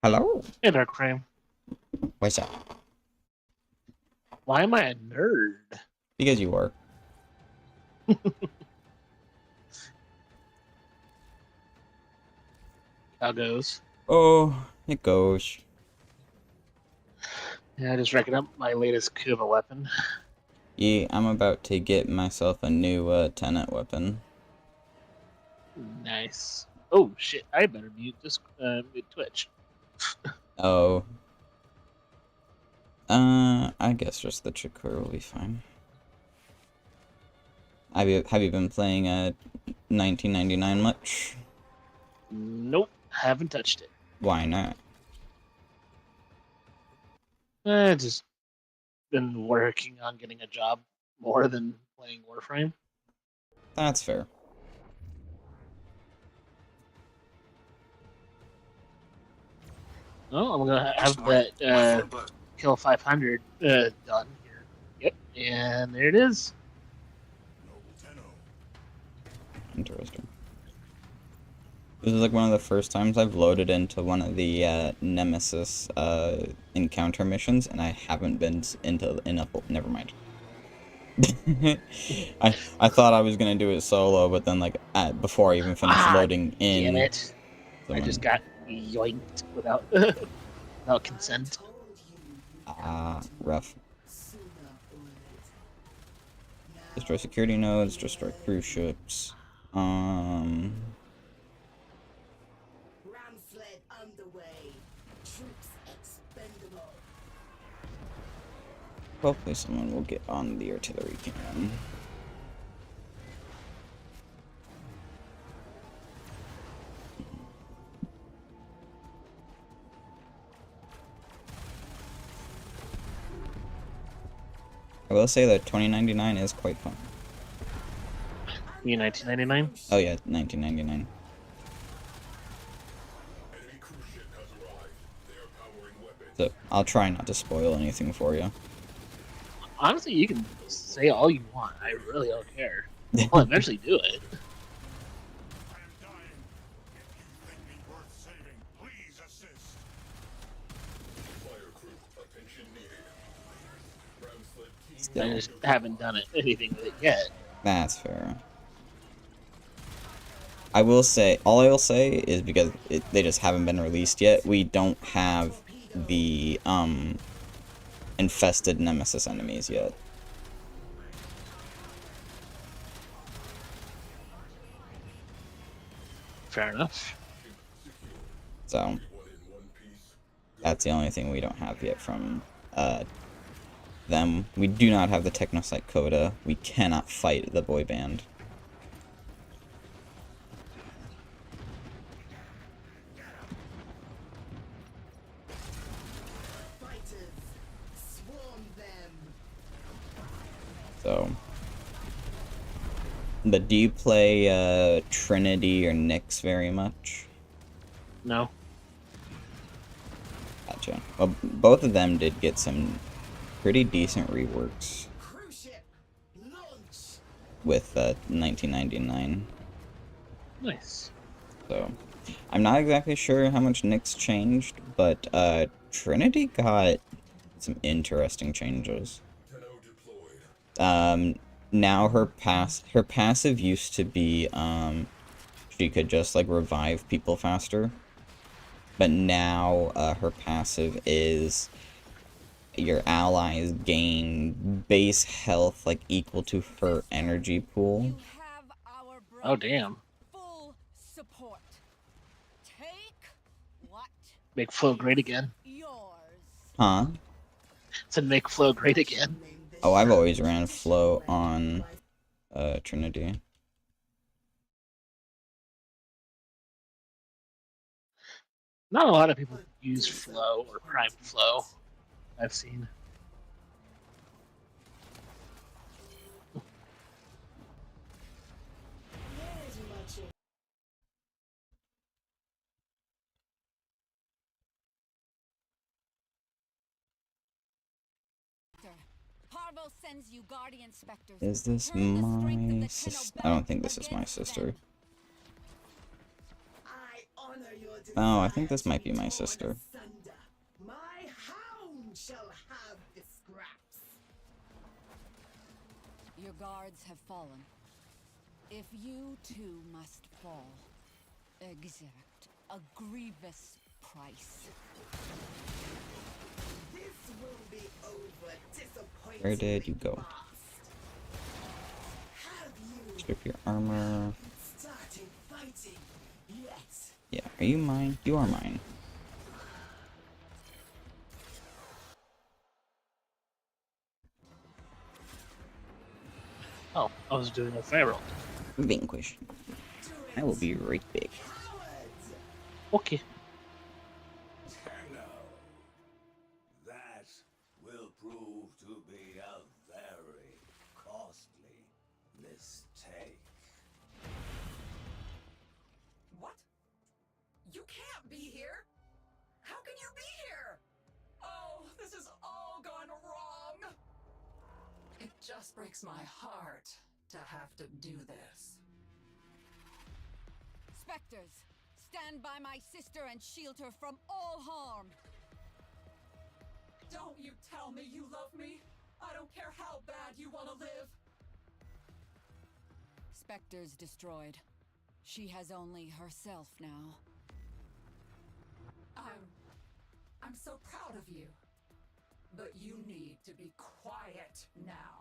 Hello. Hey, Darkframe. What's up? Why am I a nerd? Because you are. How goes? Oh, it goes. Yeah, just racking up my latest Kuva weapon. Yeah, I'm about to get myself a new tenant weapon. Nice. Oh shit! I better mute this mute Twitch. Oh. I guess just the Chikura will be fine. Have you been playing 1999 much? Nope, haven't touched it. Why not? Just been working on getting a job more than playing Warframe. That's fair. Oh, I'm gonna have that kill 500 done here. Yep, and there it is. Interesting. This is like one of the first times I've loaded into one of the Nemesis encounter missions, and I haven't been never mind. I thought I was gonna do it solo, but then like before I even finished loading in, damn it! I just got yoinked without without consent. Rough. Destroy security nodes, destroy cruise ships. Ram sled underway. Troops expendable. Hopefully someone will get on the artillery cannon. I will say that 2099 is quite fun. You 1999? Oh yeah, 1999. So I'll try not to spoil anything for you. Honestly, you can say all you want. I really don't care. I'll eventually do it. I just haven't done anything with it yet. That's fair. I will say, all I will say is because they just haven't been released yet, we don't have the infested Nemesis enemies yet. Fair enough. So that's the only thing we don't have yet from them. We do not have the Technosite Coda. We cannot fight the boy band. So, but do you play Trinity or Nyx very much? No. Gotcha. Well, both of them did get some pretty decent reworks with 1999. Nice. So, I'm not exactly sure how much Nyx changed, but Trinity got some interesting changes. Now her passive used to be she could just like revive people faster, but now her passive is your allies gain base health like equal to her energy pool. Oh damn. Full support. Take what? Make flow great again. Huh? Said make flow great again. Oh, I've always ran flow on Trinity. Not a lot of people use flow or prime flow, I've seen. Is this my sister? I don't think this is my sister. Oh, I think this might be my sister. guards have fallen. If you too must fall, exact a grievous price. This will be over. Disappointing. Where did you go? Have you Strip your armor. started fighting yet? Yeah, are you mine? You are mine. Oh, I was doing a fire roll. Vanquish. I will be right back. Okay. Hello. That will prove to be a very costly mistake. What? You can't be here! How can you be here? Oh, this has all gone wrong! It just breaks my heart to have to do this. Spectres, stand by my sister and shield her from all harm. Don't you tell me you love me! I don't care how bad you want to live! Spectres destroyed. She has only herself now. I'm so proud of you. But you need to be quiet now.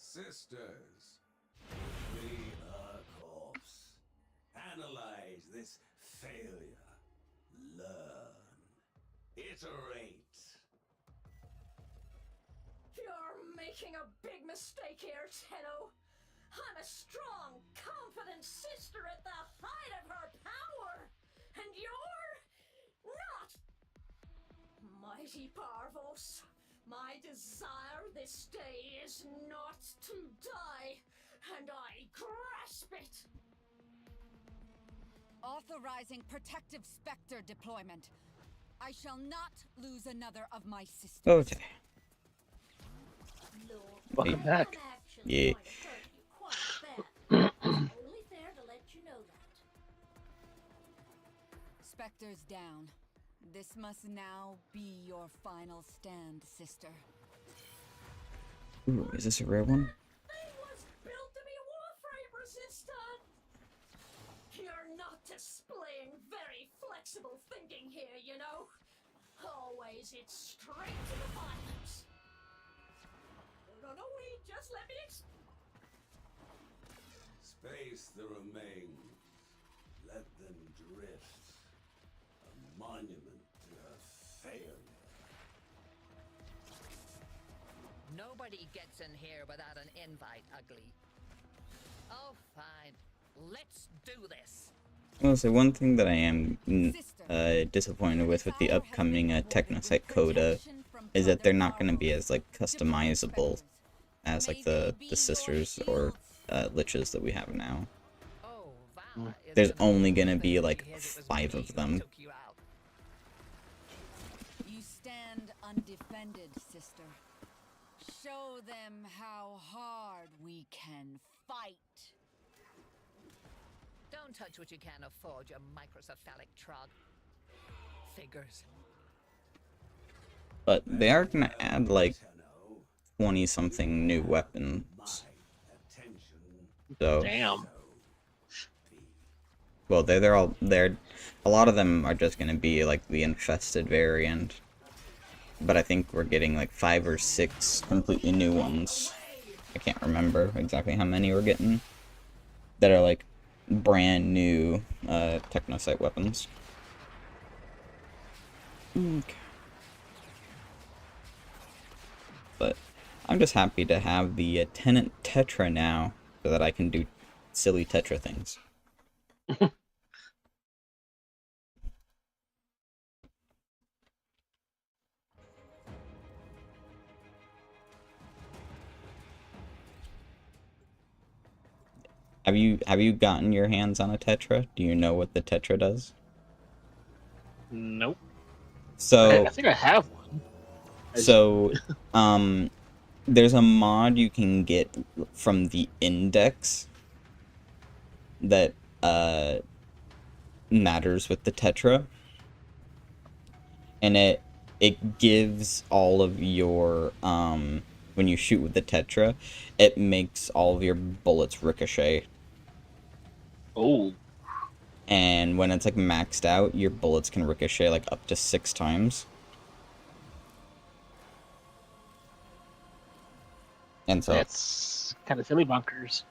Sisters, free her corpse. Analyze this failure. Learn. Iterate. You're making a big mistake here, Tenno. I'm a strong, confident sister at the height of her power, and you're not. Mighty Parvos, my desire this day is not to die, and I grasp it. Authorizing protective Spectre deployment. I shall not lose another of my sisters. Okay. Welcome back. Yeah. Only fair to let you know that. Spectres down. This must now be your final stand, sister. Ooh, is this a rare one? Thing was built to be Warframe resistant. You're not displaying very flexible thinking here, you know. Always it's straight to the violence. No, wait, just let me Space the remains. Let them drift. A monument to her failure. Nobody gets in here without an invite, Ugly. Oh, fine. Let's do this. Well, so one thing that I am disappointed with the upcoming Technosite Coda is that they're not going to be as like customizable as like the sisters or liches that we have now. There's only going to be like 5 of them. You stand undefended, sister. Show them how hard we can fight. Don't touch what you can't afford, you microcephalic trog. Figures. But they are going to add like 20-something new weapons. So, damn. Well, they're a lot of them are just going to be like the infested variant. But I think we're getting like 5 or 6 completely new ones. I can't remember exactly how many we're getting. That are like brand new Technosite weapons. Okay. But I'm just happy to have the Tenant Tetra now, so that I can do silly Tetra things. Have you gotten your hands on a Tetra? Do you know what the Tetra does? Nope. So I think I have one. So, there's a mod you can get from the index that matters with the Tetra, and it gives all of your when you shoot with the Tetra, it makes all of your bullets ricochet. Oh. And when it's like maxed out, your bullets can ricochet like up to 6 times. And so That's kind of silly bunkers.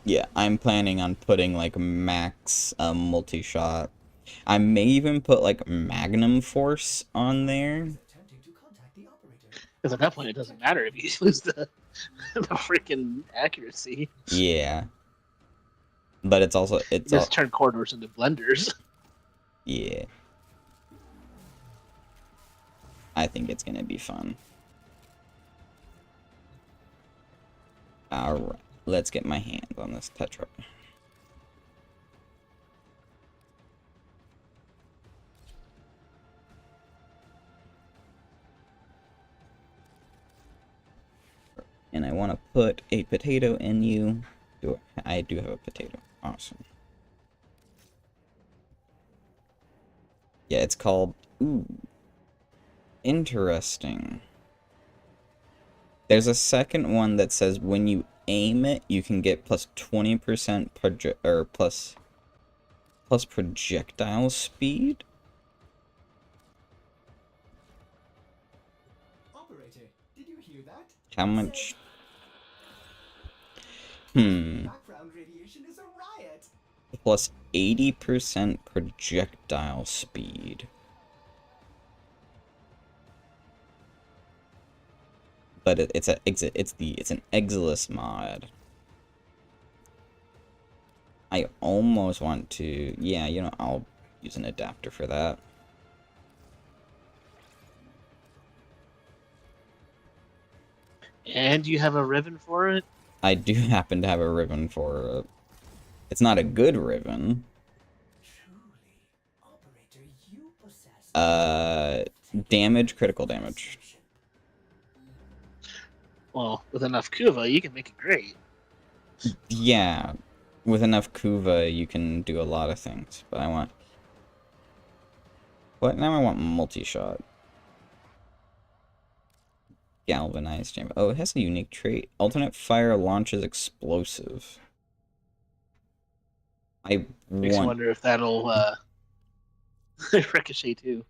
yeah, I'm planning on putting like max multi-shot. I may even put like Magnum Force on there. Because at that point, it doesn't matter if you lose the freaking accuracy. Yeah. But it's also Just turn corridors into blenders. Yeah. I think it's gonna be fun. Alright, let's get my hands on this Tetra. And I want to put a potato in you. I do have a potato. Awesome. Yeah, it's called... Ooh. Interesting. There's a second one that says when you aim it, you can get plus 20% plus projectile speed. Operator, did you hear that? How much? Background radiation is a riot. Plus 80% projectile speed. But it's an Exilus mod. I almost want to, yeah, you know, I'll use an adapter for that. And you have a ribbon for it? I do happen to have a ribbon for it. It's not a good ribbon. Damage, critical damage. Well, with enough Kuva, you can make it great. Yeah, with enough Kuva, you can do a lot of things. But I want... What? Now I want multi-shot. Galvanized chamber. Oh, it has a unique trait. Alternate fire launches explosive. Makes me wonder if that'll ricochet too.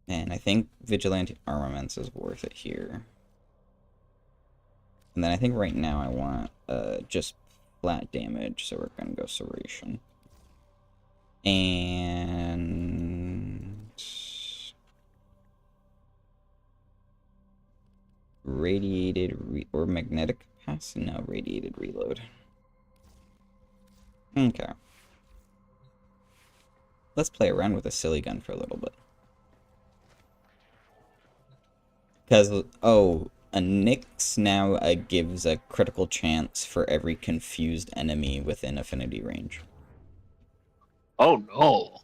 And I think Vigilante Armaments is worth it here. And then I think right now I want just flat damage, so we're going to go Serration. And... Radiated or magnetic capacity? No, radiated reload. Okay. Let's play around with a silly gun for a little bit. Because, oh, a Nyx now gives a critical chance for every confused enemy within affinity range. Oh no.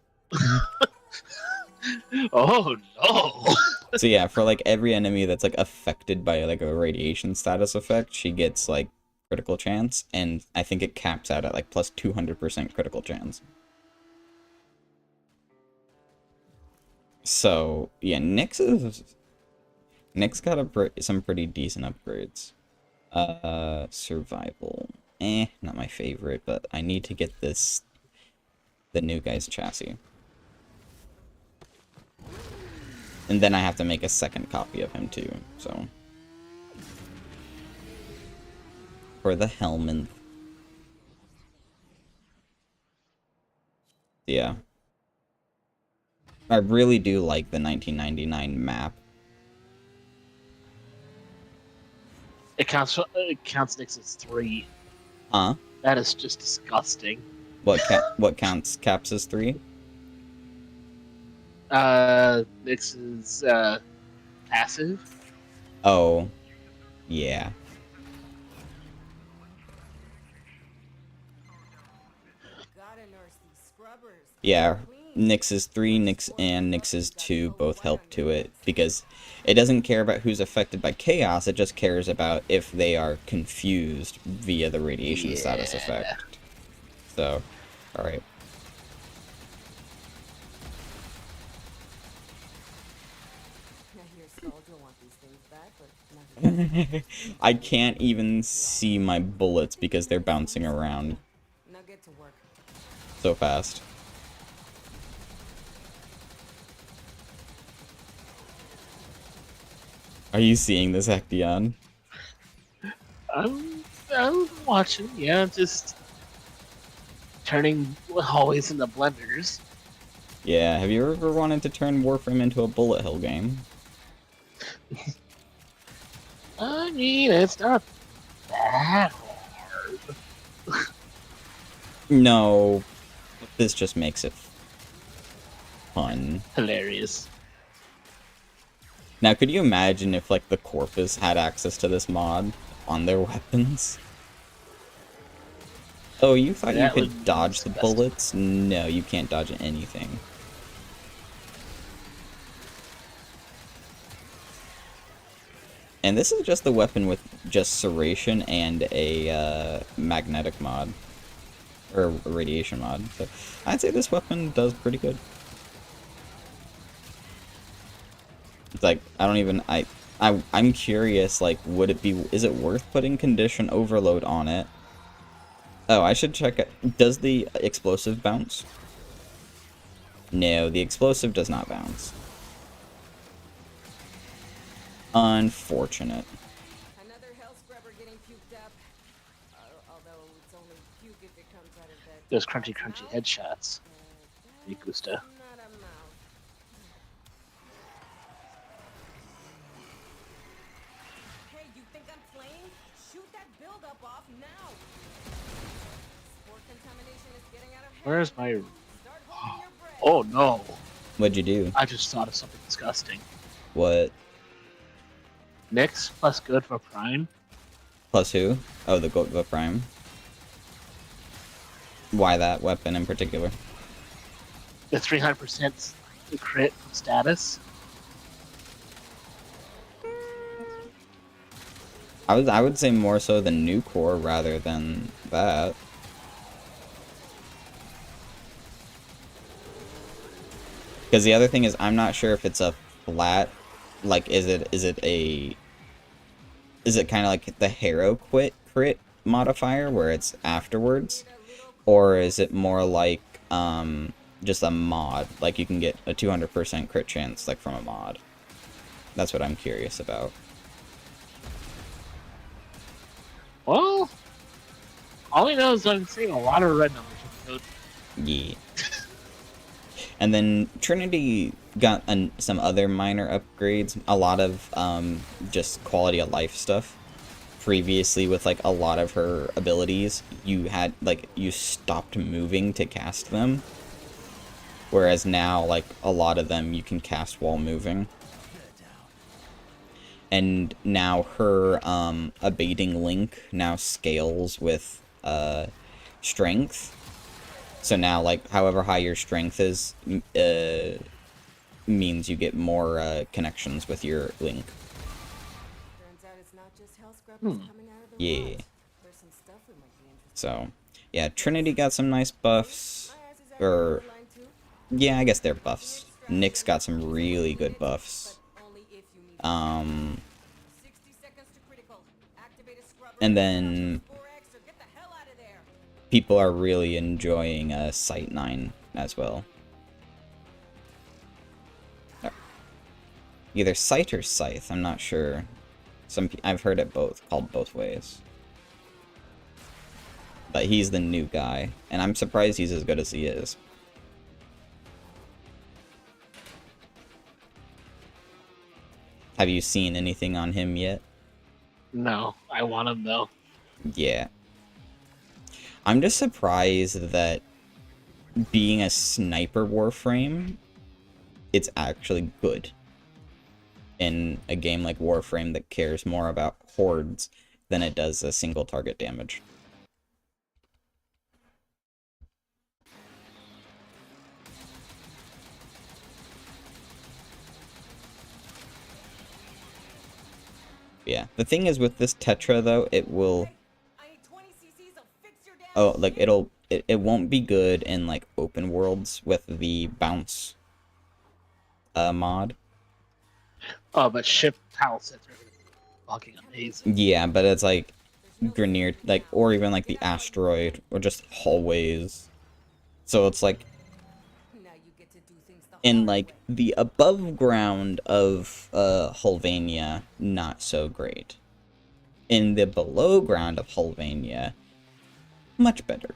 Oh no. So yeah, for like every enemy that's like affected by like a radiation status effect, she gets like critical chance, and I think it caps out at like plus 200% critical chance. So yeah, Nyx got some pretty decent upgrades. Survival, not my favorite, but I need to get the new guy's chassis. And then I have to make a second copy of him too, so. For the Helman. Yeah. I really do like the 1999 map. It counts Nyx as 3. Huh? That is just disgusting. What counts caps as 3? Nyx is passive. Oh. Yeah. Yeah, Nyx's 3, Nyx's 2 both help to it, because it doesn't care about who's affected by chaos, it just cares about if they are confused via the radiation status effect. So, alright. I can't even see my bullets because they're bouncing around so fast. Are you seeing this, Acteon? I'm watching, yeah, just turning hallways into blenders. Yeah, have you ever wanted to turn Warframe into a bullet hell game? I mean, it's not that hard. No, this just makes it fun. Hilarious. Now, could you imagine if, like, the Corpus had access to this mod on their weapons? Oh, you thought you could dodge the bullets? No, you can't dodge anything. And this is just the weapon with just Serration and a magnetic mod. Or a radiation mod. So I'd say this weapon does pretty good. It's like, I don't even, I'm curious, like, would it be, is it worth putting condition overload on it? Oh, I should check it. Does the explosive bounce? No, the explosive does not bounce. Unfortunate. Another hell scrubber getting puked up. Although it's only puke if it comes out of that. Those crunchy headshots. Me gusta. Hey, you think I'm playing? Shoot that buildup off now. Spore contamination is getting out of hand. Where's my... Oh no. What'd you do? I just thought of something disgusting. What? Nyx plus good for Prime. Plus who? Oh, the Prime. Why that weapon in particular? The 300% crit status. I would say more so than new core rather than that. Because the other thing is, I'm not sure if it's a flat, like, is it kind of like the Harrow crit modifier where it's afterwards, or is it more like just a mod, like you can get a 200% crit chance like from a mod? That's what I'm curious about. Well, all I know is I'm seeing a lot of red numbers with code. Yeah. And then Trinity got some other minor upgrades, a lot of just quality of life stuff. Previously, with like a lot of her abilities, you had like you stopped moving to cast them, whereas now like a lot of them you can cast while moving. And now her abating link now scales with strength. So now, like, however high your strength is, means you get more connections with your link. Turns out it's not just hell scrubbers coming out of the Yeah. walls. There's some stuff that might be interesting. So, yeah, Trinity got some nice buffs. Or, yeah, I guess they're buffs. Nyx got some really good buffs. And then people are really enjoying Sight 9 as well. Either Sight or Scythe, I'm not sure. I've heard it called both ways. But he's the new guy, and I'm surprised he's as good as he is. Have you seen anything on him yet? No, I want him though. Yeah. I'm just surprised that being a sniper Warframe, it's actually good. In a game like Warframe that cares more about hordes than it does a single target damage. Yeah. The thing is with this Tetra though, it will. Oh, like it won't be good in like open worlds with the bounce mod. Oh, but ship tile sets are gonna be fucking amazing. Yeah, but it's like Grenier, like, or even like the asteroid, or just hallways. So it's like in like the above ground of Hulvania, not so great. In the below ground of Hulvania, much better.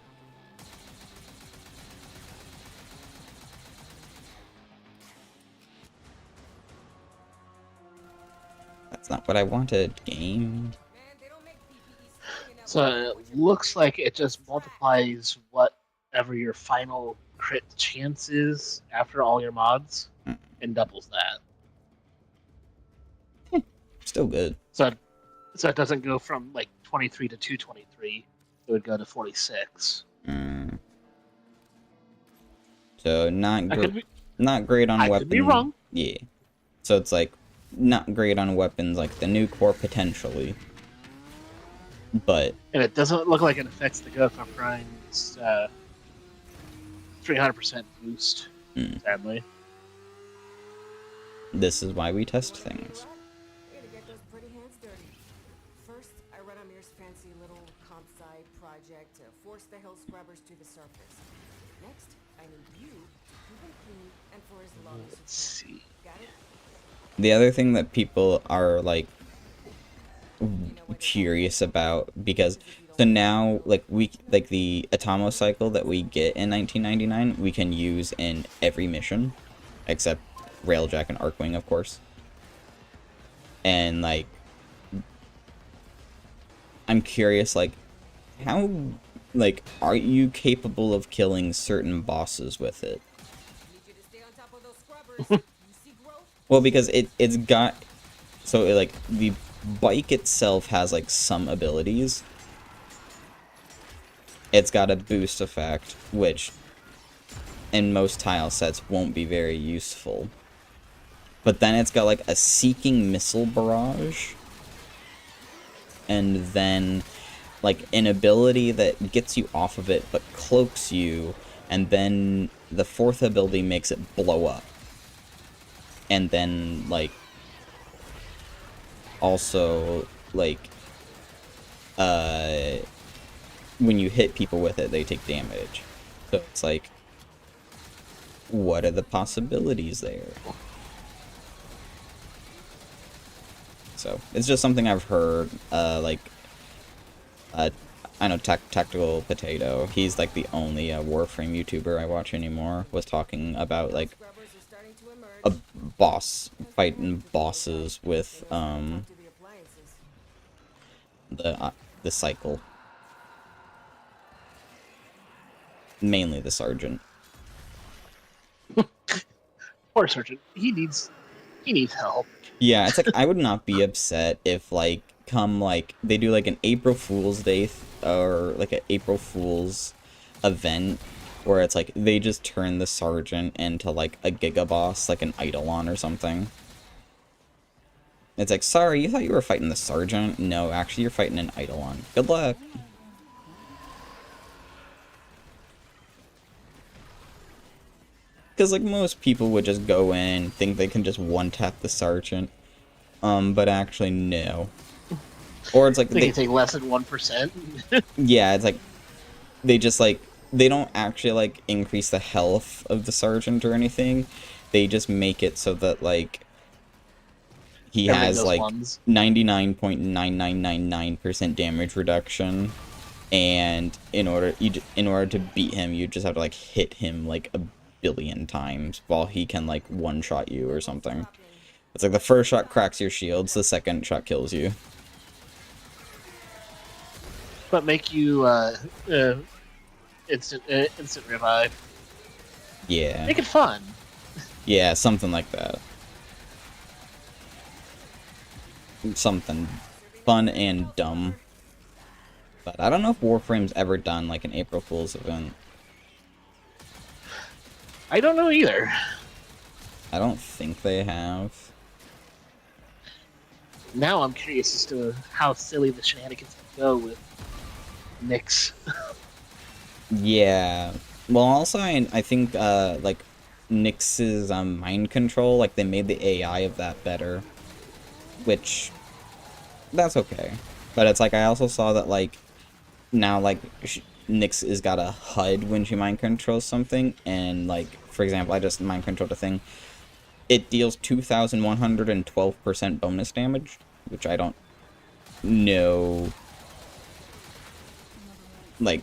That's not what I wanted, game. So it looks like it just multiplies whatever your final crit chance is after all your mods, and doubles that. Still good. So it doesn't go from like 23 to 223. It would go to 46. So not great on I weapons. could be wrong. Yeah. So it's like not great on weapons like the new core potentially. But and it doesn't look like it affects the Goku Prime's 300% boost. Sadly. This is why we test things. First, I run Amir's fancy little comp sci project to force the hill scrubbers to the surface. Next, I need you to keep them clean and for as long as you can. Got it? The other thing that people are like curious about, because so now like the Atomo cycle that we get in 1999 we can use in every mission except Railjack and Arcwing, of course. And like I'm curious, like how like are you capable of killing certain bosses with it? Well, because it's got so like the bike itself has like some abilities. It's got a boost effect, which in most tile sets won't be very useful. But then it's got like a seeking missile barrage. And then like an ability that gets you off of it but cloaks you. And then the fourth ability makes it blow up. And then like also like when you hit people with it they take damage. So it's like, what are the possibilities there? So it's just something I've heard. I know Tactical Potato, he's like the only Warframe YouTuber I watch anymore, was talking about like a boss fighting bosses with the cycle. Mainly the sergeant. Poor sergeant. He needs help. Yeah, it's like I would not be upset if like come like they do like an April Fool's Day or like an April Fool's event where it's like they just turn the sergeant into like a giga boss, like an Eidolon or something. It's like, sorry, you thought you were fighting the sergeant? No, actually you're fighting an Eidolon. Good luck. Because, like, most people would just go in and think they can just one-tap the sergeant. But actually, no. Or it's like... They take less than 1%? Yeah, it's like... They just, like... They don't actually, like, increase the health of the sergeant or anything. They just make it so that, like... He has, like, 99.9999% damage reduction. And in order to beat him, you just have to, like, hit him, like, a billion times while he can like one-shot you or something. It's like the first shot cracks your shields, the second shot kills you. But make you instant revive. Yeah. Make it fun. Yeah, something like that. Something fun and dumb. But I don't know if Warframe's ever done like an April Fool's event. I don't know either. I don't think they have. Now I'm curious as to how silly the shenanigans can go with Nyx. Yeah. Well, also, I think, like, Nyx's, mind control, like, they made the AI of that better. Which, that's okay. But it's like, I also saw that, like, now, like, Nyx has got a HUD when she mind controls something, and, like, for example, I just mind controlled a thing. It deals 2,112% bonus damage, which I don't know, like,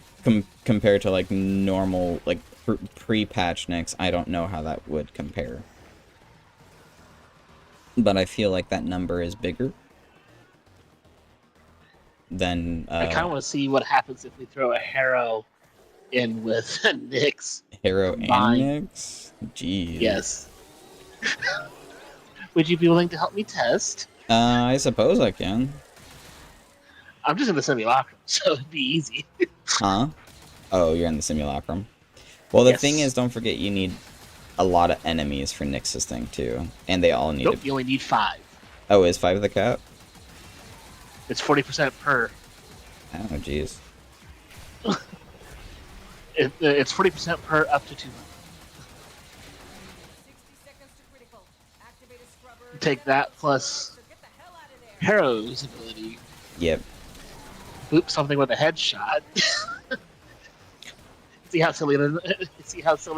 compared to, like, normal, like, pre-patch Nyx, I don't know how that would compare. But I feel like that number is bigger than, I kind of want to see what happens if we throw a Harrow in with Nyx. Harrow and Nyx? Jeez. Yes. Would you be willing to help me test? I suppose I can. I'm just in the simulacrum, so it'd be easy. Huh? Oh, you're in the simulacrum. Well, the thing is, don't forget you need a lot of enemies for Nyx's thing, too. And they all need you only need 5. Oh, is 5 the cap? It's 40% per. Oh, jeez. It's 40% per up to 200. Take that plus Harrow's ability. Yep. Boop something with a headshot. see how silly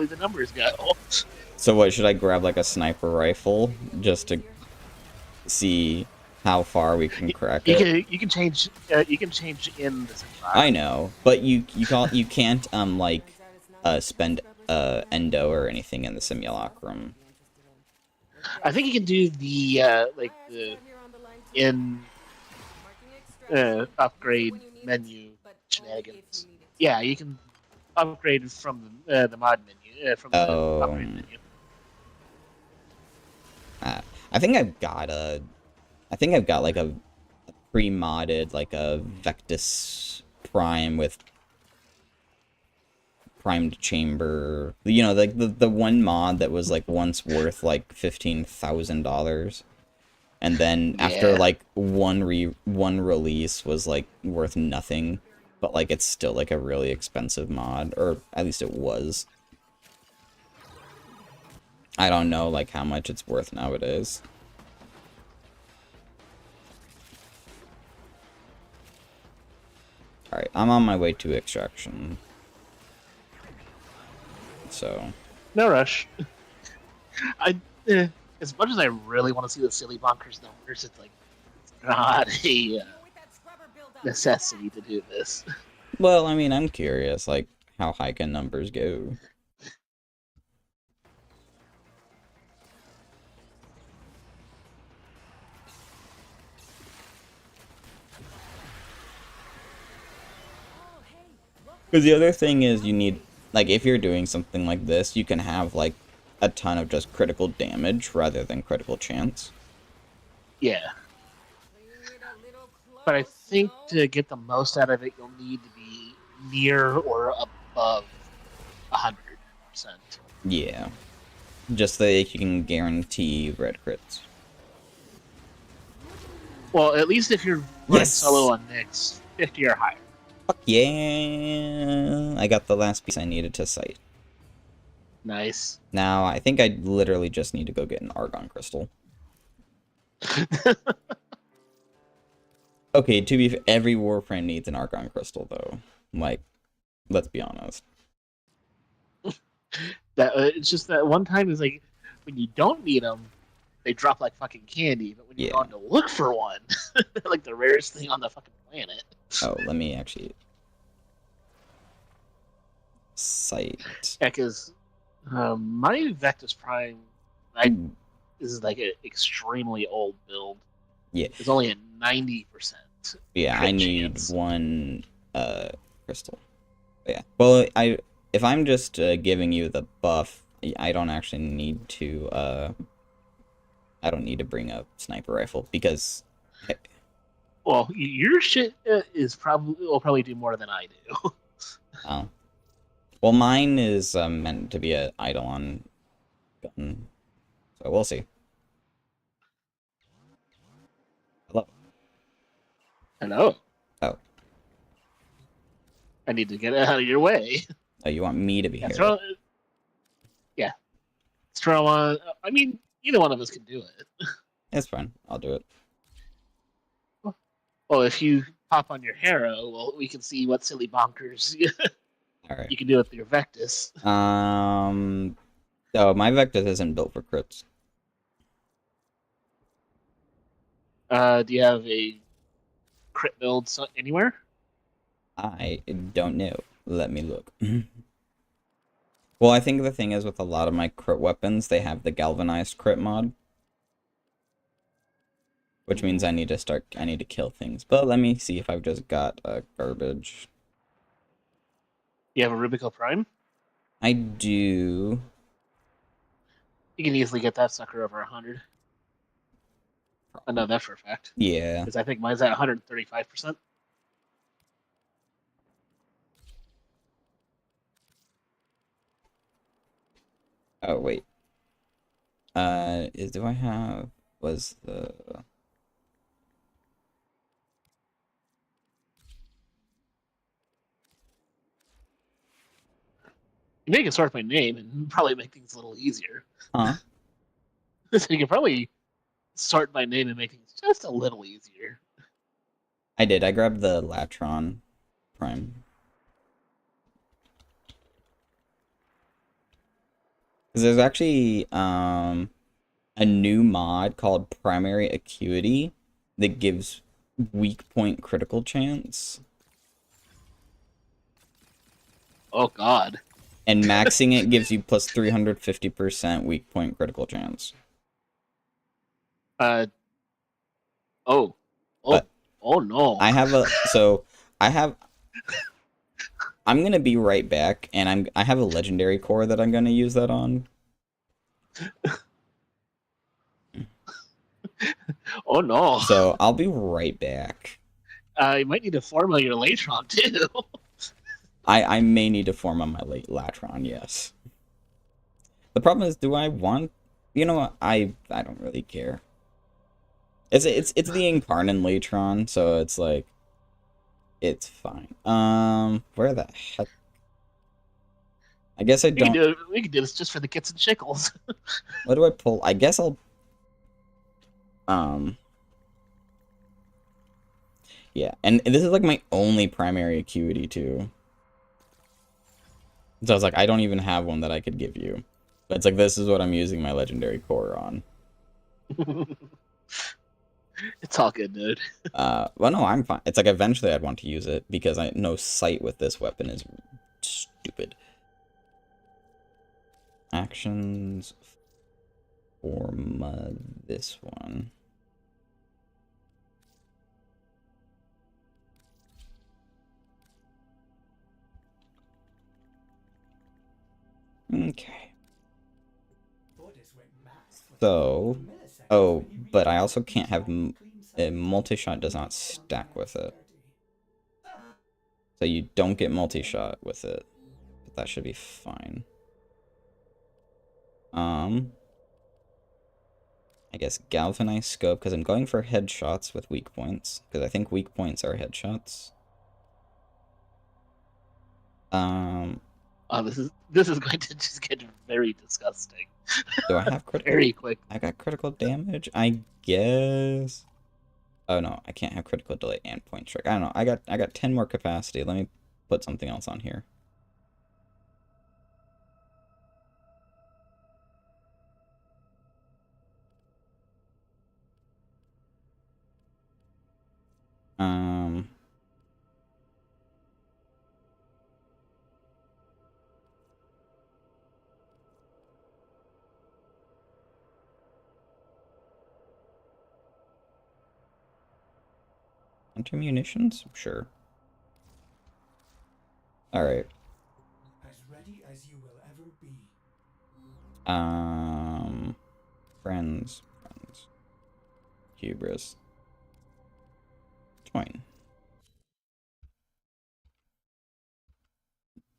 the numbers go. So what, should I grab like a sniper rifle just to see how far we can crack it? You can change in the simulacrum. I know, but you can't like spend endo or anything in the simulacrum. I think you can do the upgrade menu shenanigans. Yeah, you can upgrade from the mod menu from the upgrade menu. I think I've got like a pre-modded like a Vectis Prime with primed chamber. You know, like the one mod that was like once worth like $15,000. And then after like one release was like worth nothing, but like it's still like a really expensive mod, or at least it was. I don't know like how much it's worth nowadays. Alright, I'm on my way to extraction. So no rush. As much as I really want to see the silly bonkers numbers, it's like not a necessity to do this. Well, I mean, I'm curious, like, how high can numbers go? Because the other thing is you need, like, if you're doing something like this, you can have, like, a ton of just critical damage rather than critical chance. Yeah. But I think to get the most out of it, you'll need to be near or above 100%. Yeah. Just so that you can guarantee red crits. Well, at least if you're running solo on Nyx, 50 or higher. Fuck yeah! I got the last piece I needed to sight. Nice. Now, I think I literally just need to go get an Argon Crystal. Okay, to be fair, every Warframe needs an Argon Crystal, though. Like, let's be honest. It's just that one time is like, when you don't need them, they drop like fucking candy, but when you go on to look for one, they're like the rarest thing on the fucking planet. Oh, let me actually... sight. Yeah, because my Vectis Prime is like an extremely old build. Yeah. It's only at 90%. Yeah, I need one crystal. But yeah. Well, if I'm just giving you the buff, I don't actually need to I don't need to bring a sniper rifle because well, your shit will probably do more than I do. Oh. Well, mine is meant to be an Eidolon gun. So we'll see. Hello. Hello. Oh. I need to get out of your way. Oh, you want me to be here? Yeah. Throw on. I mean, either one of us can do it. It's fine. I'll do it. Well, if you pop on your Harrow, well, we can see what silly bonkers All right. you can do with your Vectus. Oh, my Vectus isn't built for crits. Do you have a crit build anywhere? I don't know. Let me look. Well, I think the thing is with a lot of my crit weapons, they have the galvanized crit mod. Which means I need to kill things. But let me see if I've just got garbage. You have a Rubico Prime? I do. You can easily get that sucker over 100. I know that for a fact. Yeah. Because I think mine's at 135%. Oh, wait. Do I have... Was the... You may can sort by name and probably make things a little easier. Huh? So you can probably sort by name and make things just a little easier. I did. I grabbed the Latron Prime. Because there's actually a new mod called Primary Acuity that gives weak point critical chance. Oh, God. And maxing it gives you plus 350% weak point critical chance. Oh, no. I'm gonna be right back, and I have a legendary core that I'm gonna use that on. Oh, no. So I'll be right back. You might need to form on your Latron, too. I may need to form on my late Latron, yes. The problem is, do I want... You know what? I don't really care. It's the Incarnate Latron, so it's like... It's fine. Where the heck? I guess I don't... We can do this just for the kits and shickles. What do I pull? I guess I'll... Yeah, and this is like my only primary acuity, too. So I was like, I don't even have one that I could give you. But it's like, this is what I'm using my legendary core on. It's all good, dude. Well, no, I'm fine. It's like, eventually I'd want to use it, because I know sight with this weapon is stupid. Actions for this one. Okay. So, oh, but I also can't have multi-shot does not stack with it. So you don't get multi-shot with it. But that should be fine. I guess galvanized scope, because I'm going for headshots with weak points, because I think weak points are headshots. Oh, this is going to just get very disgusting. Do I have critical? Very quick. I got critical damage, I guess. Oh no, I can't have critical delay and point strike. I don't know. I got 10 more capacity. Let me put something else on here. Hunter munitions? Sure. Alright. As ready as you will ever be. Friends. Hubris. Join.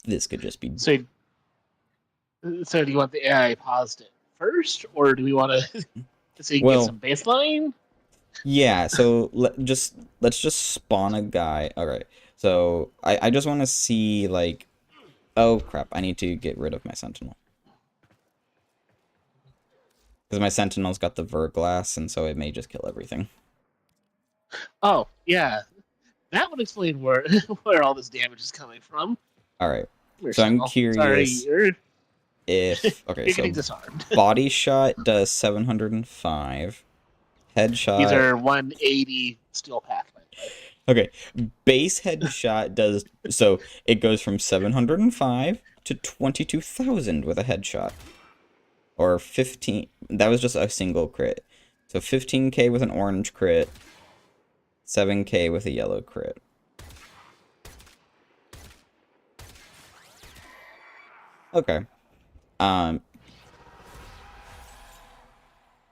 This could just be... So do you want the AI paused it first, or do we want to so you can get some baseline? Yeah, so let's just spawn a guy. Alright. So I just want to see like, oh crap, I need to get rid of my sentinel. Because my sentinel's got the verglass, and so it may just kill everything. Oh, yeah. That would explain where where all this damage is coming from. Alright. Your So I'm sentinel. Sorry, curious if okay, you're so getting disarmed. body shot does 705. These Headshot. are 180 steel pack. Okay, base headshot does so it goes from 705 to 22,000 with a headshot. Or 15. That was just a single crit. So 15k with an orange crit, 7k with a yellow crit. Okay. And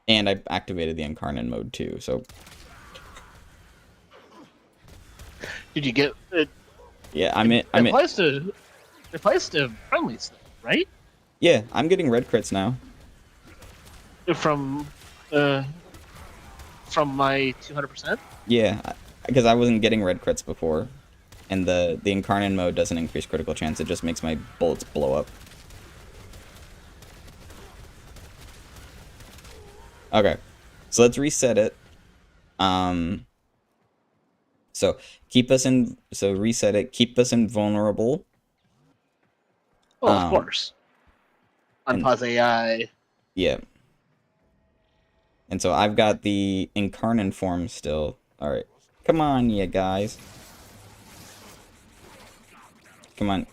I activated the incarnate mode too, so Did you get it? yeah, it applies to friendly stuff, right? Yeah, I'm getting red crits now. From my 200%? Yeah, because I wasn't getting red crits before. And the incarnate mode doesn't increase critical chance, it just makes my bullets blow up. Okay. So let's reset it. So reset it, keep us invulnerable. Oh, of course. Unpause AI. Yeah. And so I've got the incarnate form still. Alright. Come on, you guys. Come on.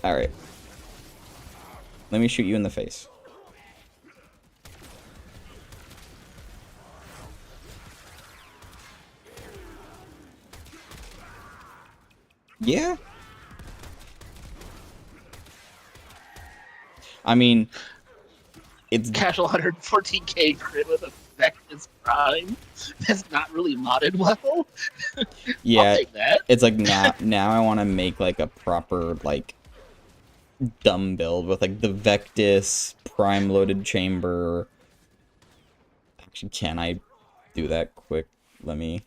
Alright. Let me shoot you in the face. Yeah. I mean, it's casual 114k crit with a Vectis Prime. That's not really modded well. Yeah, I'll take that. It's like now I want to make like a proper like dumb build with like the Vectis Prime loaded chamber. Actually, can I do that quick? Let me.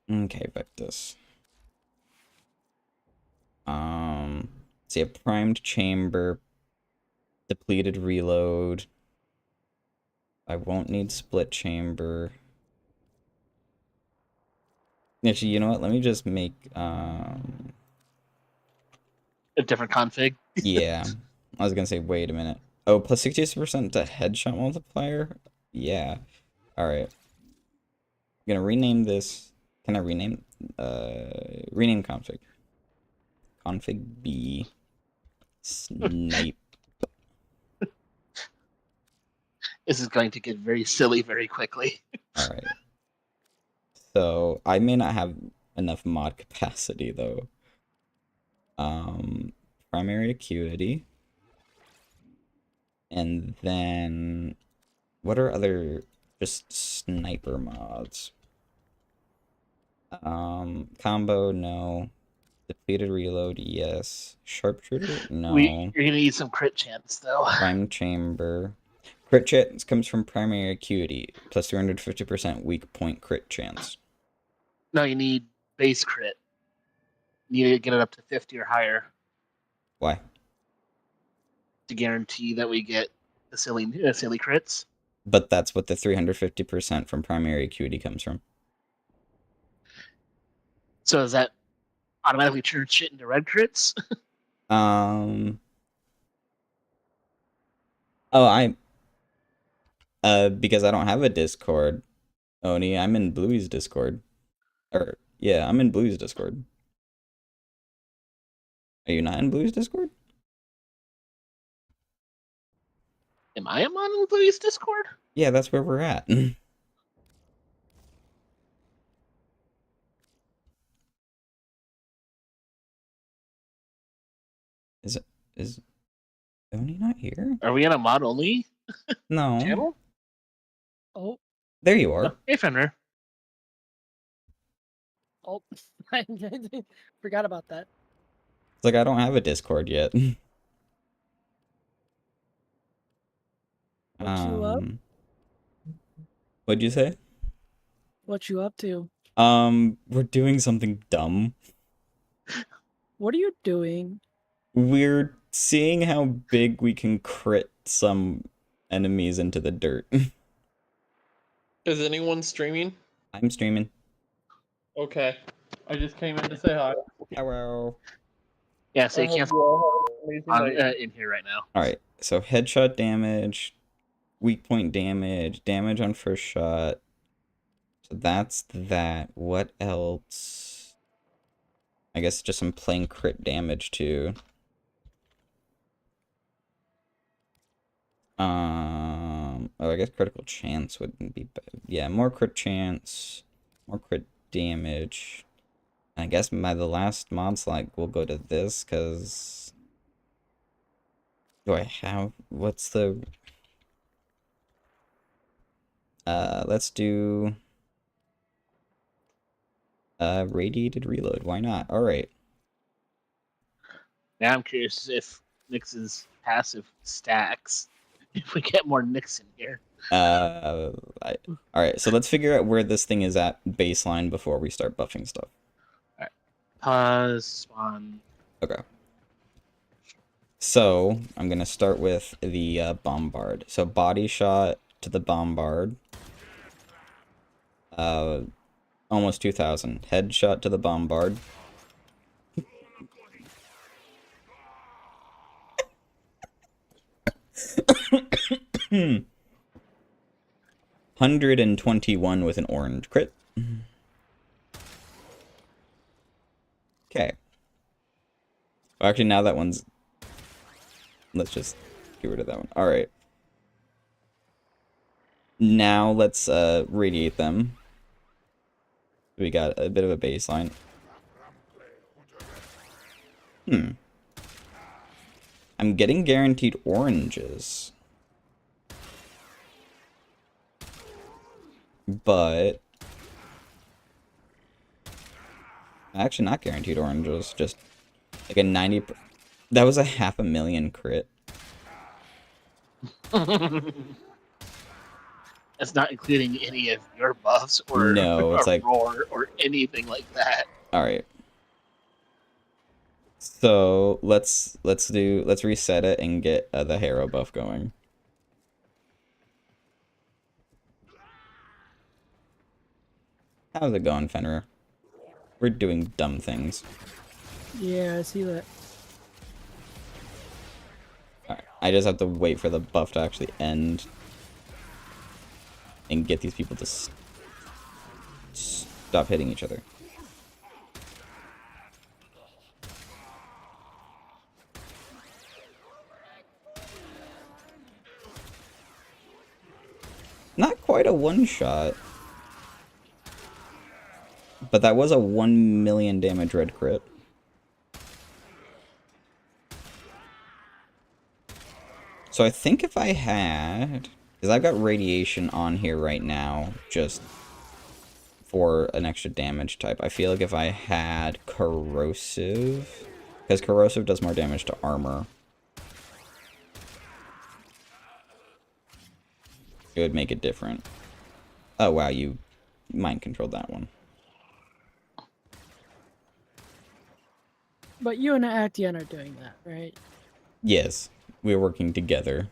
Okay, Vectis. See a primed chamber, depleted reload. I won't need split chamber. Actually, you know what? Let me just make a different config. Yeah, I was gonna say. Wait a minute. Oh, plus 60% to headshot multiplier. Yeah. All right. I'm gonna rename this. Can I rename? Rename config. Config B. Snipe. This is going to get very silly very quickly. Alright. So, I may not have enough mod capacity, though. Primary acuity. And then... What are other... just sniper mods? Combo, no. Depleted reload, yes. Sharpshooter, no. You're gonna need some crit chance, though. Prime chamber. Crit chance comes from primary acuity, plus 350% weak point crit chance. No, you need base crit. You need to get it up to 50 or higher. Why? To guarantee that we get the silly crits. But that's what the 350% from primary acuity comes from. So does that automatically turn shit into red crits? Oh, because I don't have a Discord, Oni, I'm in Bluey's Discord. Yeah, I'm in Bluey's Discord. Are you not in Bluey's Discord? Am I on Bluey's Discord? Yeah, that's where we're at. Is Oni not here? Are we in a mod only? No. Channel? Oh. There you are. Hey, Fenrir. Oh, I forgot about that. It's like I don't have a Discord yet. What you up? What'd you say? What you up to? We're doing something dumb. What are you doing? We're seeing how big we can crit some enemies into the dirt. Is anyone streaming? I'm streaming. Okay. I just came in to say hi. Hello. Yeah, so I you hope can't. you all have an amazing I'm night. in here right now. Alright, so headshot damage, weak point damage, damage on first shot. So that's that. What else? I guess just some plain crit damage too. Oh, I guess critical chance wouldn't be bad. Yeah, more crit chance, more crit damage. I guess the last mod slot will go to this, because... Do I have... What's the... Let's do... Radiated reload. Why not? Alright. Now I'm curious if Nyx's passive stacks. If we get more Nyx in here. Alright, so let's figure out where this thing is at baseline before we start buffing stuff. Alright. Pause, spawn. Okay. So, I'm going to start with the Bombard. So, body shot to the Bombard. Almost 2,000. Headshot to the Bombard. Hmm. 121 with an orange crit. Okay. Well, actually, now that one's... Let's just get rid of that one. Alright. Now let's radiate them. We got a bit of a baseline. I'm getting guaranteed oranges. But... Actually, not guaranteed oranges. Just like a 90... That was a 500,000 crit. That's not including any of your buffs or No, it's like roar or anything like that. All right. So let's reset it and get the Harrow buff going. How's it going, Fenrir? We're doing dumb things. Yeah, I see that. Alright, I just have to wait for the buff to actually end and get these people to stop hitting each other. Not quite a one-shot. But that was a 1 million damage red crit. So I think if I had... Because I've got radiation on here right now, just for an extra damage type. I feel like if I had corrosive... Because corrosive does more damage to armor. It would make it different. Oh wow, you mind controlled that one. But you and Actian are doing that, right? Yes, we're working together.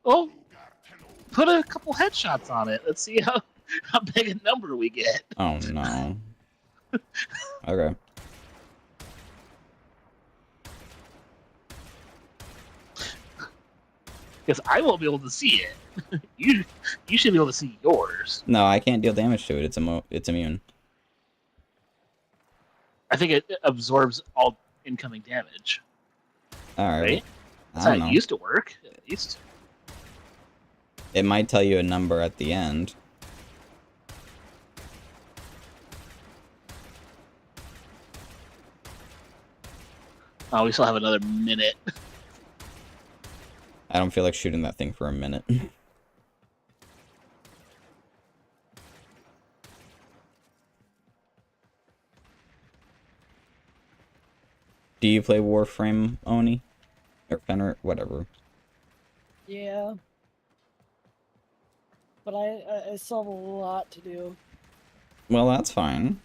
Well, put a couple headshots on it. Let's see how big a number we get. Oh no. Okay. Because I won't be able to see it. You should be able to see yours. No, I can't deal damage to it. It's immune. I think it absorbs all incoming damage. Alright. Right? That's I how don't it know. used to work, at least. It might tell you a number at the end. Oh, we still have another minute. I don't feel like shooting that thing for a minute. Do you play Warframe, Oni? Or Fenrir? Whatever. Yeah. But I still have a lot to do. Well, that's fine.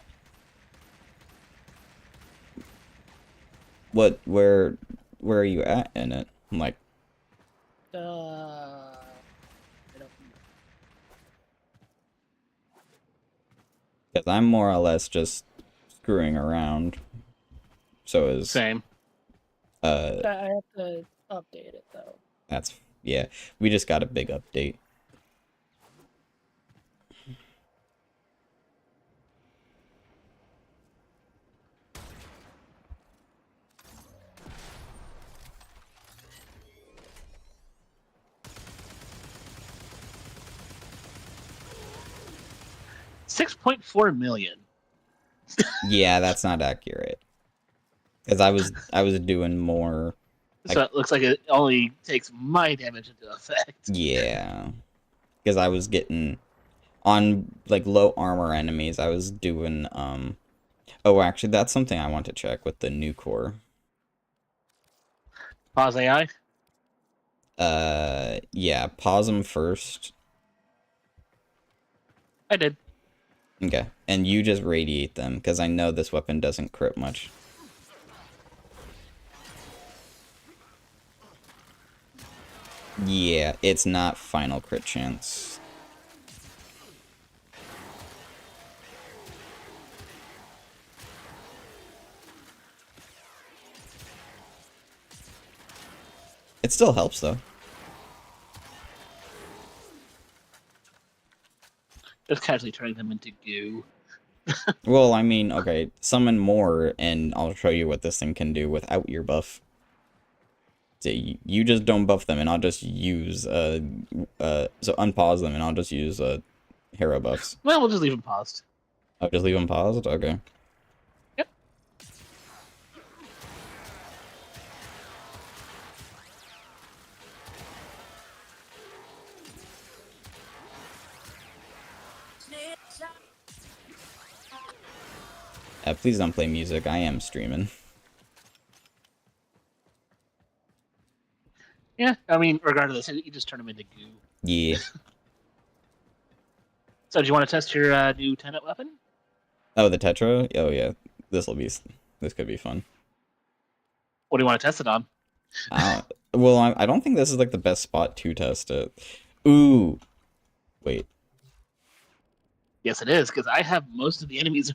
Where are you at in it? Like, I don't because I'm more or less just screwing around. So is Same. I have to update it though. That's, yeah. We just got a big update. $6.4 million. Yeah, that's not accurate. Because I was doing more. So it looks like it only takes my damage into effect. Yeah. Because I was getting on like low armor enemies, I was doing oh, actually that's something I want to check with the new core. Pause AI? Yeah, pause them first. I did. Okay. And you just radiate them, because I know this weapon doesn't crit much. Yeah, it's not final crit chance. It still helps, though. Just casually turning them into goo. Well, I mean, okay, summon more, and I'll show you what this thing can do without your buff. So you just don't buff them, and I'll just use, so unpause them, and I'll just use, hero buffs. Well, we'll just leave them paused. I'll just leave them paused? Okay. Yep. Please don't play music, I am streaming. Yeah, I mean, regardless, you just turn them into goo. Yeah. So, do you want to test your new Tenet weapon? Oh, the Tetra? Oh, yeah. This could be fun. What do you want to test it on? Well, I don't think this is, like, the best spot to test it. Ooh. Wait. Yes, it is, because I have most of the enemies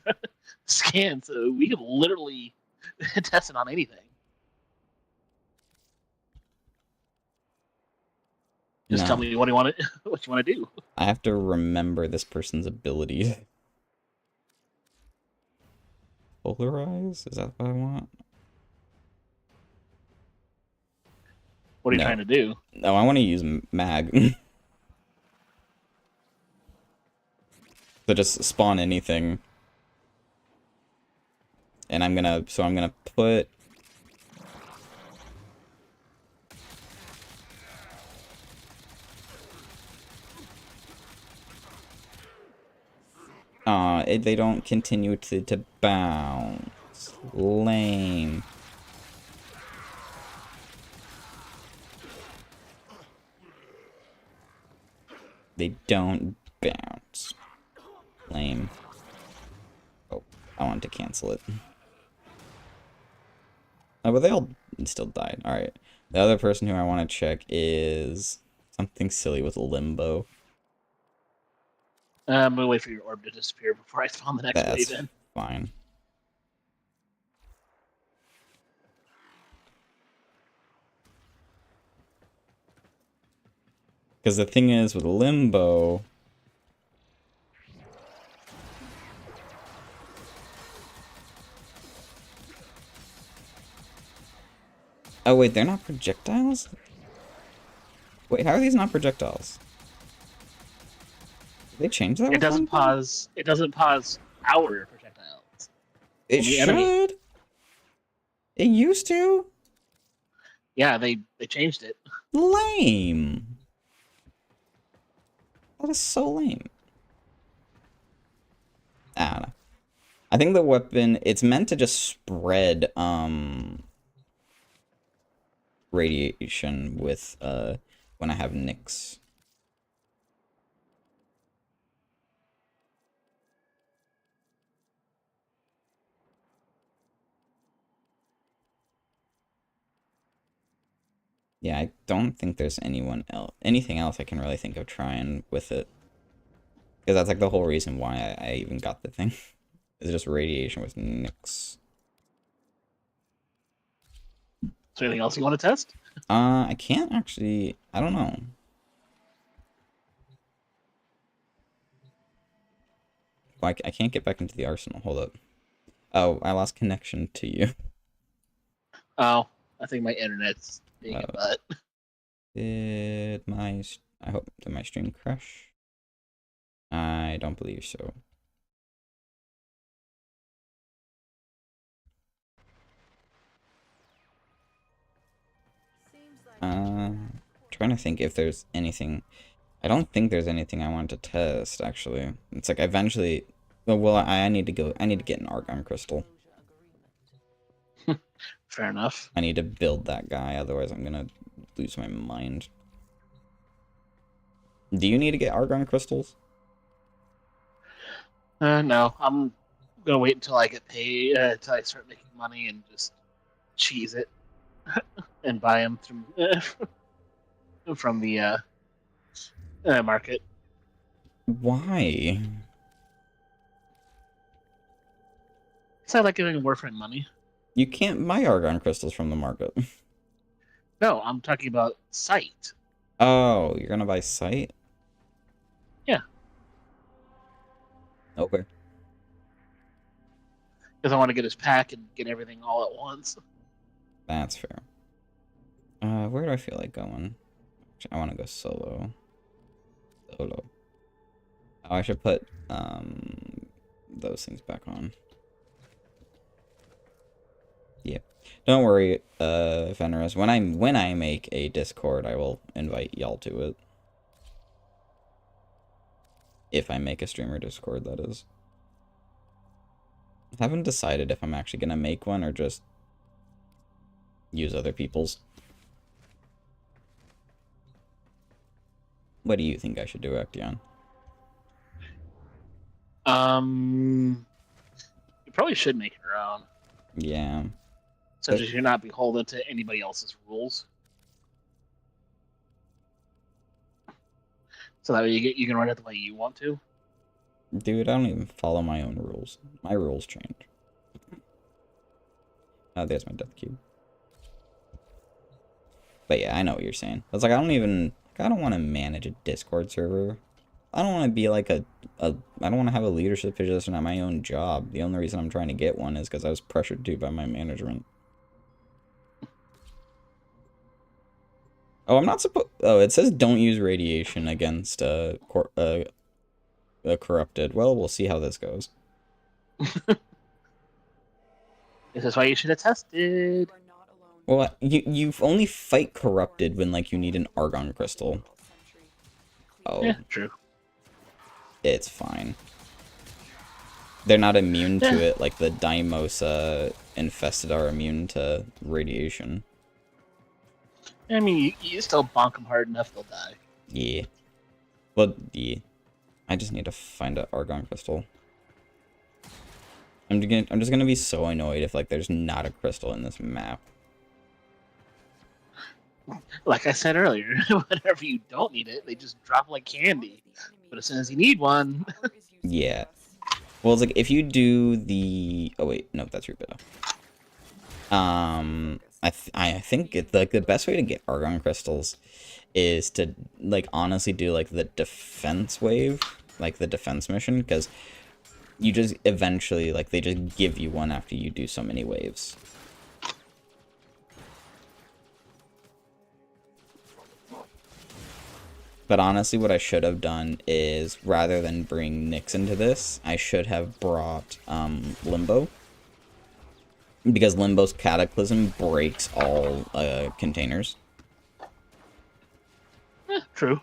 scanned, so we can literally test it on anything. Just tell me what you want to do. I have to remember this person's ability. Polarize? Is that what I want? What are you trying to do? No, I want to use mag. So just spawn anything. And I'm gonna put... they don't continue to bounce. Lame. They don't bounce. Lame. Oh, I wanted to cancel it. Oh, but they all still died. Alright. The other person who I want to check is something silly with limbo. I'm gonna wait for your orb to disappear before I spawn the next wave in. Fine. Because the thing is, with limbo... Oh, wait, they're not projectiles? Wait, how are these not projectiles? Did they change that? It doesn't pause. It doesn't pause our projectiles. It should. It used to. Yeah, they changed it. Lame. That is so lame. I don't know. I think the weapon, it's meant to just spread radiation with when I have Nyx. Yeah, I don't think there's anything else I can really think of trying with it. Because that's like the whole reason why I even got the thing. It's just radiation with Nyx. Is there anything else you want to test? I can't actually. I don't know. Well, I can't get back into the arsenal. Hold up. Oh, I lost connection to you. Oh, I think my internet's being a butt. Did my stream crash? I don't believe so. Trying to think if there's anything. I don't think there's anything I want to test, actually. It's like eventually, well, I need to go. I need to get an argon crystal. Fair enough. I need to build that guy, otherwise I'm gonna lose my mind. Do you need to get argon crystals? No, I'm gonna wait until I get paid, until I start making money and just cheese it and buy them from the market. Why? Because I like giving Warframe money. You can't buy argon crystals from the market. No, I'm talking about site. Oh, you're gonna buy site? Yeah. Okay. Because I want to get his pack and get everything all at once. That's fair. Where do I feel like going? I want to go solo. Solo. Oh, I should put those things back on. Yeah. Don't worry, Fenris. When I make a Discord, I will invite y'all to it. If I make a streamer Discord, that is. I haven't decided if I'm actually gonna make one or just use other people's. What do you think I should do, Acteon? You probably should make your own. Yeah. So that you're not beholden to anybody else's rules. So that way you can run it the way you want to. Dude, I don't even follow my own rules. My rules change. Oh, there's my death cube. But yeah, I know what you're saying. It's like I don't want to manage a Discord server. I don't want to be like I don't want to have a leadership position at my own job. The only reason I'm trying to get one is because I was pressured to by my management. Oh, I'm not supposed. Oh, it says don't use radiation against corrupted. Well, we'll see how this goes. This is why you should have tested. Well, you only fight corrupted when like you need an argon crystal. Oh, yeah, true. It's fine. They're not immune to it like the Deimos infested are immune to radiation. I mean, you still bonk them hard enough, they'll die. Yeah. Well, yeah. I just need to find an argon crystal. I'm just gonna be so annoyed if like there's not a crystal in this map. Like I said earlier, whenever you don't need it, they just drop like candy. But as soon as you need one... Yeah. Well, it's like, if you do the... Oh, wait. No, that's Rubido. I think it's like the best way to get argon crystals is to, like, honestly do, like, the defense wave. Like, the defense mission. Because you just eventually, like, they just give you one after you do so many waves. But honestly, what I should have done is, rather than bring Nyx into this, I should have brought Limbo. Because Limbo's Cataclysm breaks all containers. True.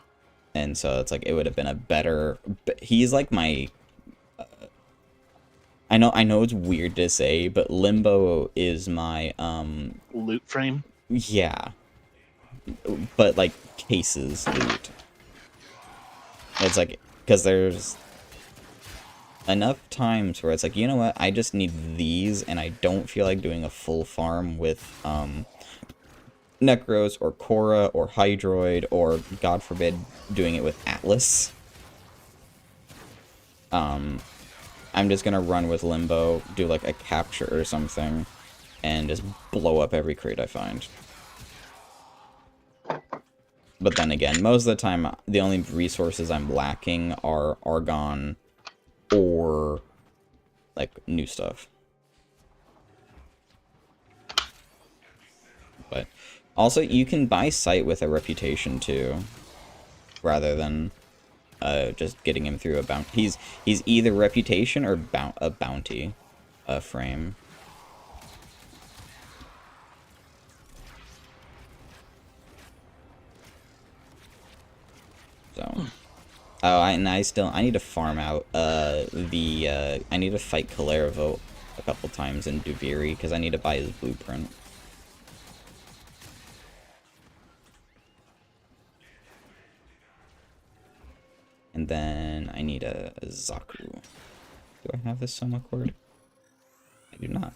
And so it's like, it would have been a better... He's like my... I know it's weird to say, but Limbo is my... loot frame? Yeah. but like cases loot. It's like, because there's enough times where it's like, you know what, I just need these, and I don't feel like doing a full farm with Necros or Korra or Hydroid, or God forbid doing it with Atlas. I'm just gonna run with Limbo, do like a capture or something, and just blow up every crate I find. But then again, most of the time, the only resources I'm lacking are Argon or, like, new stuff. But also, you can buy Sight with a reputation, too, rather than just getting him through a bounty. He's either reputation or a bounty frame. So, I need to farm out I need to fight Kalervo a couple times in Duviri because I need to buy his blueprint. And then I need a Zaku. Do I have this Soma cord? I do not.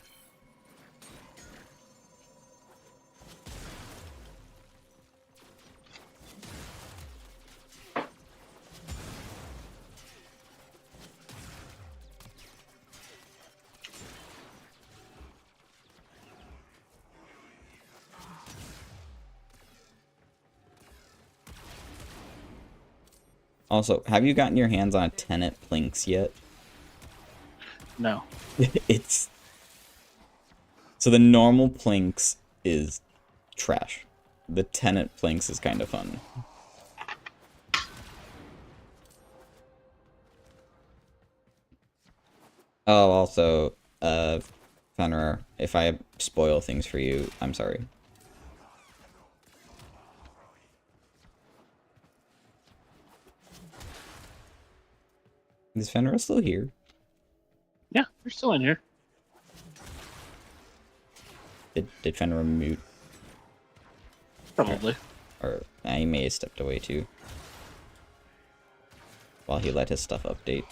Also, have you gotten your hands on a Tenet Plinks yet? No. It's... So the normal Plinks is trash. The Tenet Plinks is kind of fun. Oh, also, Fenrir, if I spoil things for you, I'm sorry. Is Fenrir still here? Yeah, they're still in here. Did Fenrir mute? Probably. Or he may have stepped away too. While he let his stuff update.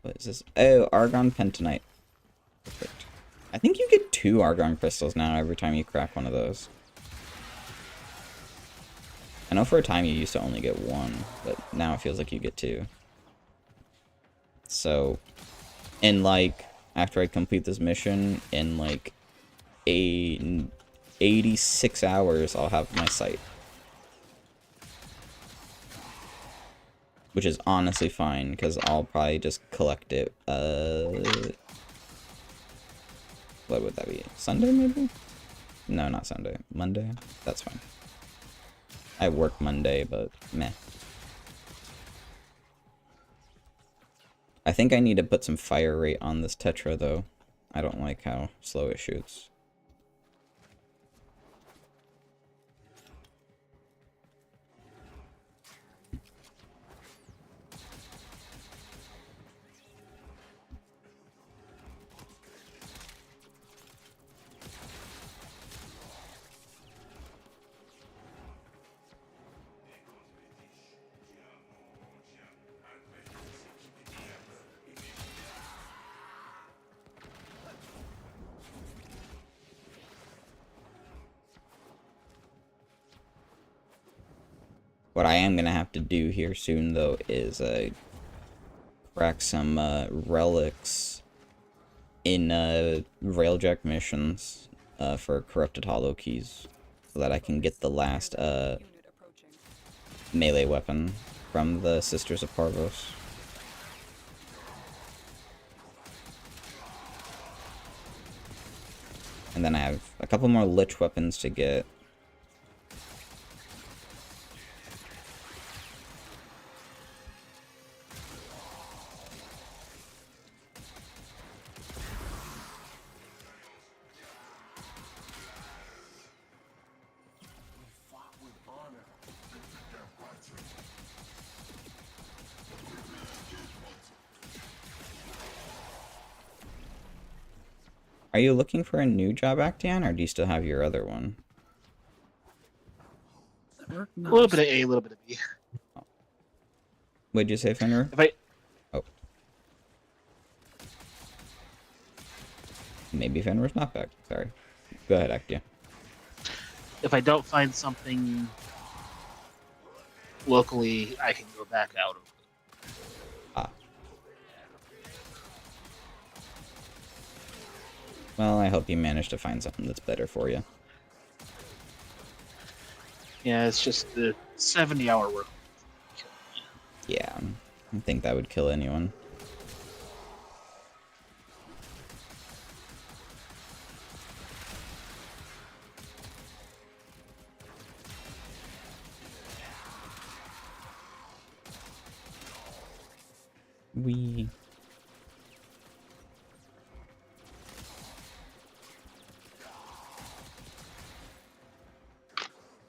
What is this? Oh, Argon Pentonite. Perfect. I think you get 2 Argon crystals now every time you crack one of those. I know for a time you used to only get 1, but now it feels like you get 2. So, in like, after I complete this mission, in like 86 hours, I'll have my sight. Which is honestly fine, because I'll probably just collect it, what would that be? Sunday, maybe? No, not Sunday. Monday? That's fine. I work Monday, but meh. I think I need to put some fire rate on this Tetra, though. I don't like how slow it shoots. What I am going to have to do here soon, though, is crack some relics in Railjack missions for Corrupted Hollow Keys, so that I can get the last melee weapon from the Sisters of Parvos. And then I have a couple more Lich weapons to get. Are you looking for a new job, Actian, or do you still have your other one? A little bit of A, a little bit of B. What'd you say, Fenrir? If I... Oh. Maybe Fenrir's not back. Sorry. Go ahead, Actian. If I don't find something locally, I can go back out of it. Ah. Well, I hope you manage to find something that's better for you. Yeah, it's just the 70-hour work. Yeah, I think that would kill anyone.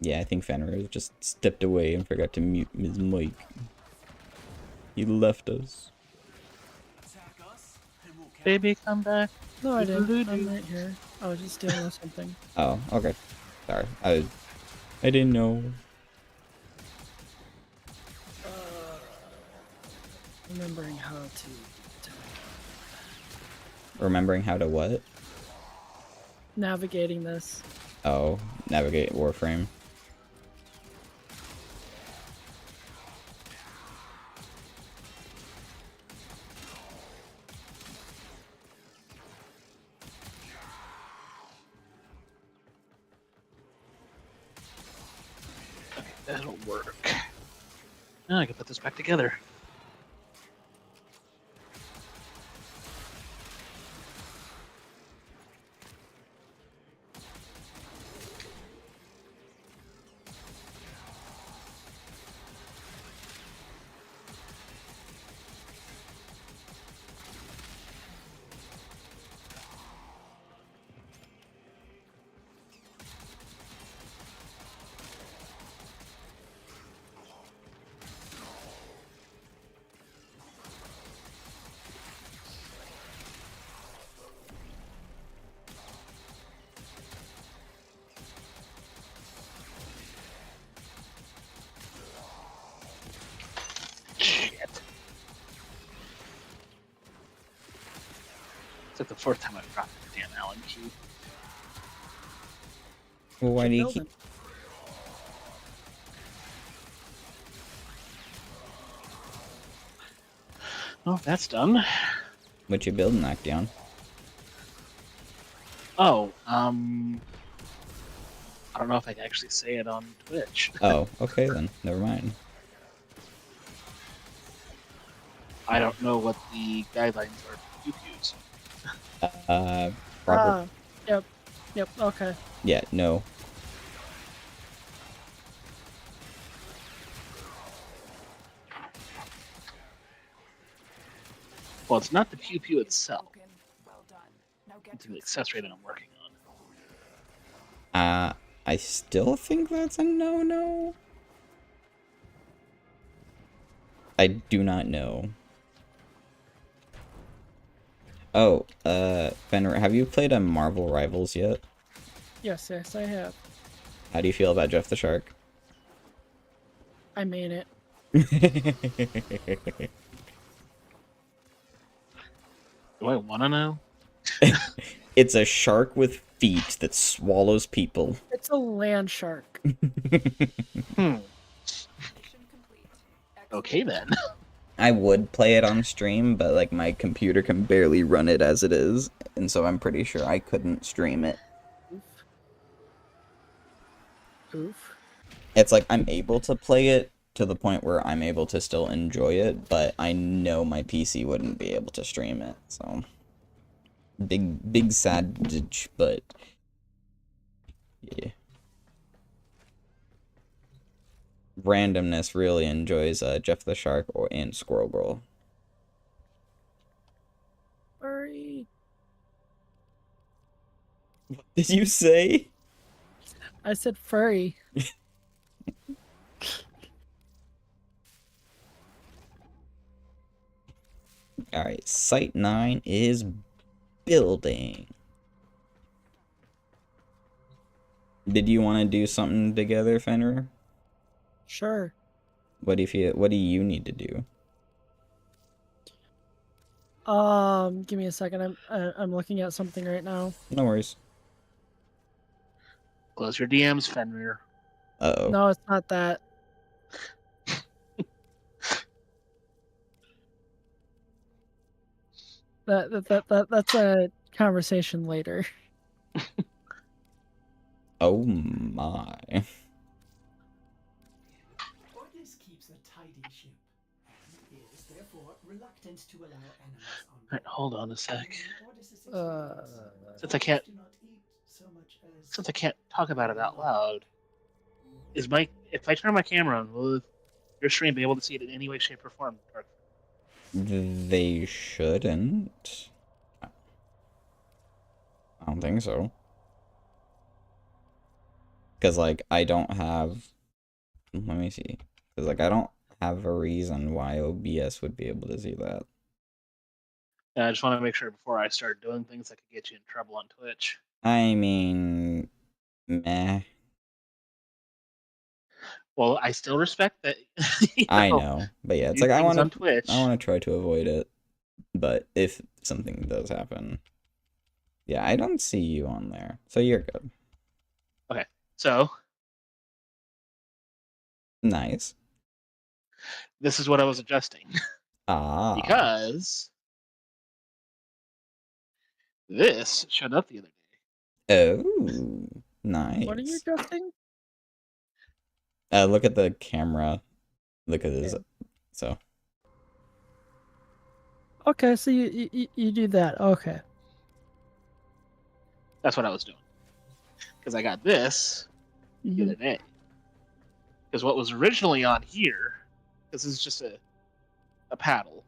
Yeah, I think Fenrir just stepped away and forgot to mute his mic. He left us. Baby, come back. No, I didn't. I'm right here. I was just dealing with something. Oh, okay. Sorry. I didn't know. Remembering how to... Remembering how to what? Navigating this. Oh, navigate Warframe. Okay, that'll work. Now I can put this back together. It's like the fourth time I've dropped the damn Allen key. Well, why do you keep... Oh, that's done. What you building, Actian? Oh, I don't know if I can actually say it on Twitch. Oh, okay then. Never mind. I don't know what the guidelines are for QQs. Robert. Yep. Yep, okay. Yeah, no. Well, it's not the pew pew itself. It's the accessory that I'm working on. I still think that's a no-no. I do not know. Oh, Fenrir, have you played a Marvel Rivals yet? Yes, I have. How do you feel about Jeff the Shark? I made it. Do I want to know? It's a shark with feet that swallows people. It's a land shark. Okay then. I would play it on stream, but like my computer can barely run it as it is, and so I'm pretty sure I couldn't stream it. Oof. It's like I'm able to play it to the point where I'm able to still enjoy it, but I know my PC wouldn't be able to stream it, so big sadge, but yeah. Randomness really enjoys Jeff the Shark and Squirrel Girl. Furry. What did you say? I said furry. Alright, Site 9 is building. Did you want to do something together, Fenrir? Sure. What do you feel? What do you need to do? Give me a second. I'm looking at something right now. No worries. Close your DMs, Fenrir. Uh-oh. No, it's not that. That's a conversation later. Oh my. Ordis keeps a tidy ship, and is therefore reluctant to allow animals on Right, hold on a sec. Ordis' experience, Since I can't, do not eat so much as since I can't talk about it out loud, if I turn my camera on, will your stream be able to see it in any way, shape, or form? Dark? They shouldn't. I don't think so. Because, like, I don't have... Let me see. Because, like, I don't have a reason why OBS would be able to see that. Yeah, I just want to make sure before I start doing things that could get you in trouble on Twitch. I mean... Meh. Well, I still respect that. I know. But yeah, it's like, I want want to try to avoid it. But if something does happen... Yeah, I don't see you on there. So you're good. Okay, so... Nice. This is what I was adjusting. Ah. Because... this showed up the other day. Oh, nice. What are you adjusting? Look at the camera. Look at this. Yeah. So. Okay, so you do that. Okay. That's what I was doing. Because I got this the other day. Because what was originally on here, this is just a paddle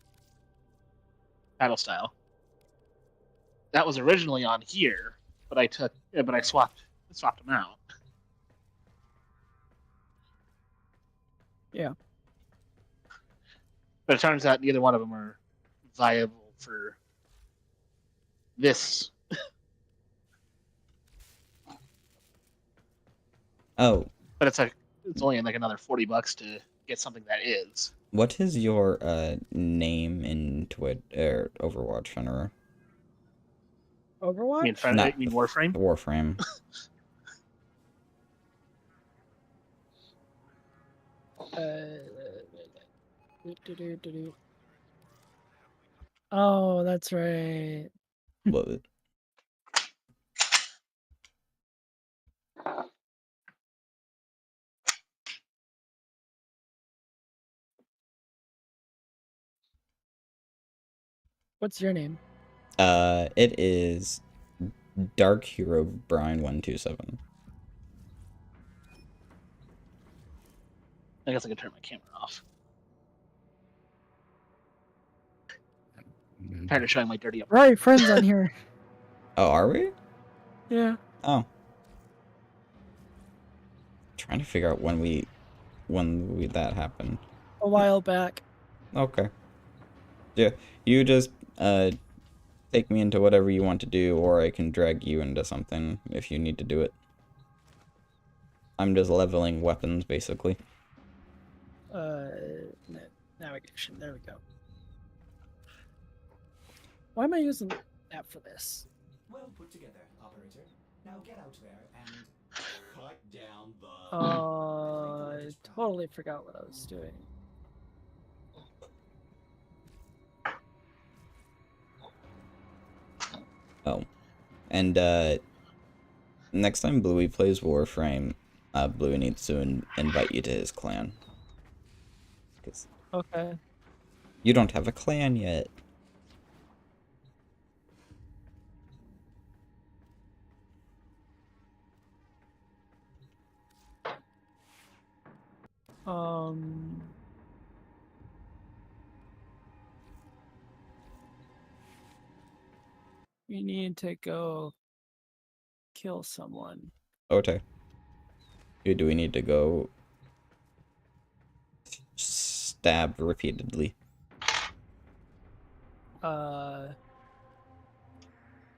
style. That was originally on here, but I swapped them out. Yeah. But it turns out neither one of them are viable for this. Oh. But it's only like another $40 to get something that is. What is your name in Overwatch, Fenrir? Overwatch? You mean Warframe? Warframe. Oh, that's right. What? What's your name? It is Dark Hero Brian 127. I guess I can turn my camera off. I'm tired of showing my dirty. Right, friends on here. Oh, are we? Yeah. Oh. Trying to figure out when that happened. A while back. Okay. Yeah, you just take me into whatever you want to do, or I can drag you into something if you need to do it. I'm just leveling weapons, basically. Navigation. There we go. Why am I using that for this? Well put together, operator. Now get out there and cut down the... I totally forgot what I was doing. Oh. And, next time Bluey plays Warframe, Bluey needs to invite you to his clan. Okay. You don't have a clan yet. We need to go kill someone. Okay. Who do we need to go stab repeatedly? Who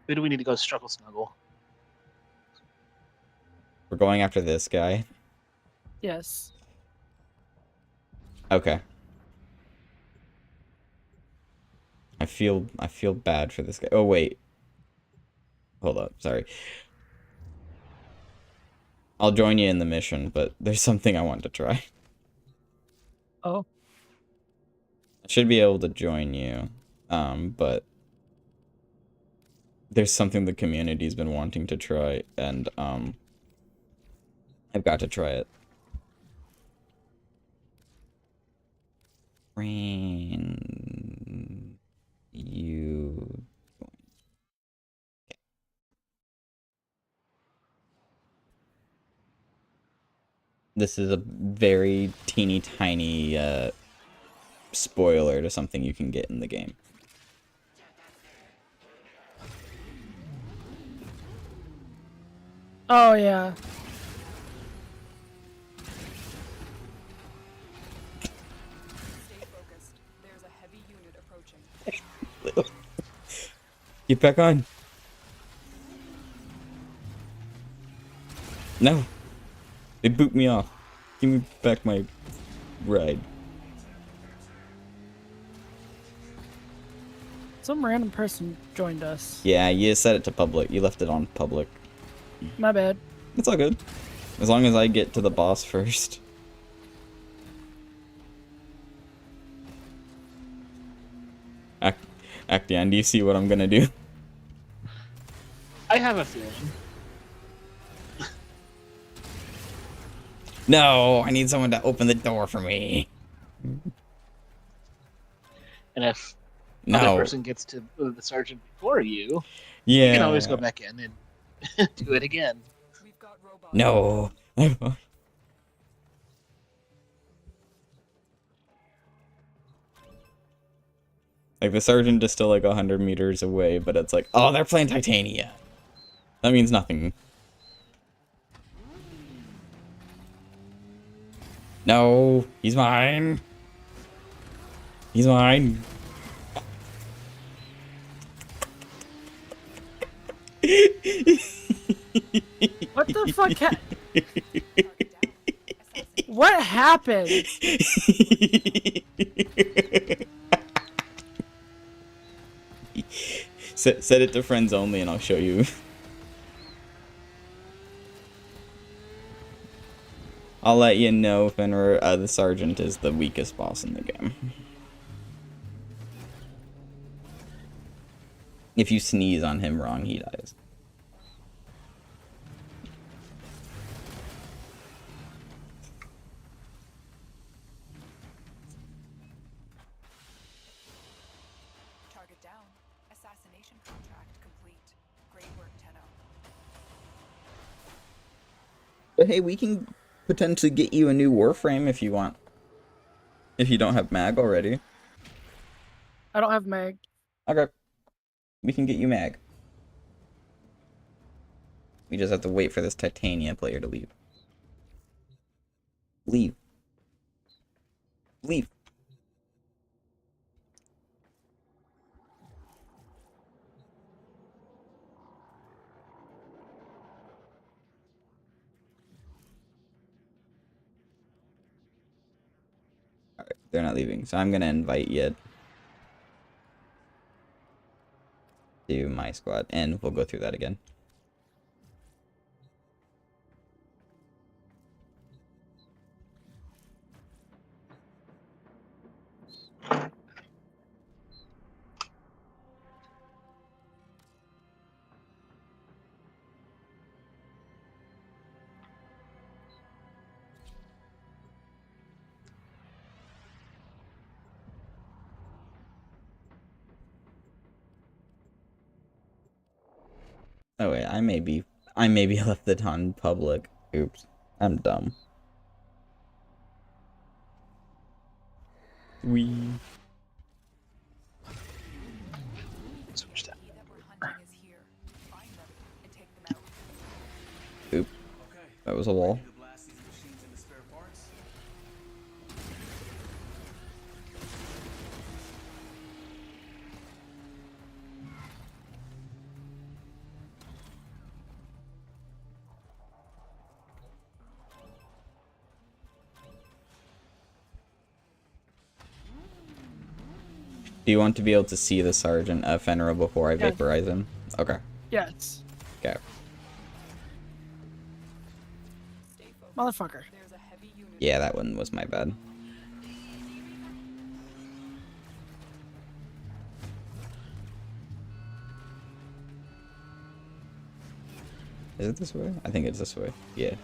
do we need to go struggle snuggle? We're going after this guy. Yes. Okay. I feel bad for this guy. Oh wait. Hold up, sorry. I'll join you in the mission, but there's something I want to try. Oh. I should be able to join you, but there's something the community's been wanting to try, and I've got to try it. Rain, you. This is a very teeny tiny spoiler to something you can get in the game. Oh yeah. Stay focused. There's a heavy unit approaching. Get back on. No. They boot me off. Give me back my ride. Some random person joined us. Yeah, you set it to public. You left it on public. My bad. It's all good. As long as I get to the boss first. Actian, do you see what I'm gonna do? I have a feeling. No, I need someone to open the door for me. And if No. another person gets to the sergeant before you, Yeah. you can always go back in and do it again. No. Like, the sergeant is still like 100 meters away, but it's like, oh, they're playing Titania. That means nothing. No, he's mine. He's mine. What the fuck? What happened? Set it to friends only and I'll show you. I'll let you know if the sergeant is the weakest boss in the game. If you sneeze on him wrong, he dies. Target down. Assassination contract complete. Great work, Tenno. But hey, we can potentially get you a new Warframe if you want. If you don't have mag already. I don't have mag. Okay. We can get you mag. We just have to wait for this Titania player to leave. Leave. Leave. Alright, they're not leaving, so I'm gonna invite you to my squad, and we'll go through that again. Oh wait, I maybe left it on public. Oops, I'm dumb. Switch that. Oop. That was a wall. Do you want to be able to see the Sergeant Fenrir before I vaporize him? Okay. Yes. Okay. Motherfucker. Yeah, that one was my bad. Is it this way? I think it's this way. Yeah.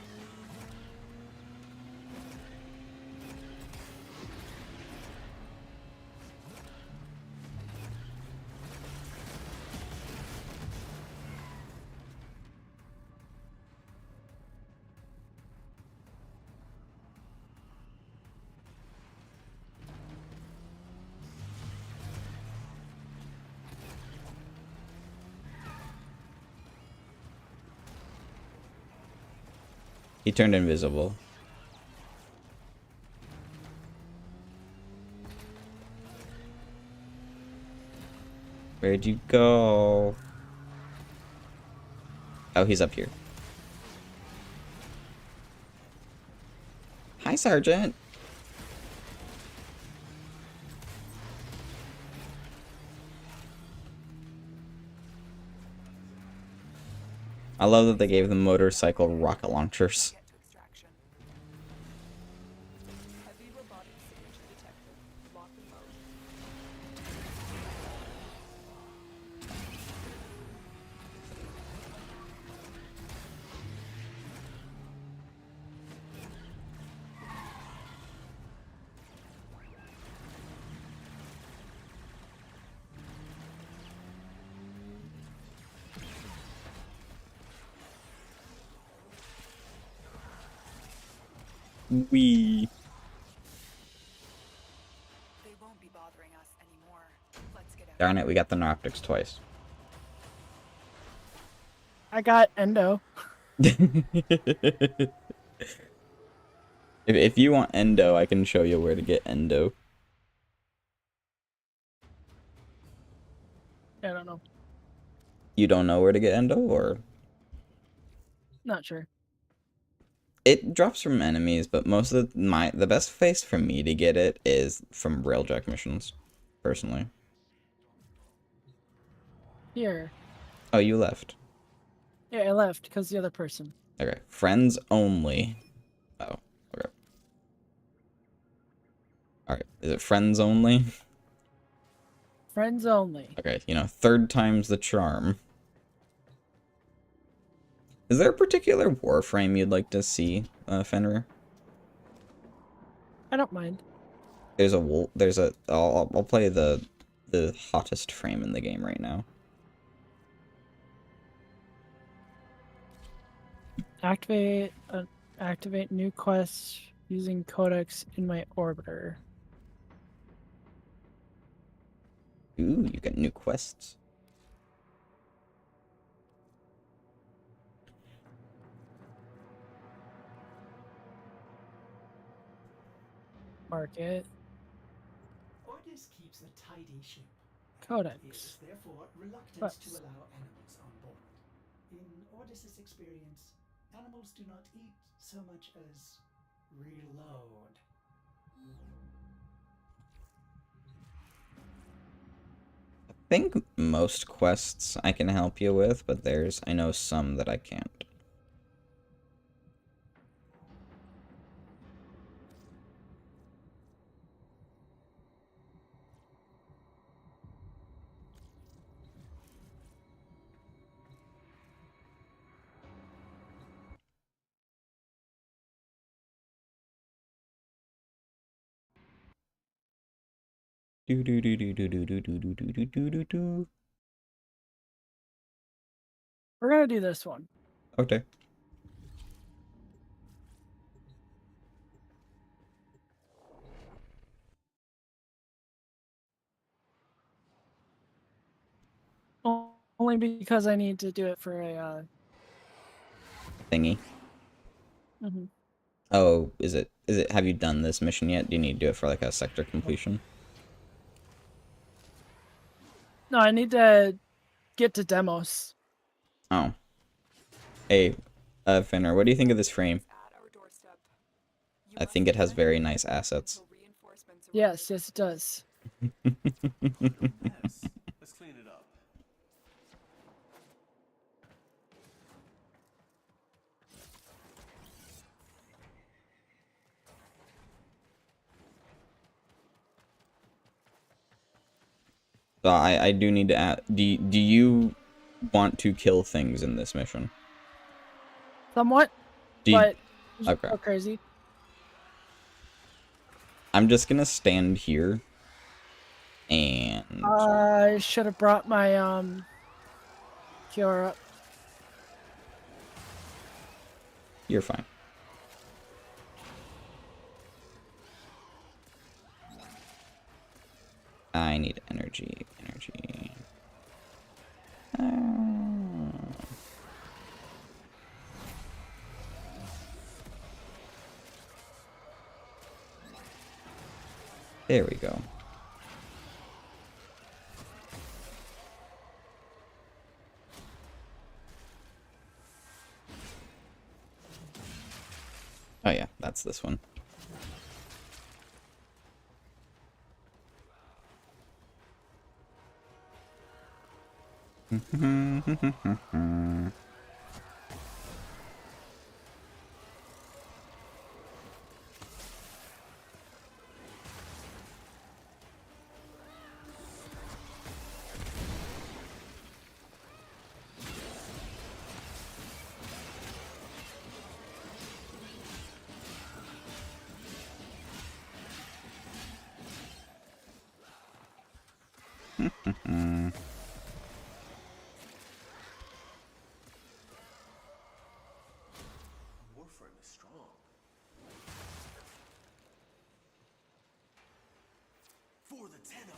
He turned invisible. Where'd you go? Oh, he's up here. Hi, Sergeant. I love that they gave the motorcycle rocket launchers. Wee. They won't be bothering us anymore. Let's get out. Darn it, we got the Noctics twice. I got Endo. If you want Endo, I can show you where to get Endo. I don't know. You don't know where to get Endo, or? Not sure. It drops from enemies, but most of the best place for me to get it is from railjack missions, personally. Here. Oh, you left. Yeah, I left because the other person. Okay, friends only. Oh, okay. Alright, is it friends only? Friends only. Okay, you know, third time's the charm. Is there a particular Warframe you'd like to see, Fenrir? I don't mind. There's a I'll play the hottest frame in the game right now. Activate new quests using codex in my orbiter. Ooh, you get new quests. Market. Ordis keeps a tidy ship. Codex. He is therefore reluctant Quests. to allow animals on board. In Ordis's experience, animals do not eat so much as reload. I think most quests I can help you with, but I know some that I can't. Do do do do do do do do do do do do do. We're gonna do this one. Okay. Only because I need to do it for a Thingy. Mhm. Oh, is it have you done this mission yet? Do you need to do it for like a sector completion? No, I need to get to demos. Oh. Hey, Fenrir, what do you think of this frame? I think it has very nice assets. Yes, it does. Mess. Let's clean it up. So I do need to ask, do you want to kill things in this mission? Somewhat, Do you, but okay. go crazy. I'm just gonna stand here and I should have brought my cure up. you're fine. I need energy. There we go. Oh yeah, that's this one. Warframe is strong. For the Tenno.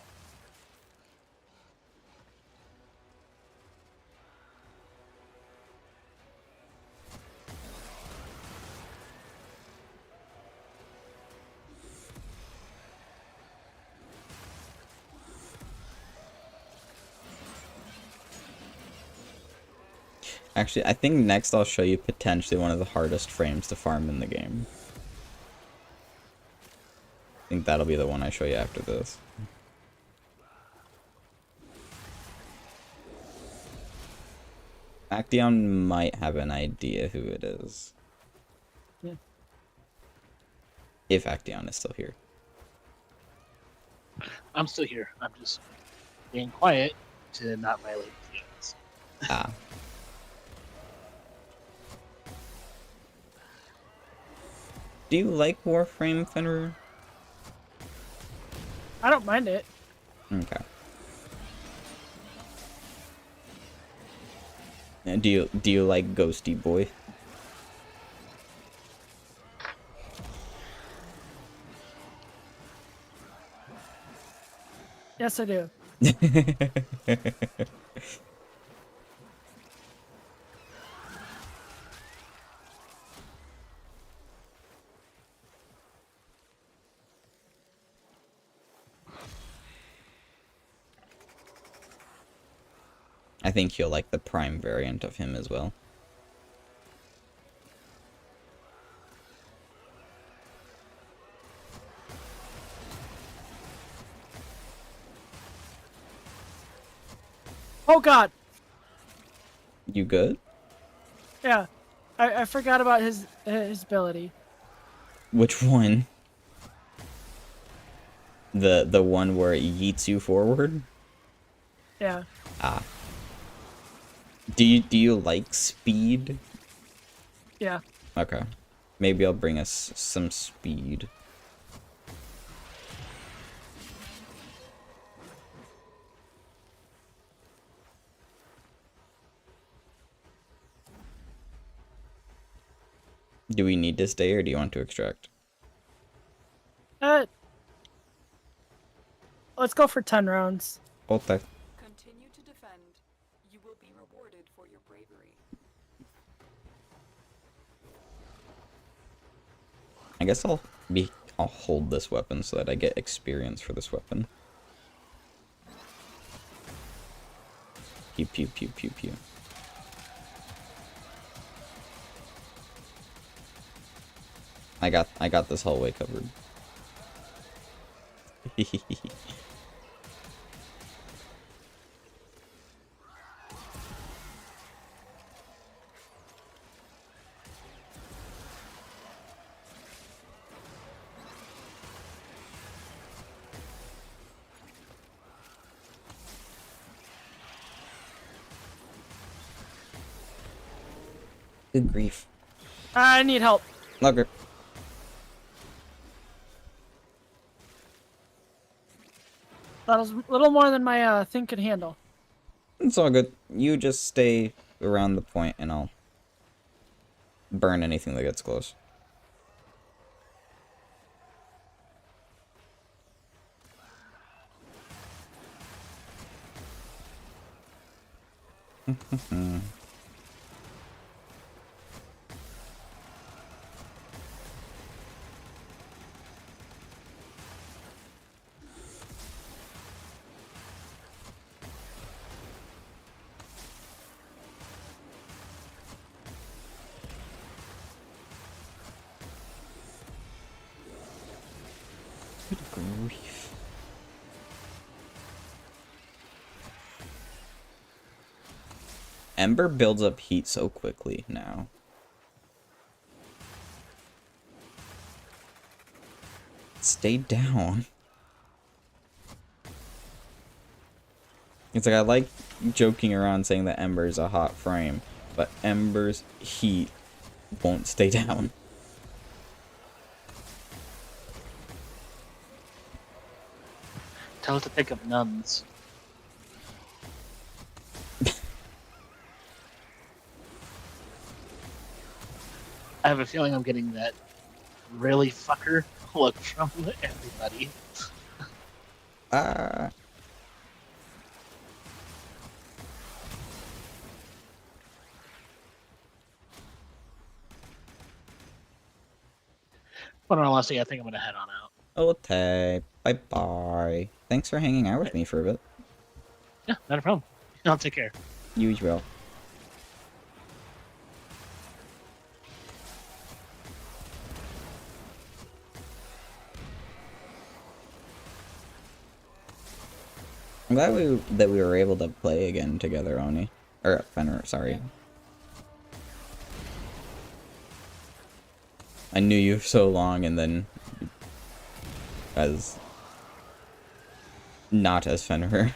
Actually, I think next I'll show you potentially one of the hardest frames to farm in the game. I think that'll be the one I show you after this. Acteon might have an idea who it is. Yeah. If Acteon is still here. I'm still here. I'm just being quiet to not violate the fields. Ah. Do you like Warframe, Fenrir? I don't mind it. Okay. And do you like Ghosty Boy? Yes, I do. I think you'll like the Prime variant of him as well. Oh God. You good? Yeah, I forgot about his ability. Which one? The one where it yeets you forward? Yeah. Ah. Do you like speed? Yeah. Okay. Maybe I'll bring us some speed. Do we need to stay or do you want to extract? Let's go for 10 rounds. Okay. Continue to defend. You will be rewarded for your bravery. I guess I'll hold this weapon so that I get experience for this weapon. Pew pew pew pew pew. I got this hallway covered. Good grief. I need help. Okay. That was a little more than my thing could handle. It's all good. You just stay around the point and I'll burn anything that gets close. Good grief. Ember builds up heat so quickly now. Stay down. It's like I like joking around saying that Ember is a hot frame, but Ember's heat won't stay down. Tell us to pick up nuns. I have a feeling I'm getting that really fucker look from everybody. But honestly, I think I'm gonna head on out. Okay, bye-bye. Thanks for hanging out with me for a bit. Yeah, not a problem. I'll take care. You as well. I'm glad that we were able to play again together, Oni. Or Fenrir, sorry. I knew you for so long and then as not as Fenrir.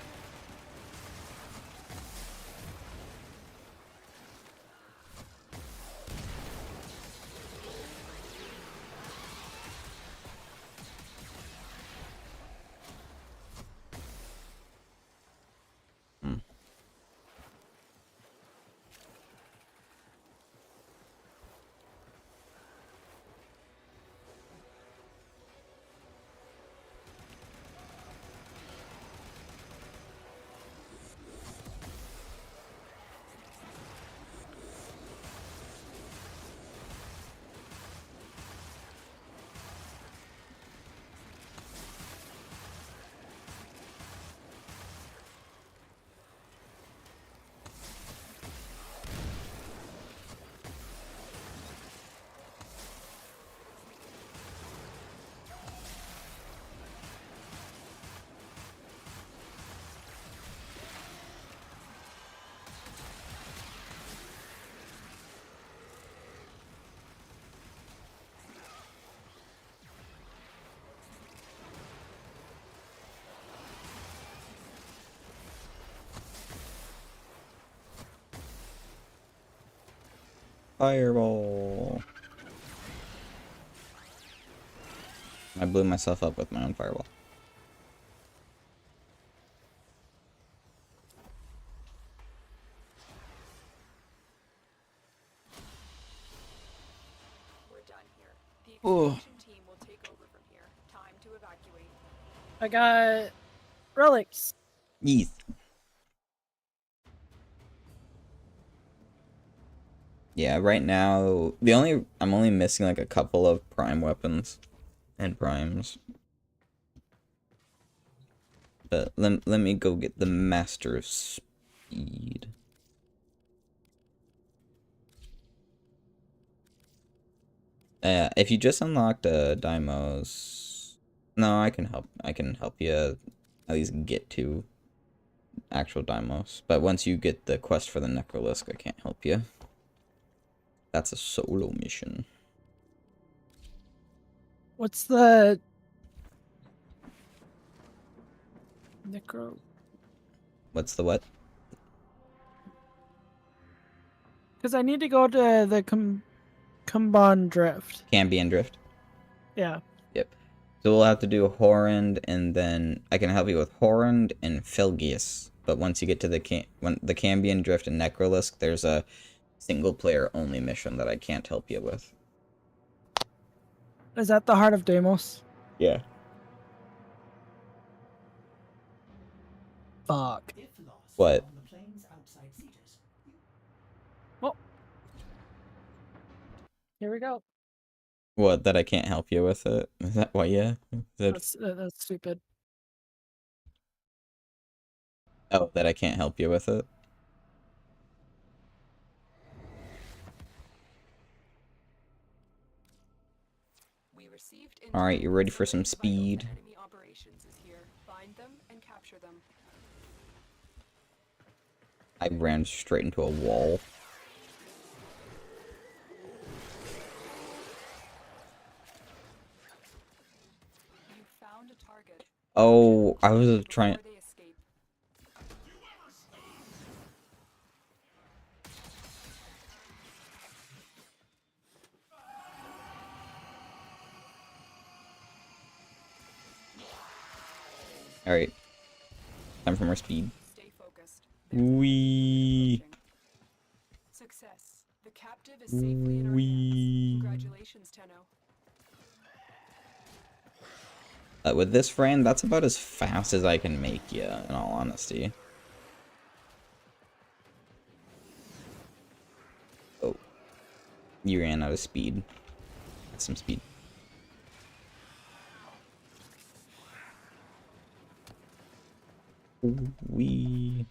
Fireball. I blew myself up with my own fireball. We're done here. The extraction team will take over from here. Time to evacuate. I got relics. Yes. Yeah, right now I'm only missing like a couple of prime weapons and primes. But let me go get the Master of Speed. If you just unlocked Daimos, no, I can help you at least get to actual Daimos. But once you get the quest for the Necrolisk, I can't help you. That's a solo mission. What's the Necro? What's the what? Because I need to go to the Kumban Drift. Cambion Drift. Yeah. Yep. So we'll have to do Horrend, and then I can help you with Horrend and Felgius. But once you get to the Cambion Drift and Necrolisk, there's a single-player only mission that I can't help you with. Is that the Heart of Deimos? Yeah. Fuck. What? On the plains outside Cetus, Here we go. What, that I can't help you with it? Is that why, yeah? That's stupid. Oh, that I can't help you with it? Alright, you ready for some speed? Enemy operations is here. Find them and capture them. I ran straight into a wall. You found a target. Oh, I was trying... Alright. Time for more speed. Stay focused. Wee. Success. The captive is safely in our hands. Congratulations, Tenno. With this frame, that's about as fast as I can make you, in all honesty. Oh. You ran out of speed. That's some speed. Wee.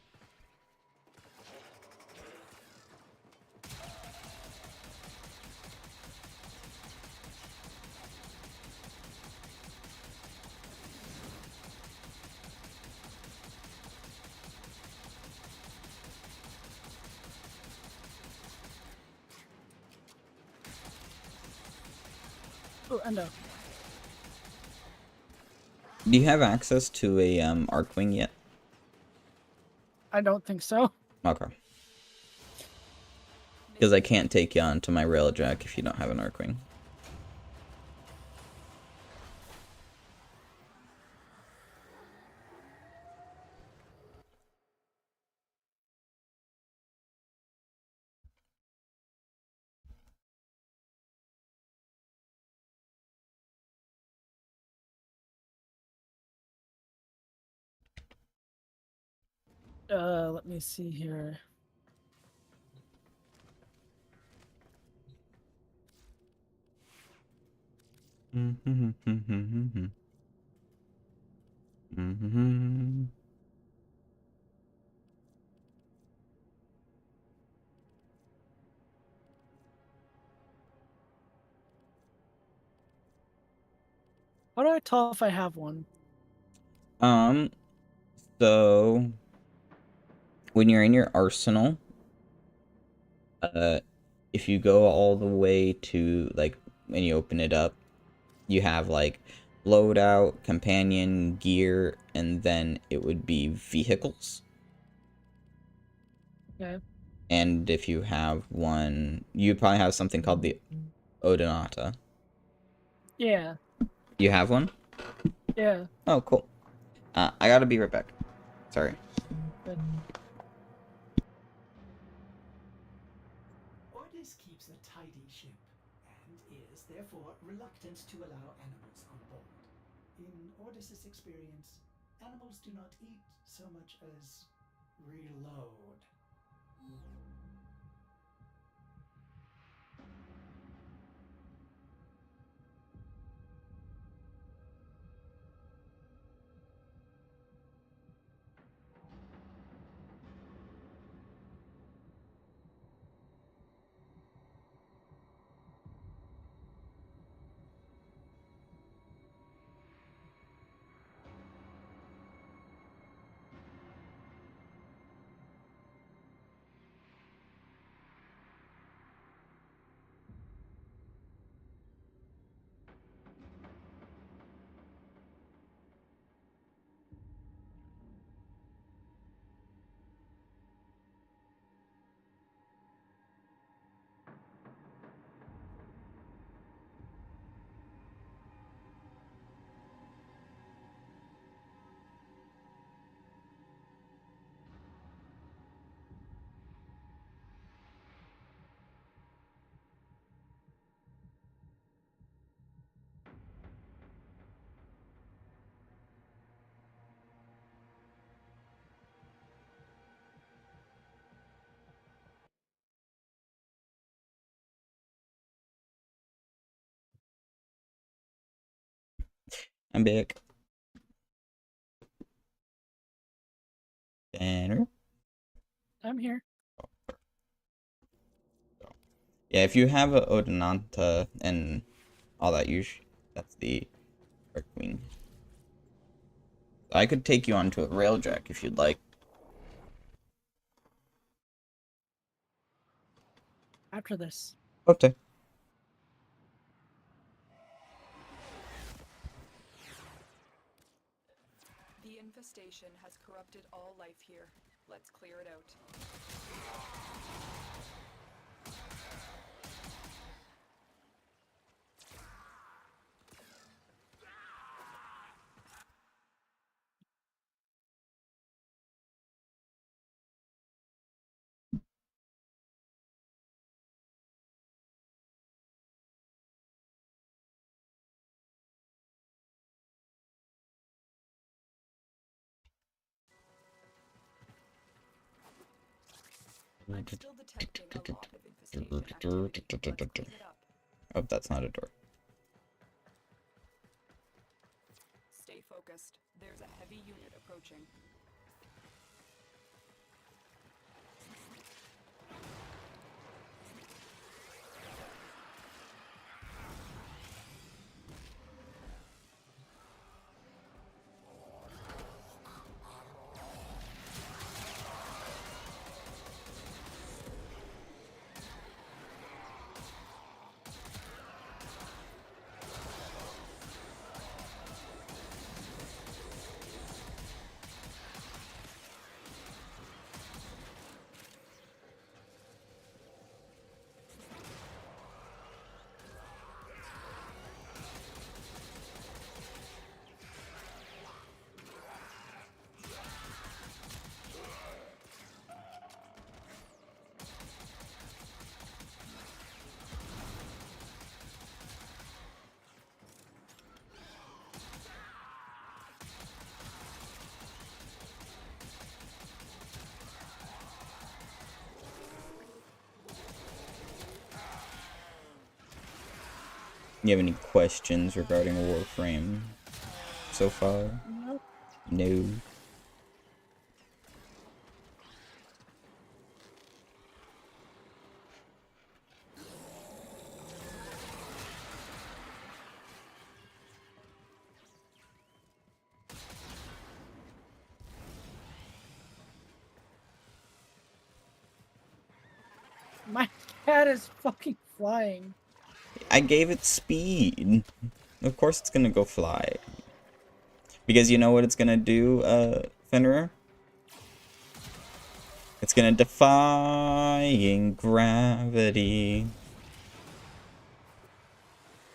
Oh, Endo. Do you have access to a Arcwing yet? I don't think so. Okay. Because I can't take you onto my Railjack if you don't have an Arcwing. Let me see here. How do I tell if I have one? So when you're in your arsenal, if you go all the way to, like, when you open it up, you have, like, loadout, companion, gear, and then it would be vehicles. Okay. And if you have one, you probably have something called the Odonata. Yeah. You have one? Yeah. Oh, cool. I gotta be right back. Sorry. Good. Ordis keeps a tidy ship, and is therefore reluctant to allow animals on board. In Ordis's experience, animals do not eat so much as reload. I'm back. Tanner? I'm here. Yeah, if you have a Odinanta and all that, that's the Dark Queen. I could take you onto a railjack if you'd like. After this. Okay. The infestation has corrupted all life here. Let's clear it out. I'm still detecting a lot of infestation activity. Let's clean it up. Oh, that's not a door. Stay focused. There's a heavy unit approaching. You have any questions regarding Warframe so far? Nope. No. My cat is fucking flying. I gave it speed. Of course it's gonna go fly. Because you know what it's gonna do, Fenrir? It's gonna defying gravity.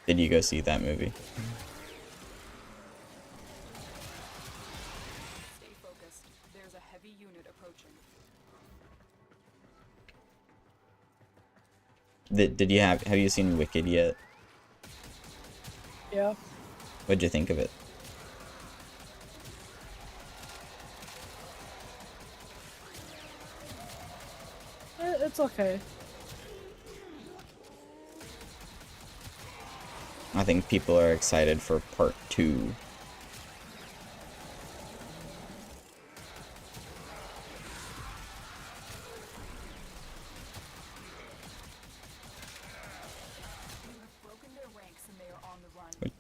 Did you go see that movie? Stay focused. There's a heavy unit approaching. Did you have you seen Wicked yet? Yeah. What'd you think of it? It's okay. I think people are excited for part 2.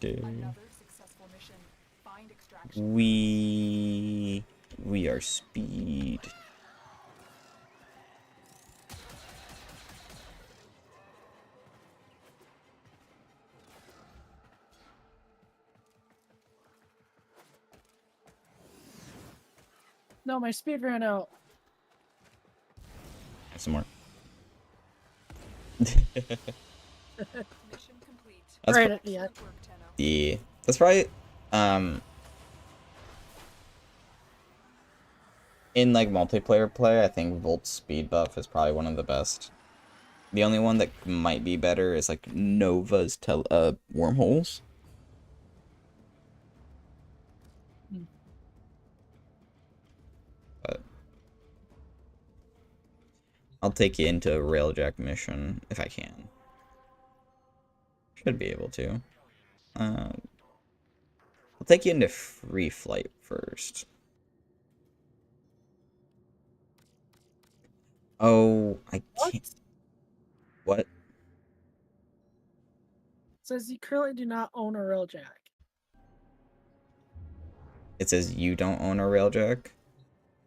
Another successful mission. Find extraction. We are speed. No, my speed ran out. Some more. Mission complete. That's Right at the end. Yeah, that's probably in like multiplayer play. I think Volt's speed buff is probably one of the best. The only one that might be better is like Nova's wormholes. But I'll take you into a railjack mission if I can. Should be able to. I'll take you into free flight first. Oh, I can't. What? It says you currently do not own a railjack. It says you don't own a railjack?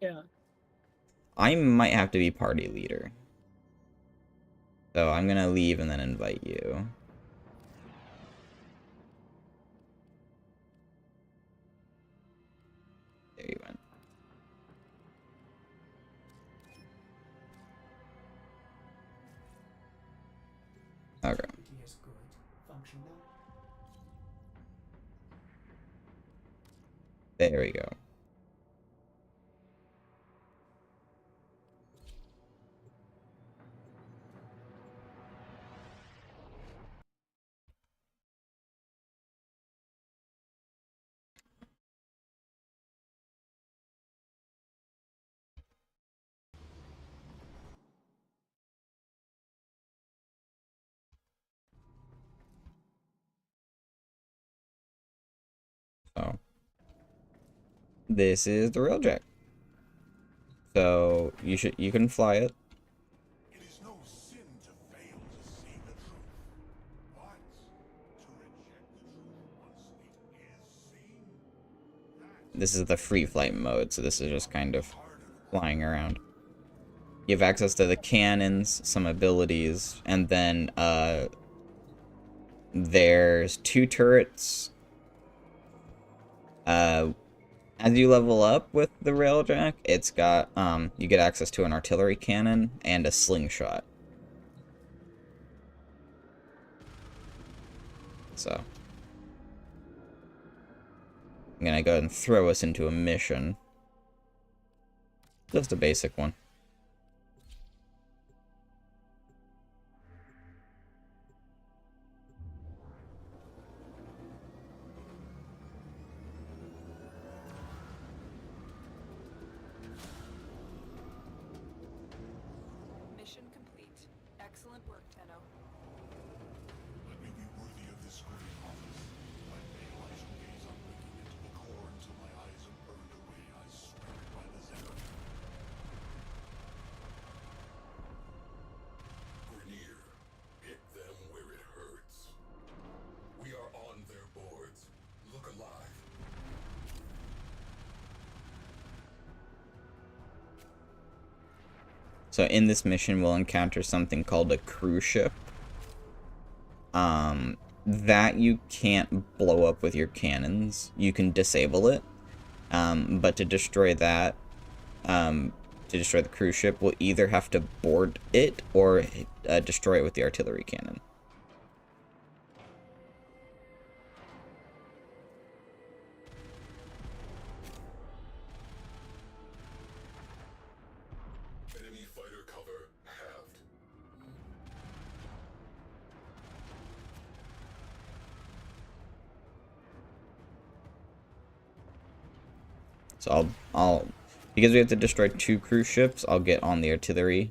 Yeah. I might have to be party leader. So I'm gonna leave and then invite you. There you went. Okay. Is good. Functional. There we go. So this is the railjack. So you can fly it. It is no sin to fail to see the truth, but to reject the truth once it is seen. This is the free flight mode, so this is just kind of flying around. You have access to the cannons, some abilities, and then there's 2 turrets. As you level up with the railjack, it's got you get access to an artillery cannon and a slingshot. So I'm gonna go ahead and throw us into a mission. Just a basic one. Mission complete. Excellent work, Tenno. Let me be worthy of this great office. My pale eyes will gaze on looking into the core until my eyes are burned away. I swear it by the Zephyr. Grenier, hit them where it hurts. We are on their boards. Look alive. So in this mission, we'll encounter something called a cruise ship. That you can't blow up with your cannons. You can disable it. But to destroy that, to destroy the cruise ship, we'll either have to board it or destroy it with the artillery cannon. Enemy fighter cover halved. So I'll because we have to destroy 2 cruise ships, I'll get on the artillery.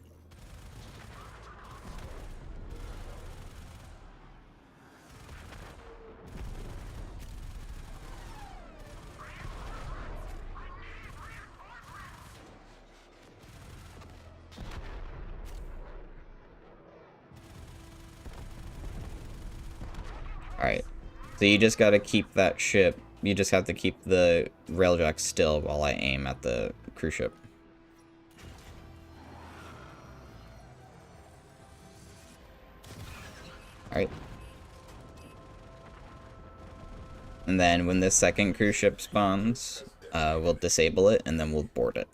Alright. So you just gotta keep that ship. You just have to keep the railjack still while I aim at the cruise ship. Alright. And then when the second cruise ship spawns, we'll disable it and then we'll board it.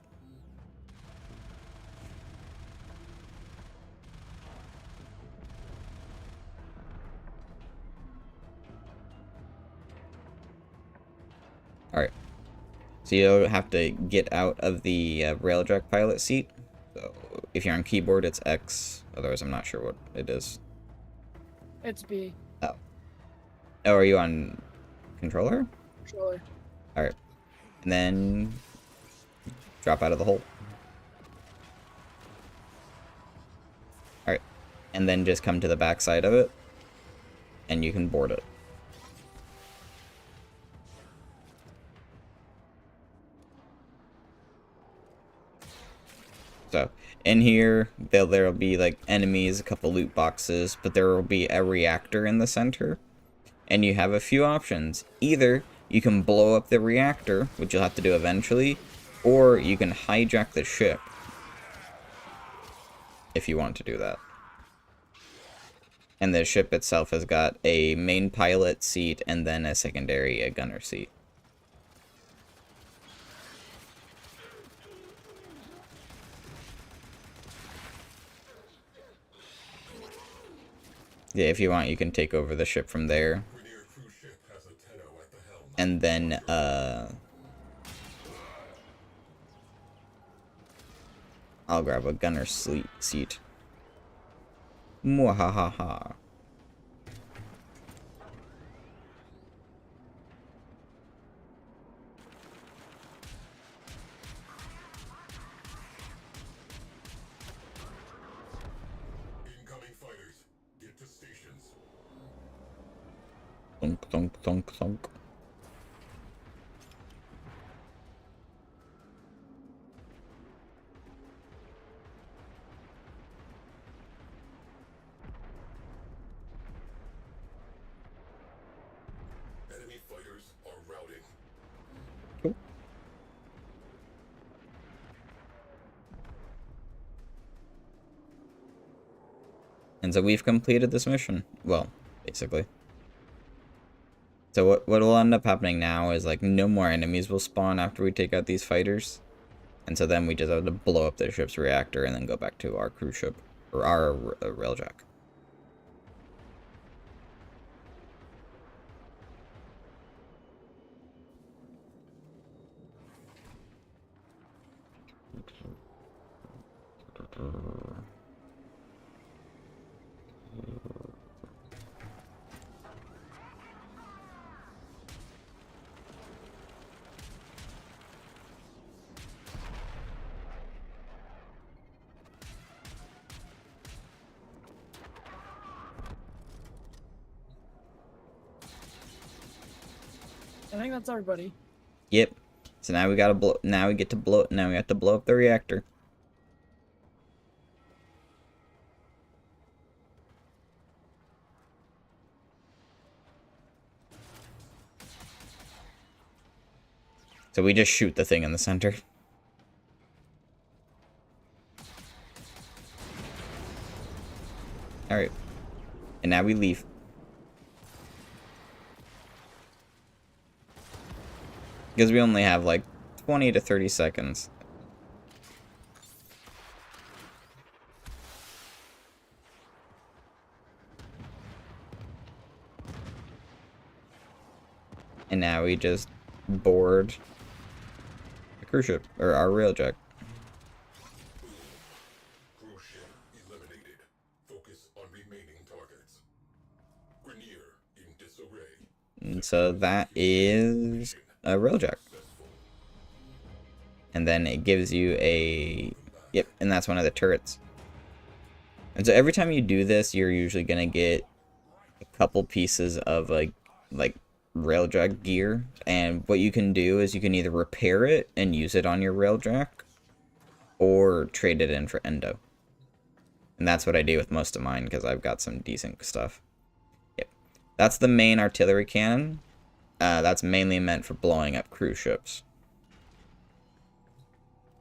Alright. So you'll have to get out of the railjack pilot seat. So if you're on keyboard, it's X. Otherwise, I'm not sure what it is. It's B. Oh. Oh, are you on controller? Controller. Alright. And then drop out of the hole. Alright. And then just come to the back side of it. And you can board it. So, in here, there'll be, like, enemies, a couple loot boxes, but there will be a reactor in the center. And you have a few options. Either you can blow up the reactor, which you'll have to do eventually, or you can hijack the ship, if you want to do that. And the ship itself has got a main pilot seat and then a secondary gunner seat. Yeah, if you want, you can take over the ship from there. And then, I'll grab a gunner seat. Mwahaha. Incoming fighters, get to stations. Thunk, thunk, thunk, thunk. Enemy fighters are routing. Cool. And so we've completed this mission. Well, basically. So what will end up happening now is, like, no more enemies will spawn after we take out these fighters. And so then we just have to blow up the ship's reactor and then go back to our cruise ship. Or our railjack. I think that's everybody. Yep. So now we gotta blow. Now we get to blow. Now we have to blow up the reactor. So we just shoot the thing in the center. Alright. And now we leave. Because we only have like 20 to 30 seconds. And now we just board the cruise ship, or our railjack. Cruise ship eliminated. Focus on remaining targets. Grenier in disarray. And so that is a railjack. And then it gives you a... Yep, and that's one of the turrets. And so every time you do this, you're usually going to get a couple pieces of, like railjack gear. And what you can do is you can either repair it and use it on your railjack, or trade it in for endo. And that's what I do with most of mine, because I've got some decent stuff. Yep. That's the main artillery cannon. That's mainly meant for blowing up cruise ships.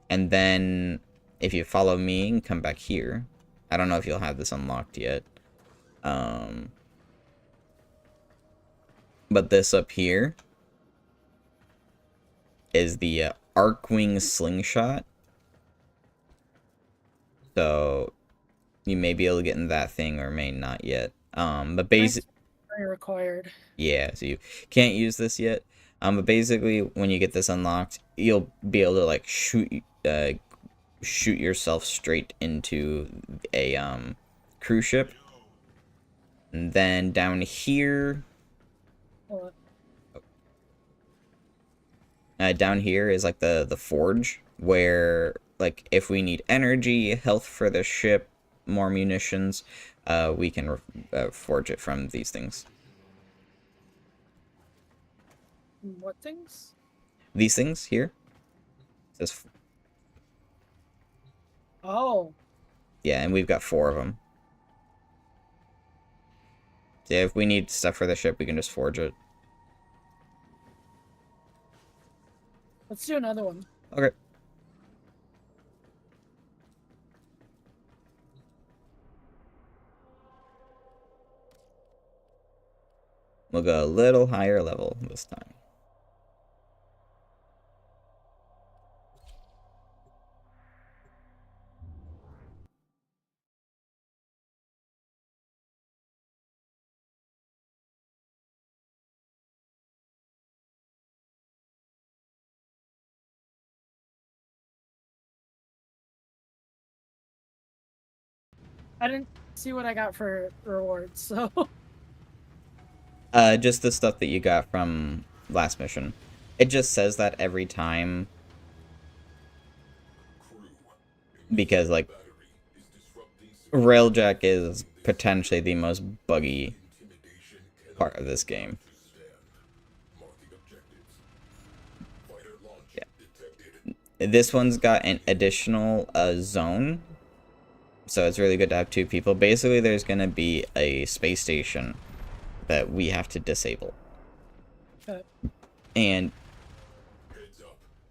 And then, if you follow me and come back here, I don't know if you'll have this unlocked yet. But this up here is the Arcwing Slingshot. So, you may be able to get in that thing or may not yet. But basically... required. Yeah, so you can't use this yet. But basically, when you get this unlocked, you'll be able to, like, shoot yourself straight into a cruise ship. And then down here... down here is, like, the forge, where, like, if we need energy, health for the ship, more munitions, we can forge it from these things. What things? These things here. It says Oh. Yeah, and we've got 4 of them. Yeah, if we need stuff for the ship, we can just forge it. Let's do another one. Okay. We'll go a little higher level this time. I didn't see what I got for rewards, so. Just the stuff that you got from last mission. It just says that every time. Because, like, Railjack is potentially the most buggy part of this game. Yeah. This one's got an additional zone. So it's really good to have 2 people. Basically, there's going to be a space station that we have to disable. Okay. And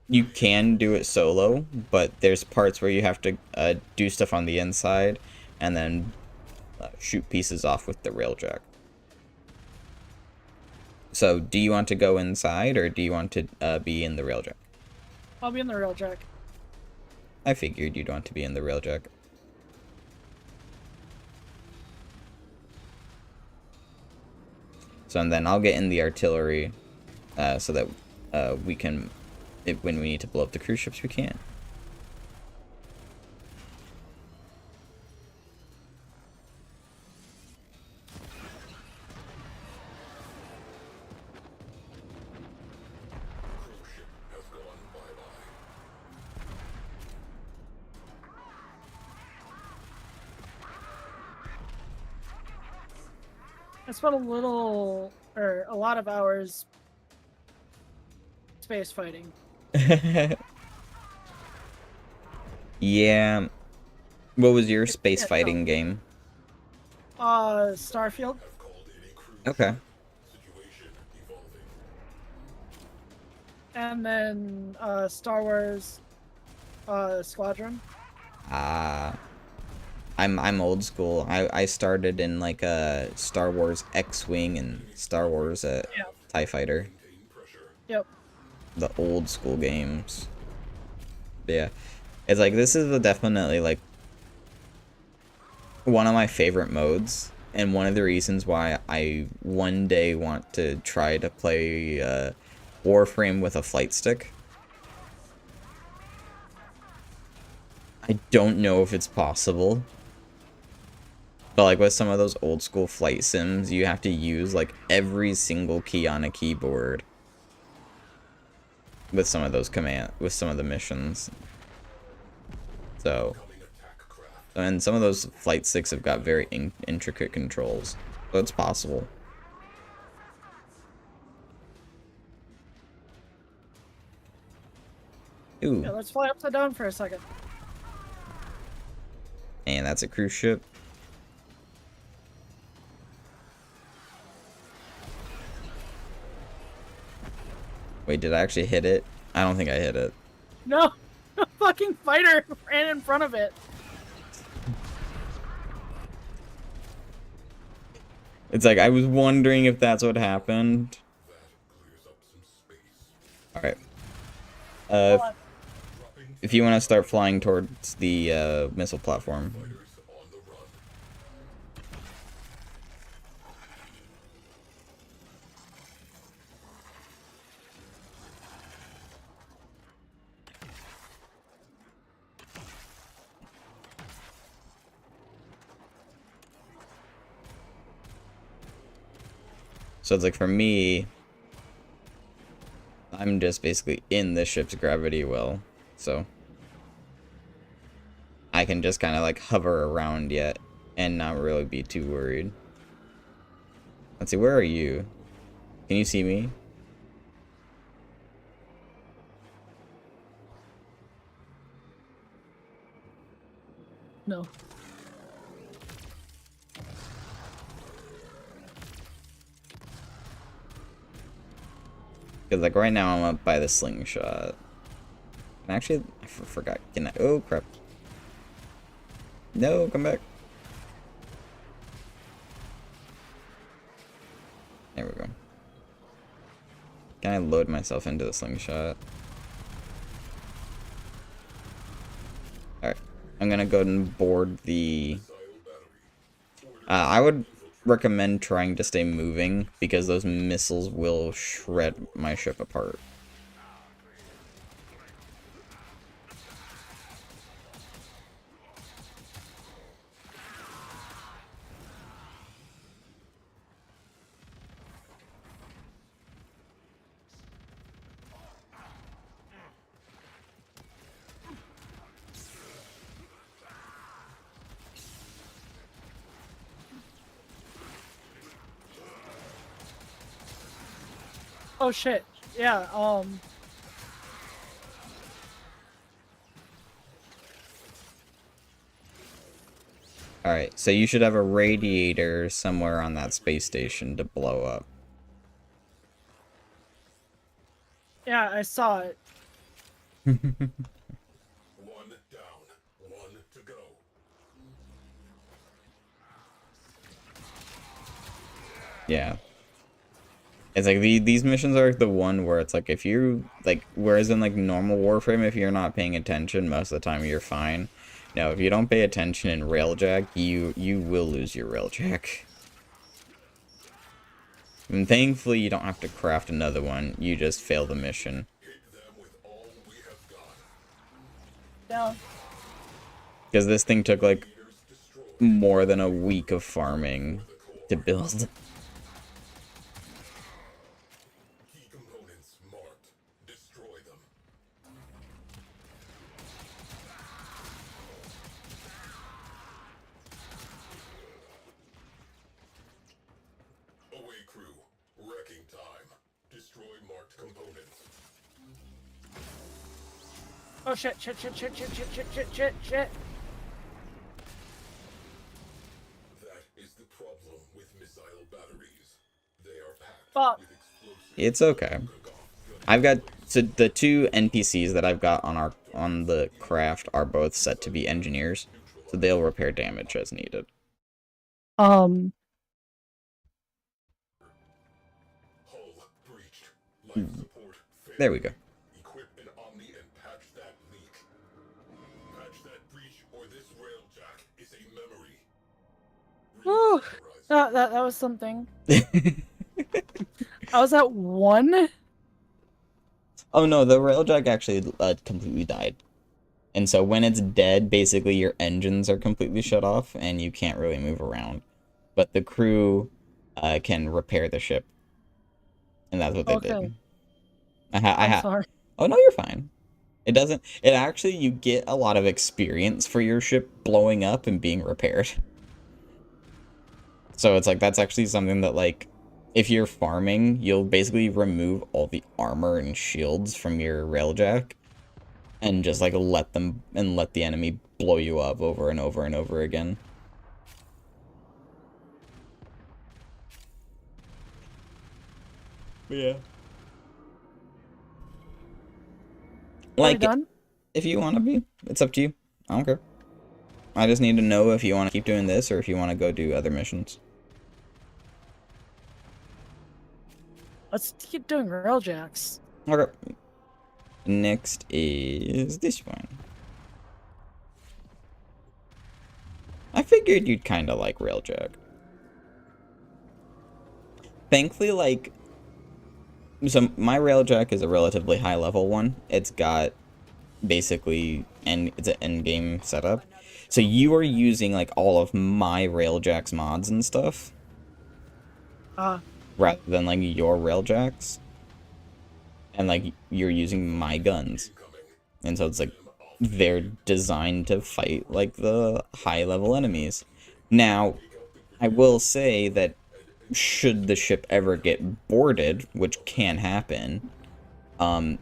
you can do it solo, but there's parts where you have to do stuff on the inside and then shoot pieces off with the railjack. So, do you want to go inside or do you want to be in the railjack? I'll be in the railjack. I figured you'd want to be in the railjack. So, and then I'll get in the artillery so that we can, when we need to blow up the cruise ships, we can. I spent a lot of hours space fighting. Yeah. What was your space fighting game? Starfield. Okay. And then, Star Wars, Squadron. I'm old school. I started in like Star Wars X-Wing and Star Wars TIE Fighter. Yep. The old school games. Yeah. It's like this is definitely like one of my favorite modes and one of the reasons why I one day want to try to play Warframe with a flight stick. I don't know if it's possible. But like with some of those old school flight sims, you have to use like every single key on a keyboard. With some of those with some of the missions. So, and some of those flight sticks have got very intricate controls. So it's possible. Ooh. Yeah, let's fly upside down for a second. And that's a cruise ship. Wait, did I actually hit it? I don't think I hit it. No! A fucking fighter ran in front of it. It's like, I was wondering if that's what happened. Alright. If you want to start flying towards the missile platform. So it's like, for me, I'm just basically in the ship's gravity well, so I can just kind of like hover around yet and not really be too worried. Let's see, where are you? Can you see me? No. Because, like, right now I'm up by the slingshot. And actually, I forgot. Can I? Oh, crap. No, come back. There we go. Can I load myself into the slingshot? Alright. I'm gonna go and board the... I would recommend trying to stay moving, because those missiles will shred my ship apart. Oh shit. Yeah, Alright, so you should have a radiator somewhere on that space station to blow up. yeah, I saw it. One down, one to go. Yeah. It's like these missions are the one where it's like if you like, whereas in like normal Warframe, if you're not paying attention most of the time you're fine. Now if you don't pay attention in Railjack, you will lose your Railjack. And thankfully you don't have to craft another one, you just fail the mission. Yeah. Because this thing took like more than a week of farming to build. Key components marked. Destroy them. Away crew. Wrecking time. Destroy marked components. Oh shit, shit, shit, shit, shit, shit, shit, shit, shit, shit. That is the problem with missile batteries. They are packed Fuck. with explosives. It's okay. I've got, so the two NPCs that I've got on the craft are both set to be engineers, so they'll repair damage as needed. Hull breached. Life support failed. There we go. Equip an Omni and patch that leak. Patch that breach or this railjack is a memory. Whew. That was something. I was at 1. Oh no, the railjack actually completely died. And so when it's dead, basically your engines are completely shut off and you can't really move around. But the crew can repair the ship. And that's what they did. I'm sorry. Oh no, you're fine. It doesn't, it actually, you get a lot of experience for your ship blowing up and being repaired. So it's like, that's actually something that, like, if you're farming, you'll basically remove all the armor and shields from your railjack and just like let the enemy blow you up over and over and over again. But yeah. Like, done? if you want to be, it's up to you. I don't care. I just need to know if you want to keep doing this or if you want to go do other missions. Let's keep doing railjacks. Okay. Next is this one. I figured you'd kind of like Railjack. Thankfully, like, so my Railjack is a relatively high level one. It's got basically, it's an end game setup. So you are using like all of my Railjack's mods and stuff. Rather than like your Railjacks. And like you're using my guns. And so it's like they're designed to fight like the high level enemies. Now, I will say that should the ship ever get boarded, which can happen, and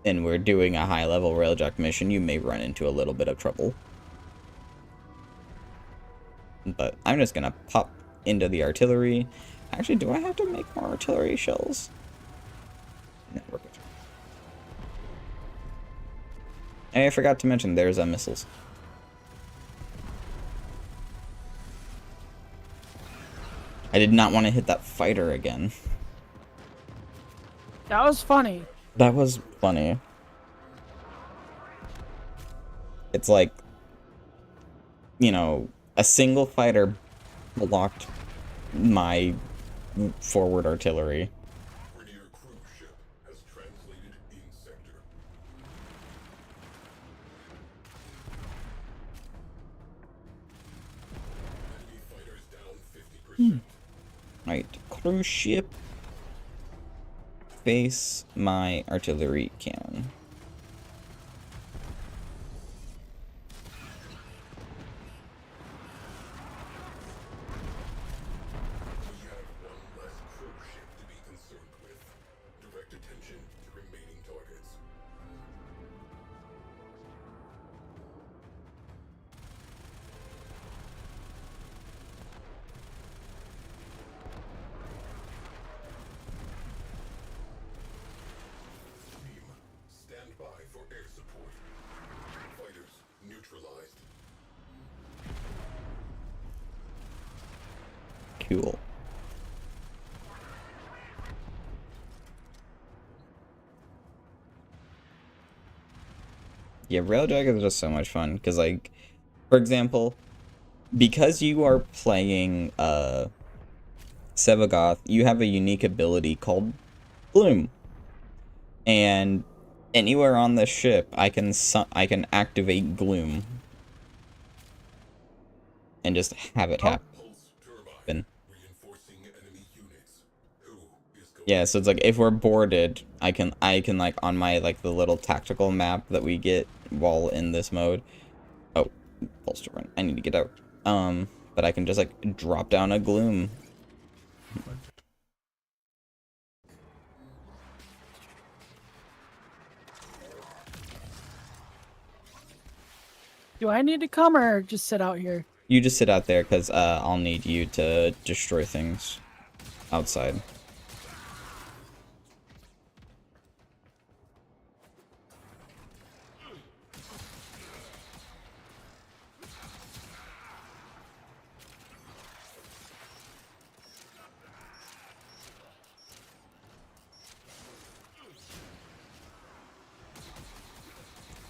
we're doing a high level Railjack mission, you may run into a little bit of trouble. But I'm just gonna pop into the artillery. Actually, do I have to make more artillery shells? No, we're good. And I forgot to mention there's missiles. I did not want to hit that fighter again. That was funny. That was funny. It's like, you know, a single fighter blocked my forward artillery. Rainier cruise ship has translated in sector. Enemy fighters down 50%. Right, cruise ship. Face my artillery cannon. We have one less cruise ship to be concerned with. Direct attention to remaining targets. Team, stand by for air support. Fighters neutralized. Cool. Yeah, Railjack is just so much fun, because, like, for example, because you are playing, Sevagoth, you have a unique ability called Bloom. And anywhere on the ship, I can activate Gloom. And just have it happen. Yeah, so it's like if we're boarded, I can like on my like the little tactical map that we get while in this mode. Oh, pulse to run. I need to get out. But I can just like drop down a Gloom. Do I need to come or just sit out here? You just sit out there because I'll need you to destroy things outside.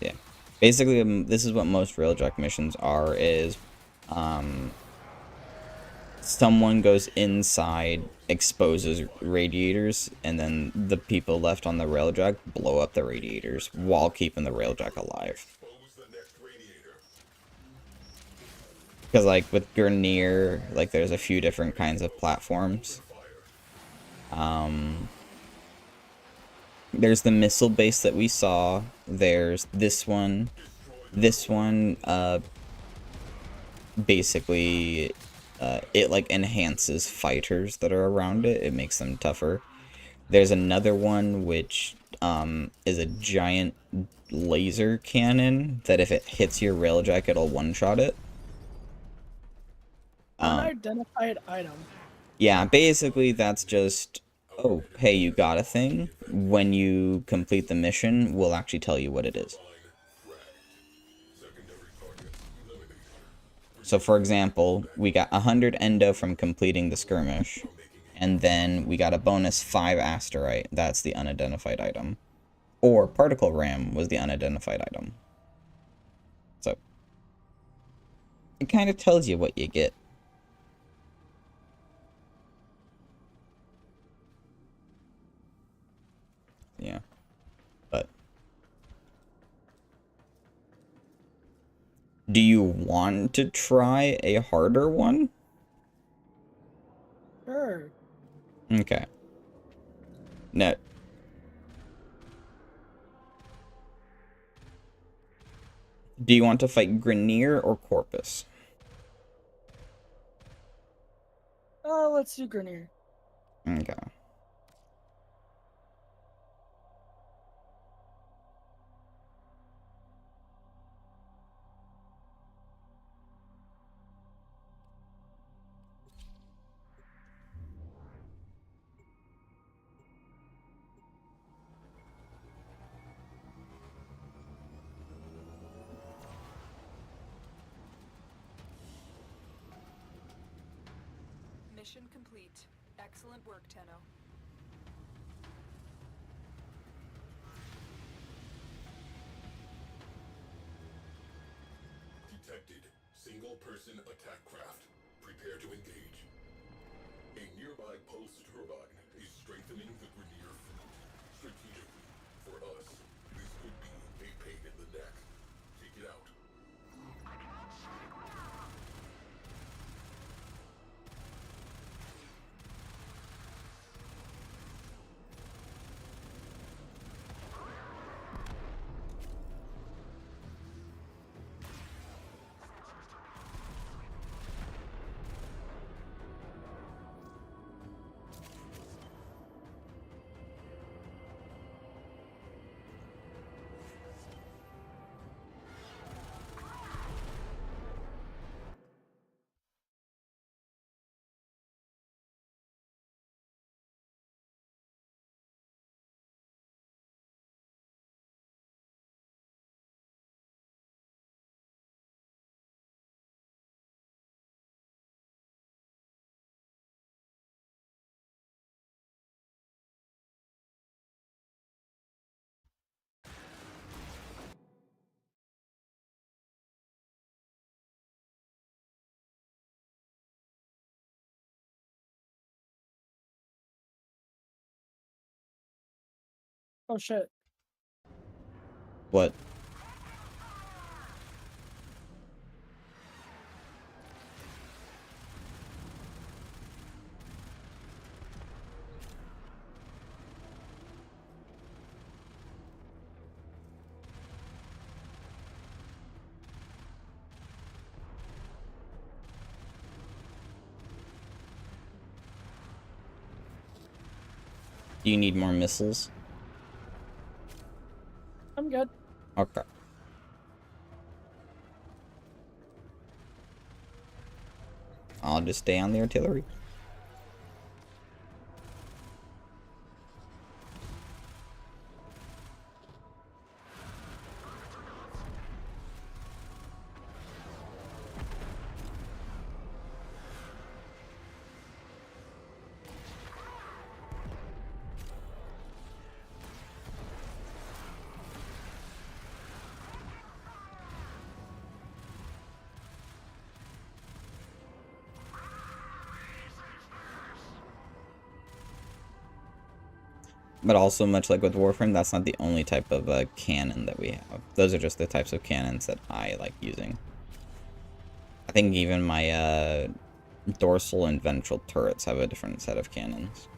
Yeah. Basically, this is what most Railjack missions are, is someone goes inside, exposes radiators, and then the people left on the Railjack blow up the radiators while keeping the Railjack alive. Because, like, with Grenier, like, there's a few different kinds of platforms. There's the missile base that we saw. There's this one. This one, basically, it, like, enhances fighters that are around it. It makes them tougher. There's another one which, is a giant laser cannon that if it hits your Railjack, it'll one-shot it. Unidentified item. Yeah, basically that's just, oh, hey, you got a thing. When you complete the mission, we'll actually tell you what it is. So, for example, we got 100 endo from completing the skirmish, and then we got a bonus 5 asterite. That's the unidentified item. Or particle ram was the unidentified item. So, it kind of tells you what you get. Yeah. But do you want to try a harder one? Sure. Okay. No. Do you want to fight Grenier or Corpus? Let's do Grenier. Okay. Mission complete. Excellent work, Tenno. Detected. Single-person attack craft. Prepare to engage. A nearby pulse turbine is strengthening the Grineer fleet. Strategically, for us, this could be a pain in the neck. Take it out. Oh shit. What? Do you need more missiles? I'm good. Okay. I'll just stay on the artillery. But also, much like with Warframe, that's not the only type of cannon that we have. Those are just the types of cannons that I like using. I think even my dorsal and ventral turrets have a different set of cannons.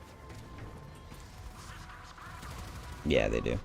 Yeah, they do.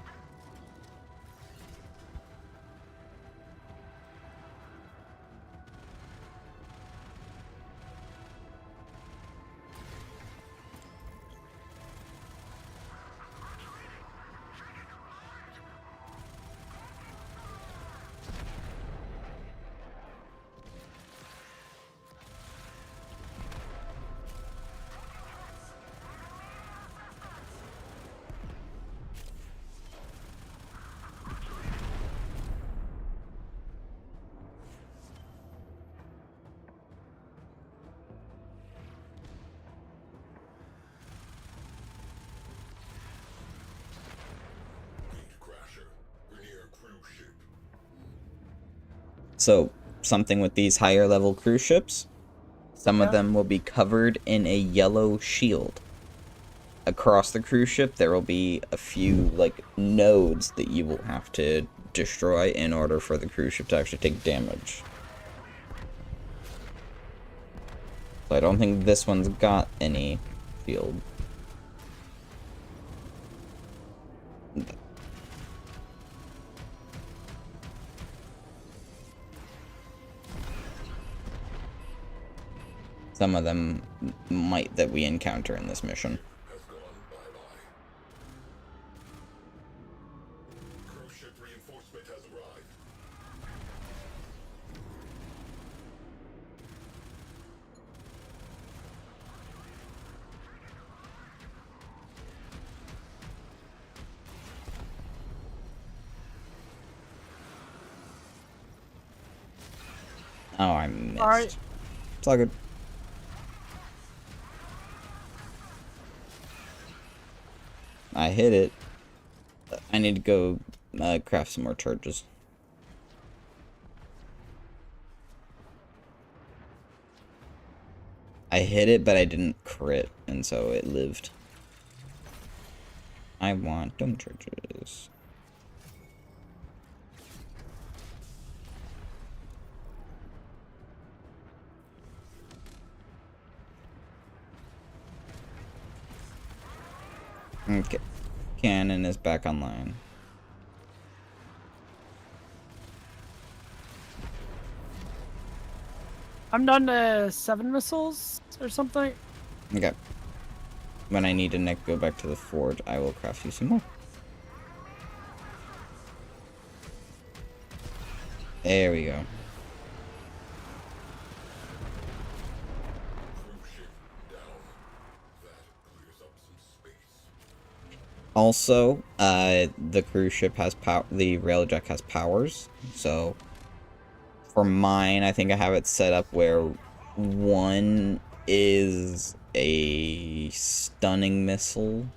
So, something with these higher level cruise ships, some of them will be covered in a yellow shield. Across the cruise ship, there will be a few, like, nodes that you will have to destroy in order for the cruise ship to actually take damage. So I don't think this one's got any shield. Some of them might that we encounter in this mission. Cruise ship reinforcement has arrived. Oh, I missed. Alright. It's all good. I hit it. I need to go craft some more charges. I hit it, but I didn't crit, and so it lived. I want dome charges. Okay. Cannon is back online. I'm down to 7 missiles or something. Okay. When I need to go back to the forge, I will craft you some more. There we go. Also, the cruise ship has power. The railjack has powers. So, for mine, I think I have it set up where one is a stunning missile.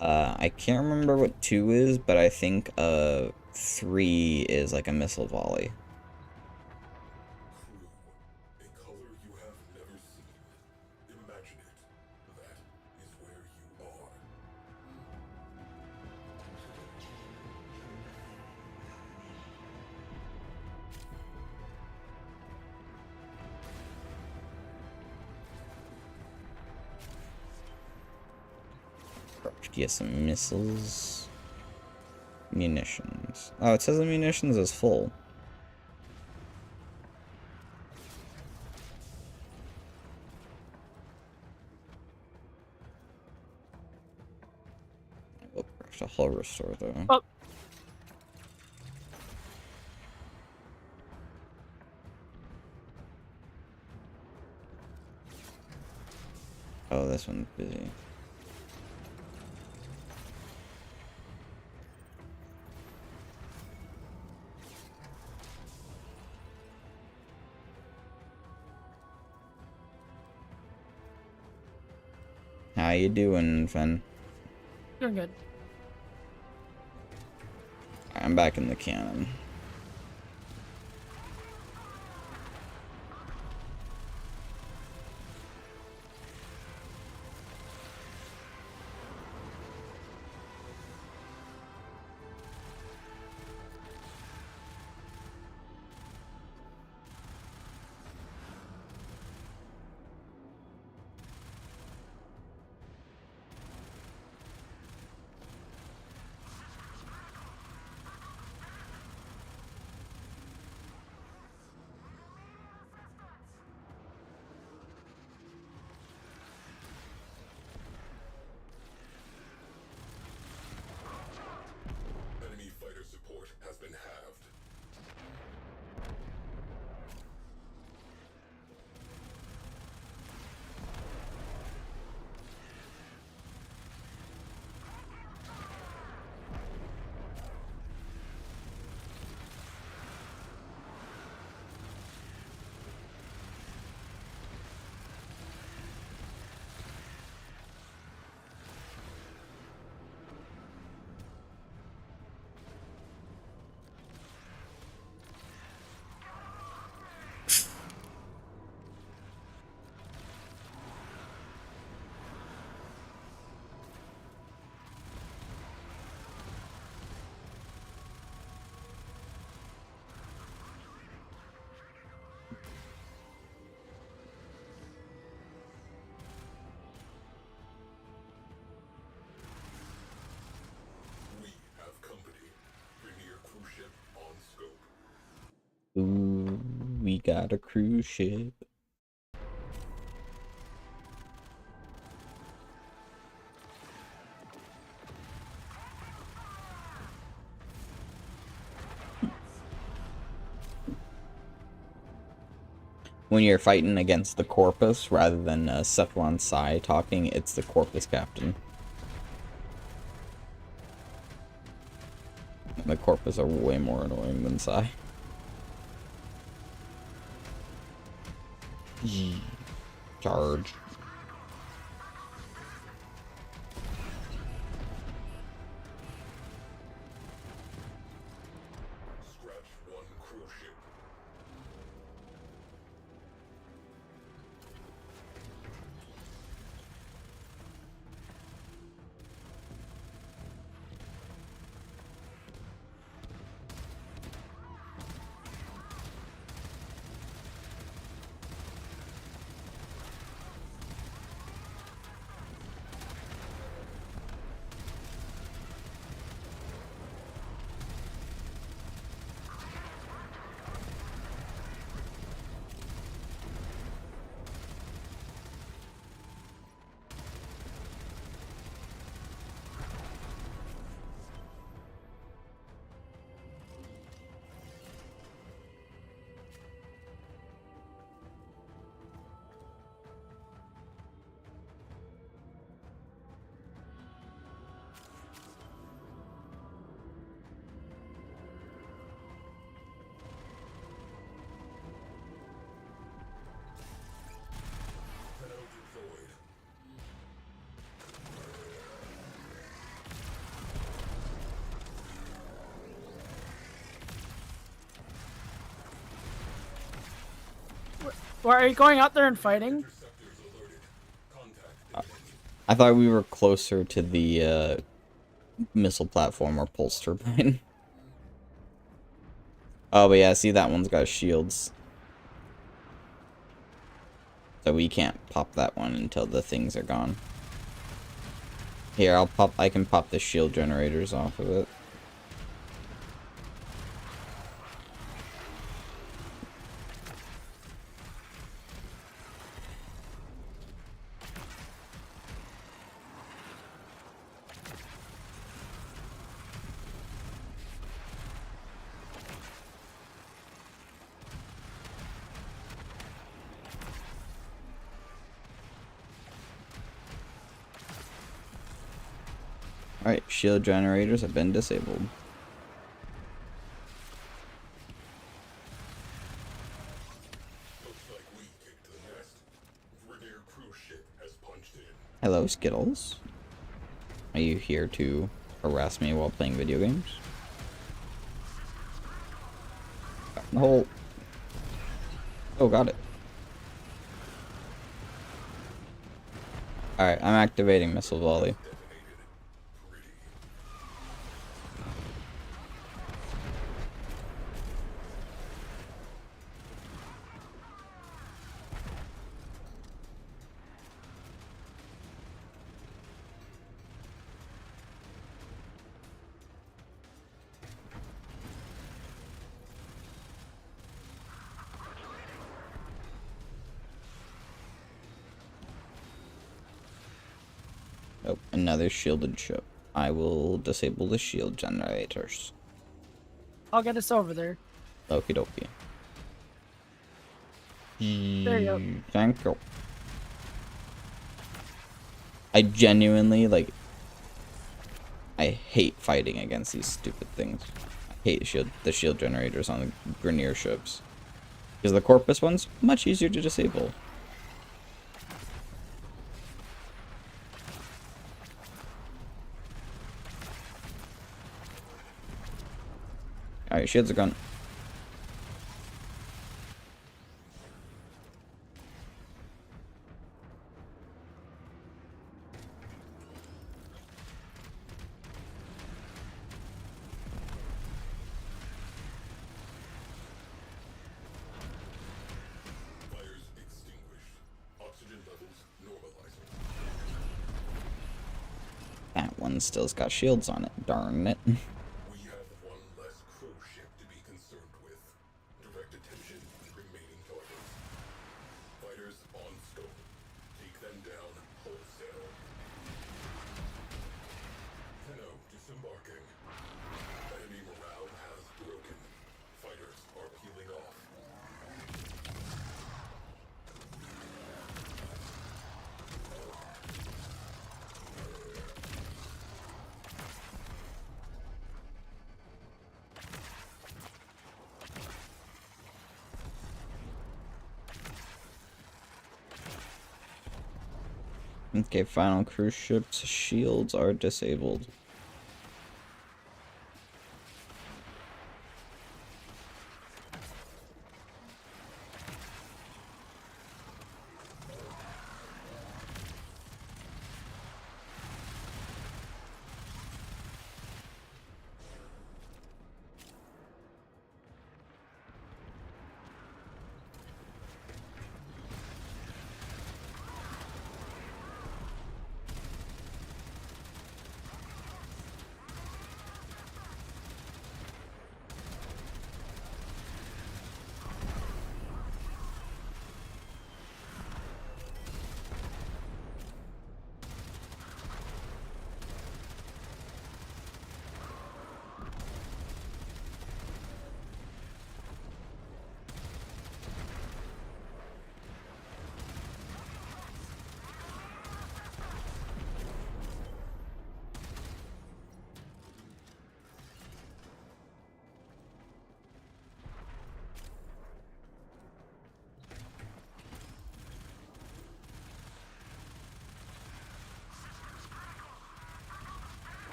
I can't remember what 2 is, but I think 3 is like a missile volley. Get some missiles. Munitions. Oh, it says the munitions is full. I will craft a hull restore though. Oh. Oh, this one's busy. How you doing, Fen? Doing good. I'm back in the cannon. Enemy fighter support has been halved. Ooh, we got a cruise ship. When you're fighting against the Corpus rather than Cephalon Psi talking, it's the Corpus captain. And the Corpus are way more annoying than Psi. Charge. Why are you going out there and fighting? I thought we were closer to the missile platform or pulse turbine. Oh, but yeah, see, that one's got shields. So we can't pop that one until the things are gone. Here, I can pop the shield generators off of it. Alright, shield generators have been disabled. Hello, Skittles. Are you here to harass me while playing video games? Got in the hole. Oh, got it. Alright, I'm activating missile volley. Oh, another shielded ship. I will disable the shield generators. I'll get us over there. Okie dokie. There you go. Thank you. I genuinely, like, I hate fighting against these stupid things. I hate the shield generators on the Grineer ships. Because the Corpus one's much easier to disable. Alright, shields are gone. That one still's got shields on it, darn it. Okay, final cruise ships shields are disabled.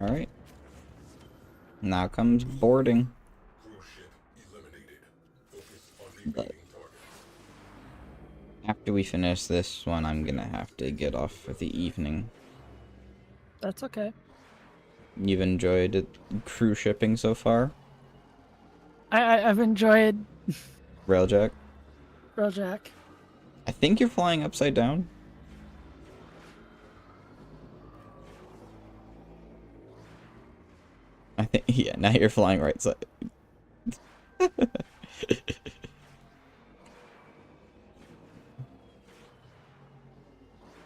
Alright. Now comes boarding. But after we finish this one, I'm gonna have to get off for the evening. That's okay. You've enjoyed it, cruise shipping so far? I've enjoyed Railjack? Railjack. I think you're flying upside down. I think, yeah, now you're flying right side.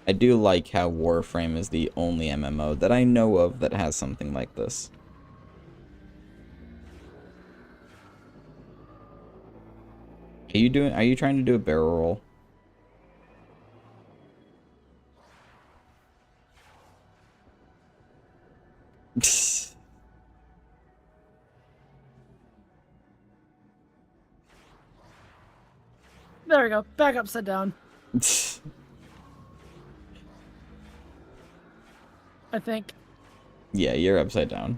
I do like how Warframe is the only MMO that I know of that has something like this. Are you trying to do a barrel roll? There we go. Back upside down. I think. Yeah, you're upside down.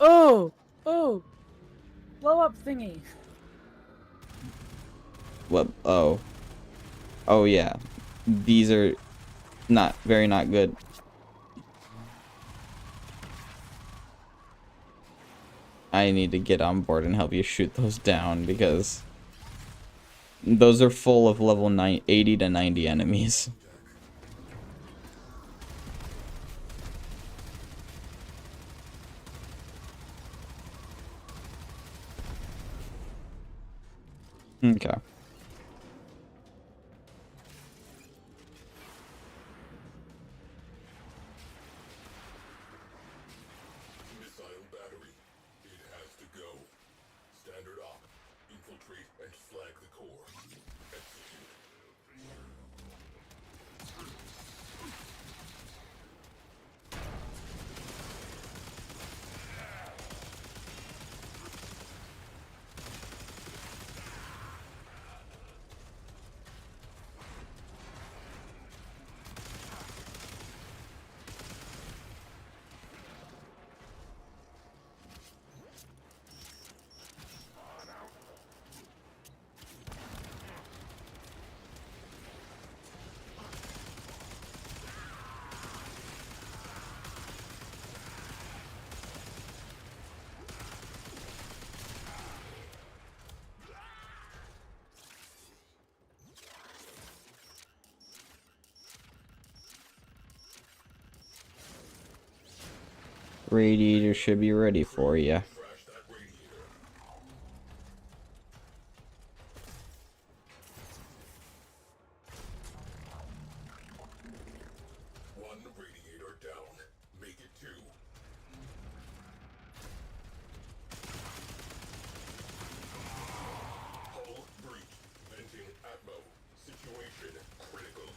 Oh! Oh! Blow up thingy. What? Oh. Oh, yeah. These are not good. I need to get on board and help you shoot those down because those are full of level 80 to 90 enemies. Okay. Missile battery. It has to go. Standard op. Infiltrate and flag the core. Execute. Radiator should be ready for you. One radiator down. Make it 2. Hull breach. Venting atmo. Situation critical.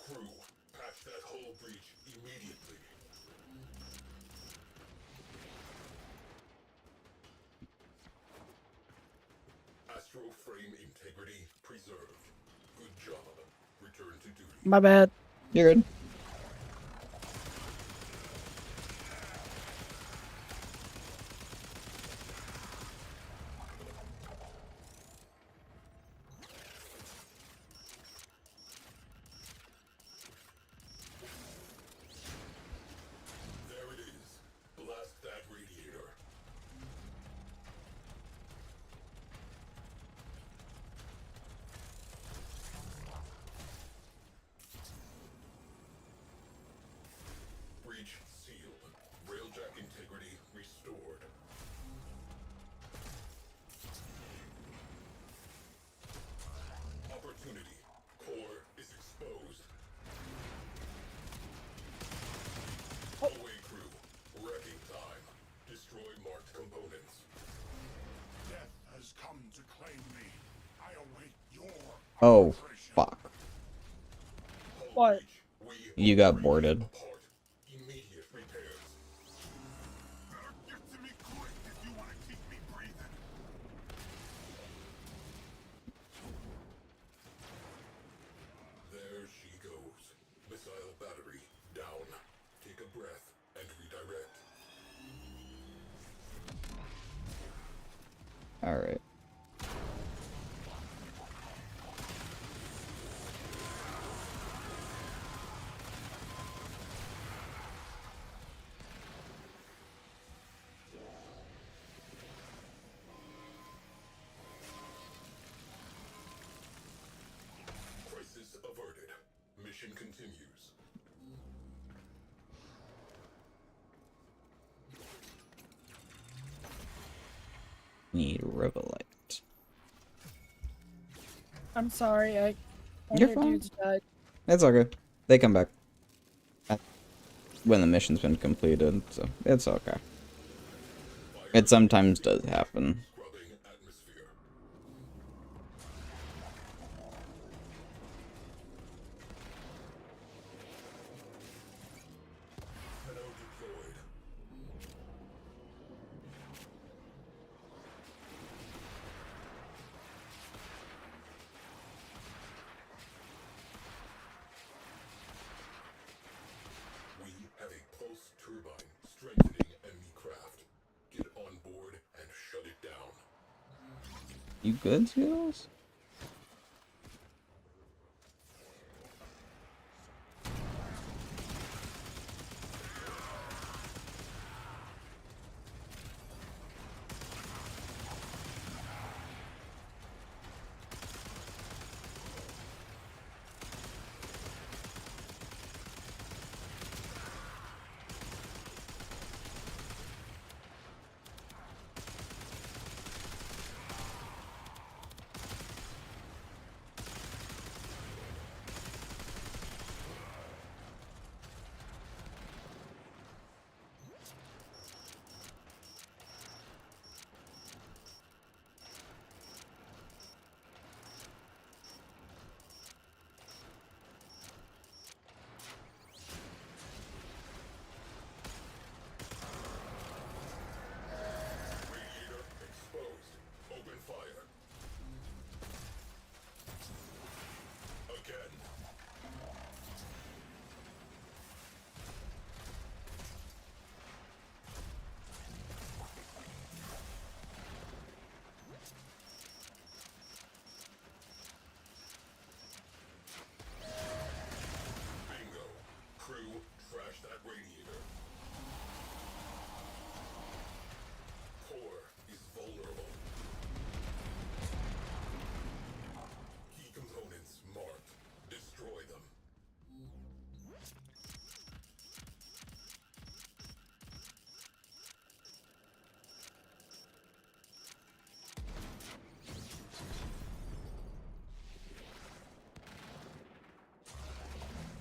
Crew, patch that hull breach immediately. Astro frame integrity preserved. Good job. Return to duty. My bad. You're good. There it is. Blast that radiator. Oh, fuck. What? You got boarded. There she goes. Missile battery down. Take a breath and redirect. Alright. Crisis averted. Mission continues. Need Revelite. I'm sorry, all You're your fine. dudes died. It's okay. They come back. When the mission's been completed, so it's okay. It sometimes does happen. We have a pulse turbine strengthening enemy craft. Get on board and shut it down. You good, Skittles? Radiator exposed. Open fire. Again. Bingo. Crew, trash that radiator. Core is vulnerable. Key components marked. Destroy them.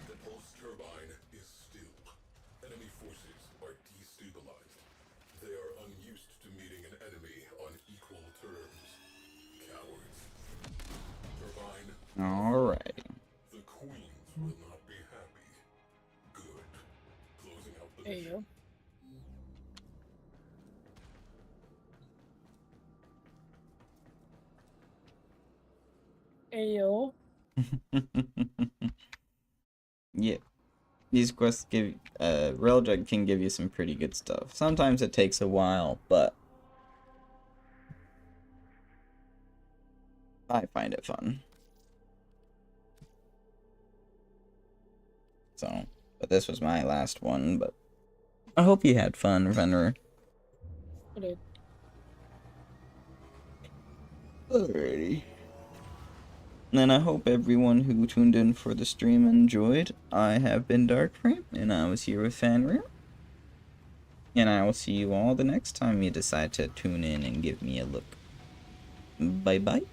The pulse turbine is still. Enemy forces are destabilized. They are unused to meeting an enemy on equal terms. Cowards. Turbine. Alright. The queens will not be happy. Good. Closing out the There you mission. go. Ayo. Yeah. These quests give Railjet can give you some pretty good stuff. Sometimes it takes a while, but I find it fun. So, but this was my last one, but I hope you had fun, Venner. I did. Alrighty. And I hope everyone who tuned in for the stream enjoyed. I have been Darkframe, and I was here with Fanreal. And I will see you all the next time you decide to tune in and give me a look. Bye-bye.